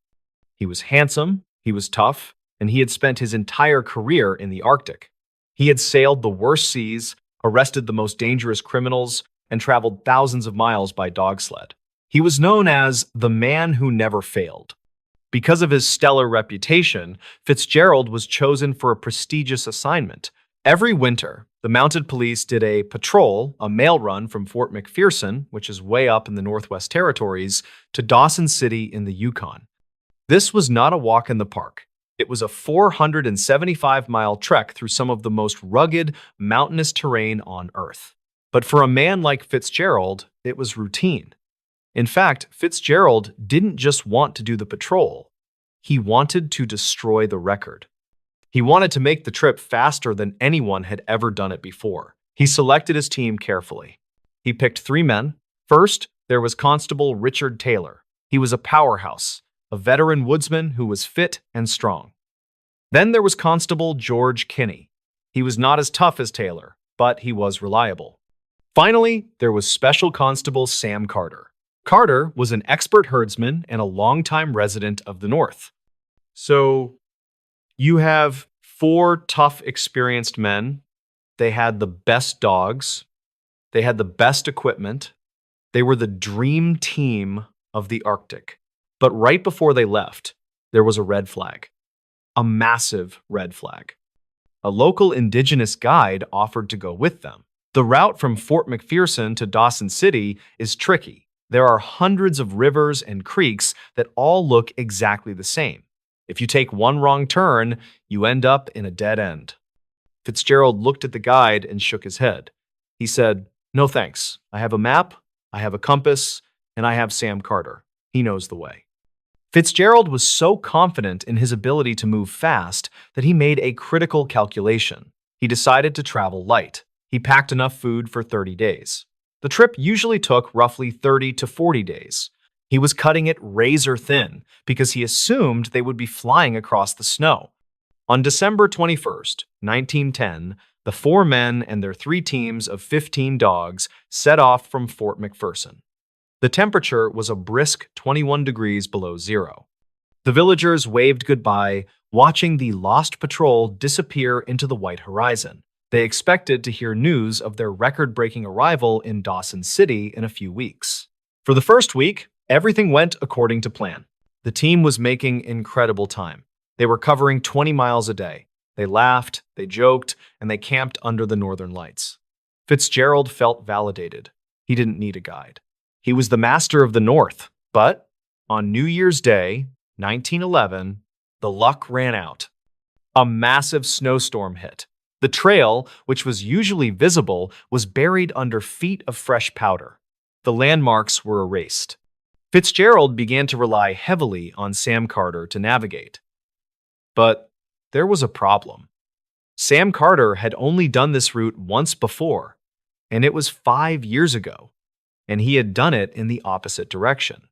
He was handsome, he was tough, and he had spent his entire career in the Arctic. He had sailed the worst seas, arrested the most dangerous criminals, and traveled thousands of miles by dog sled. He was known as the man who never failed. Because of his stellar reputation, Fitzgerald was chosen for a prestigious assignment. Every winter, the Mounted Police did a patrol, a mail run from Fort McPherson, which is way up in the Northwest Territories, to Dawson City in the Yukon. This was not a walk in the park. It was a 475-mile trek through some of the most rugged, mountainous terrain on Earth. But for a man like Fitzgerald, it was routine. In fact, Fitzgerald didn't just want to do the patrol. He wanted to destroy the record. He wanted to make the trip faster than anyone had ever done it before. He selected his team carefully. He picked 3 men. First, there was Constable Richard Taylor. He was a powerhouse, a veteran woodsman who was fit and strong. Then there was Constable George Kinney. He was not as tough as Taylor, but he was reliable. Finally, there was Special Constable Sam Carter. Carter was an expert herdsman and a longtime resident of the North. So, you have 4 tough, experienced men. They had the best dogs. They had the best equipment. They were the dream team of the Arctic. But right before they left, there was a red flag. A massive red flag. A local indigenous guide offered to go with them. The route from Fort McPherson to Dawson City is tricky. There are hundreds of rivers and creeks that all look exactly the same. If you take one wrong turn, you end up in a dead end. Fitzgerald looked at the guide and shook his head. He said, "No thanks. I have a map, I have a compass, and I have Sam Carter. He knows the way." Fitzgerald was so confident in his ability to move fast that he made a critical calculation. He decided to travel light. He packed enough food for 30 days. The trip usually took roughly 30 to 40 days. He was cutting it razor thin because he assumed they would be flying across the snow. On December 21st, 1910, the 4 men and their 3 teams of 15 dogs set off from Fort McPherson. The temperature was a brisk 21 degrees below zero. The villagers waved goodbye, watching the lost patrol disappear into the white horizon. They expected to hear news of their record-breaking arrival in Dawson City in a few weeks. For the first week, everything went according to plan. The team was making incredible time. They were covering 20 miles a day. They laughed, they joked, and they camped under the northern lights. Fitzgerald felt validated. He didn't need a guide. He was the master of the North. But on New Year's Day, 1911, the luck ran out. A massive snowstorm hit. The trail, which was usually visible, was buried under feet of fresh powder. The landmarks were erased. Fitzgerald began to rely heavily on Sam Carter to navigate. But there was a problem. Sam Carter had only done this route once before, and it was 5 years ago, and he had done it in the opposite direction.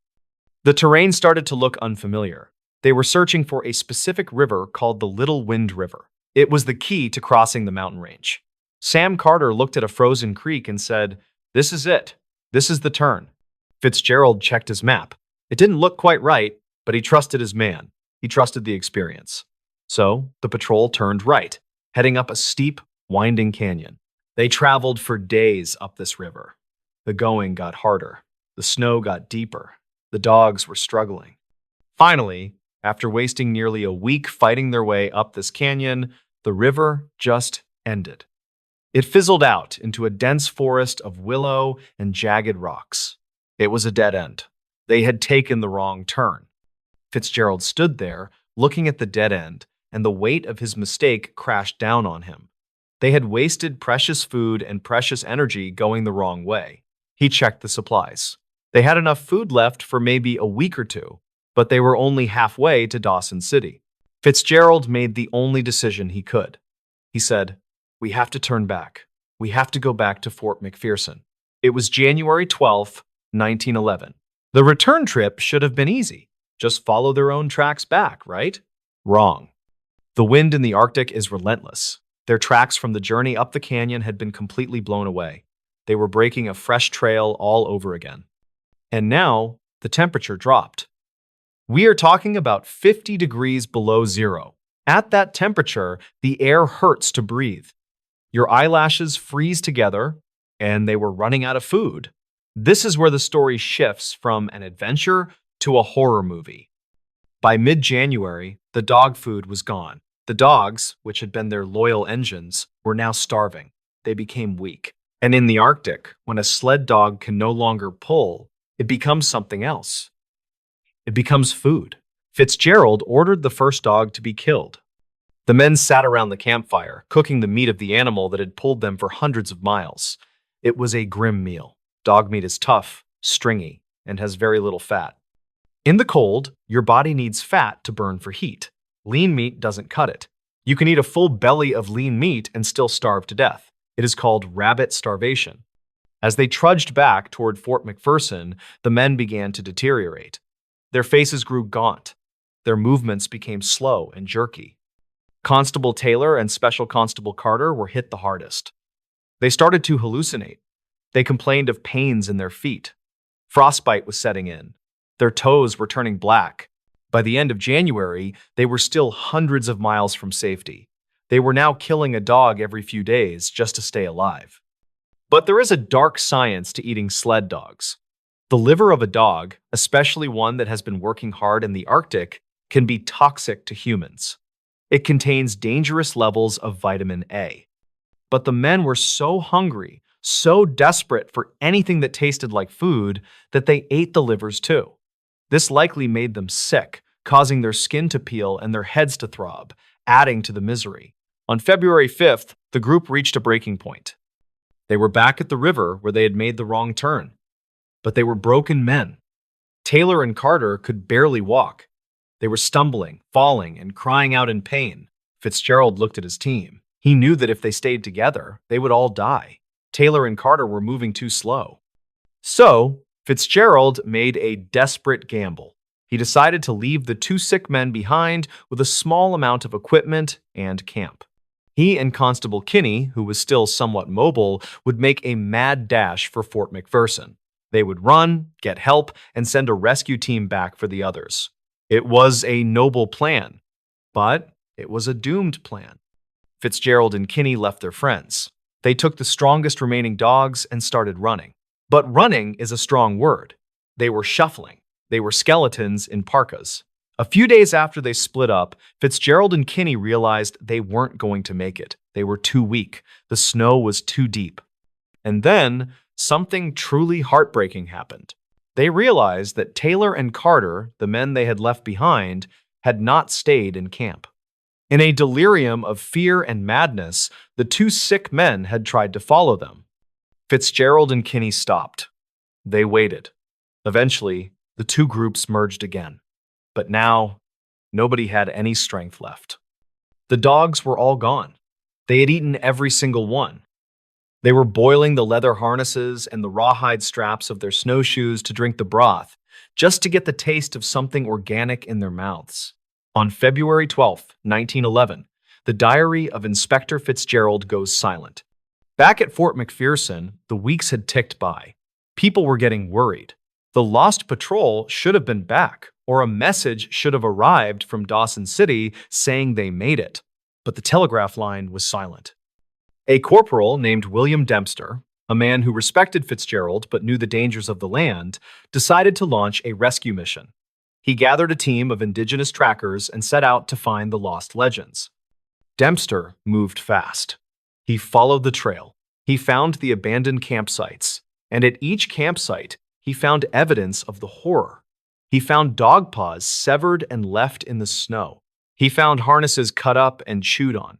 The terrain started to look unfamiliar. They were searching for a specific river called the Little Wind River. It was the key to crossing the mountain range. Sam Carter looked at a frozen creek and said, "This is it. This is the turn." Fitzgerald checked his map. It didn't look quite right, but he trusted his man. He trusted the experience. So the patrol turned right, heading up a steep, winding canyon. They traveled for days up this river. The going got harder. The snow got deeper. The dogs were struggling. Finally, after wasting nearly a week fighting their way up this canyon, the river just ended. It fizzled out into a dense forest of willow and jagged rocks. It was a dead end. They had taken the wrong turn. Fitzgerald stood there, looking at the dead end, and the weight of his mistake crashed down on him. They had wasted precious food and precious energy going the wrong way. He checked the supplies. They had enough food left for maybe a week or two, but they were only halfway to Dawson City. Fitzgerald made the only decision he could. He said, "We have to turn back. We have to go back to Fort McPherson." It was January 12th, 1911. The return trip should have been easy. Just follow their own tracks back, right? Wrong. The wind in the Arctic is relentless. Their tracks from the journey up the canyon had been completely blown away. They were breaking a fresh trail all over again. And now, the temperature dropped. We are talking about 50 degrees below zero. At that temperature, the air hurts to breathe. Your eyelashes freeze together, and they were running out of food. This is where the story shifts from an adventure to a horror movie. By mid-January, the dog food was gone. The dogs, which had been their loyal engines, were now starving. They became weak. And in the Arctic, when a sled dog can no longer pull, it becomes something else. It becomes food. Fitzgerald ordered the first dog to be killed. The men sat around the campfire, cooking the meat of the animal that had pulled them for hundreds of miles. It was a grim meal. Dog meat is tough, stringy, and has very little fat. In the cold, your body needs fat to burn for heat. Lean meat doesn't cut it. You can eat a full belly of lean meat and still starve to death. It is called rabbit starvation. As they trudged back toward Fort McPherson, the men began to deteriorate. Their faces grew gaunt. Their movements became slow and jerky. Constable Taylor and Special Constable Carter were hit the hardest. They started to hallucinate. They complained of pains in their feet. Frostbite was setting in. Their toes were turning black. By the end of January, they were still hundreds of miles from safety. They were now killing a dog every few days just to stay alive. But there is a dark science to eating sled dogs. The liver of a dog, especially one that has been working hard in the Arctic, can be toxic to humans. It contains dangerous levels of vitamin A. But the men were so hungry, so desperate for anything that tasted like food, that they ate the livers too. This likely made them sick, causing their skin to peel and their heads to throb, adding to the misery. On February 5th, the group reached a breaking point. They were back at the river where they had made the wrong turn. But they were broken men. Taylor and Carter could barely walk. They were stumbling, falling, and crying out in pain. Fitzgerald looked at his team. He knew that if they stayed together, they would all die. Taylor and Carter were moving too slow. So, Fitzgerald made a desperate gamble. He decided to leave the two sick men behind with a small amount of equipment and camp. He and Constable Kinney, who was still somewhat mobile, would make a mad dash for Fort McPherson. They would run, get help, and send a rescue team back for the others. It was a noble plan, but it was a doomed plan. Fitzgerald and Kinney left their friends. They took the strongest remaining dogs and started running. But running is a strong word. They were shuffling. They were skeletons in parkas. A few days after they split up, Fitzgerald and Kinney realized they weren't going to make it. They were too weak. The snow was too deep. And then something truly heartbreaking happened. They realized that Taylor and Carter, the men they had left behind, had not stayed in camp. In a delirium of fear and madness, the two sick men had tried to follow them. Fitzgerald and Kinney stopped. They waited. Eventually, the two groups merged again. But now, Nobody had any strength left. The dogs were all gone. They had eaten every single one. They were boiling the leather harnesses and the rawhide straps of their snowshoes to drink the broth, just to get the taste of something organic in their mouths. On February 12th, 1911, the diary of Inspector Fitzgerald goes silent. Back at Fort McPherson, the weeks had ticked by. People were getting worried. The lost patrol should have been back, or a message should have arrived from Dawson City saying they made it. But the telegraph line was silent. A corporal named William Dempster, a man who respected Fitzgerald but knew the dangers of the land, decided to launch a rescue mission. He gathered a team of indigenous trackers and set out to find the lost legends. Dempster moved fast. He followed the trail. He found the abandoned campsites, and at each campsite, he found evidence of the horror. He found dog paws severed and left in the snow. He found harnesses cut up and chewed on.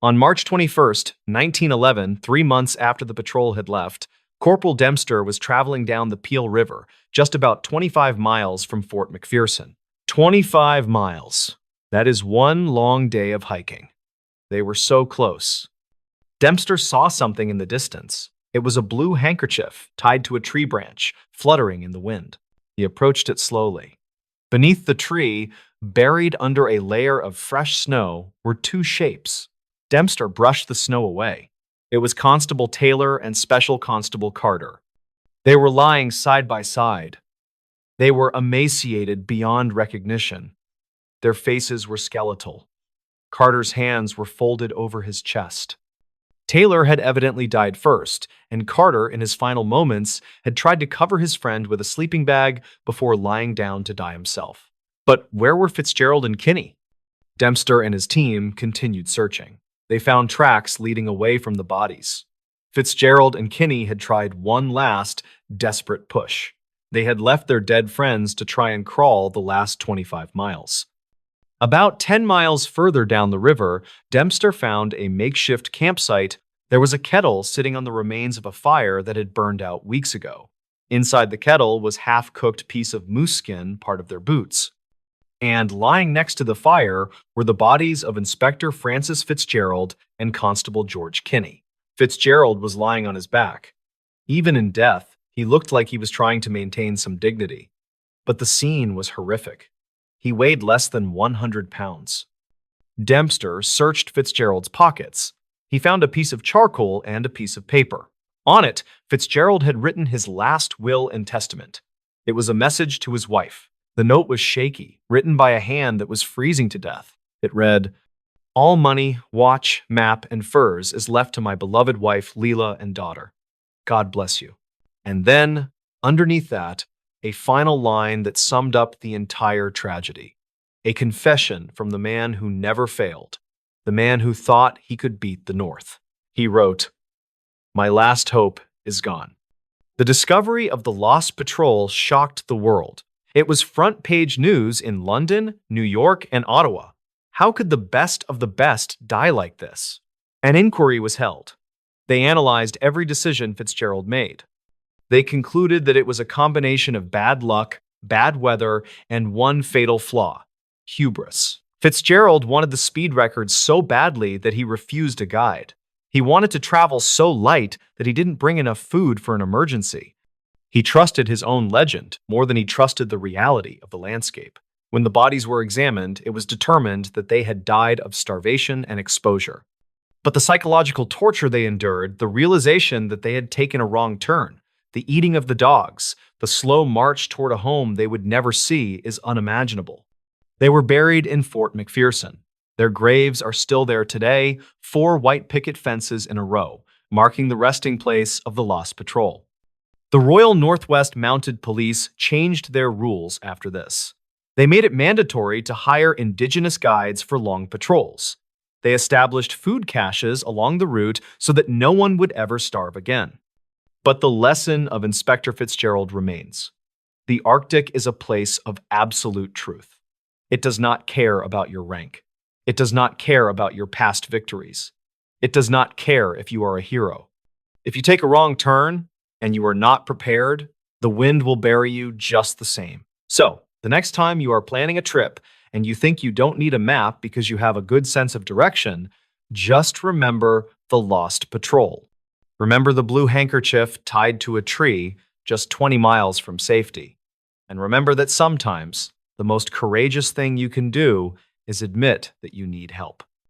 On March 21st, 1911, 3 months after the patrol had left, Corporal Dempster was traveling down the Peel River, just about 25 miles from Fort McPherson. 25 miles. That is one long day of hiking. They were so close. Dempster saw something in the distance. It was a blue handkerchief tied to a tree branch, fluttering in the wind. He approached it slowly. Beneath the tree, buried under a layer of fresh snow, were two shapes. Dempster brushed the snow away. It was Constable Taylor and Special Constable Carter. They were lying side by side. They were emaciated beyond recognition. Their faces were skeletal. Carter's hands were folded over his chest. Taylor had evidently died first, and Carter, in his final moments, had tried to cover his friend with a sleeping bag before lying down to die himself. But where were Fitzgerald and Kinney? Dempster and his team continued searching. They found tracks leading away from the bodies. Fitzgerald and Kinney had tried one last, desperate push. They had left their dead friends to try and crawl the last 25 miles. About 10 miles further down the river, Dempster found a makeshift campsite. There was a kettle sitting on the remains of a fire that had burned out weeks ago. Inside the kettle was half-cooked piece of moose skin, part of their boots. And lying next to the fire were the bodies of Inspector Francis Fitzgerald and Constable George Kinney. Fitzgerald was lying on his back. Even in death, he looked like he was trying to maintain some dignity. But the scene was horrific. He weighed less than 100 pounds. Dempster searched Fitzgerald's pockets. He found a piece of charcoal and a piece of paper. On it, Fitzgerald had written his last will and testament. It was a message to his wife. The note was shaky, written by a hand that was freezing to death. It read, "All money, watch, map, and furs is left to my beloved wife, Leela, and daughter. God bless you." And then, underneath that, a final line that summed up the entire tragedy. A confession from the man who never failed, the man who thought he could beat the North. He wrote, "My last hope is gone." The discovery of the lost patrol shocked the world. It was front-page news in London, New York, and Ottawa. How could the best of the best die like this? An inquiry was held. They analyzed every decision Fitzgerald made. They concluded that it was a combination of bad luck, bad weather, and one fatal flaw: hubris. Fitzgerald wanted the speed record so badly that he refused a guide. He wanted to travel so light that he didn't bring enough food for an emergency. He trusted his own legend more than he trusted the reality of the landscape. When the bodies were examined, it was determined that they had died of starvation and exposure. But the psychological torture they endured, the realization that they had taken a wrong turn, the eating of the dogs, the slow march toward a home they would never see is unimaginable. They were buried in Fort McPherson. Their graves are still there today, 4 white picket fences in a row, marking the resting place of the lost patrol. The Royal Northwest Mounted Police changed their rules after this. They made it mandatory to hire indigenous guides for long patrols. They established food caches along the route so that no one would ever starve again. But the lesson of Inspector Fitzgerald remains. The Arctic is a place of absolute truth. It does not care about your rank. It does not care about your past victories. It does not care if you are a hero. If you take a wrong turn and you are not prepared, the wind will bury you just the same. So, the next time you are planning a trip and you think you don't need a map because you have a good sense of direction, just remember the lost patrol. Remember the blue handkerchief tied to a tree just 20 miles from safety. And remember that sometimes the most courageous thing you can do is admit that you need help.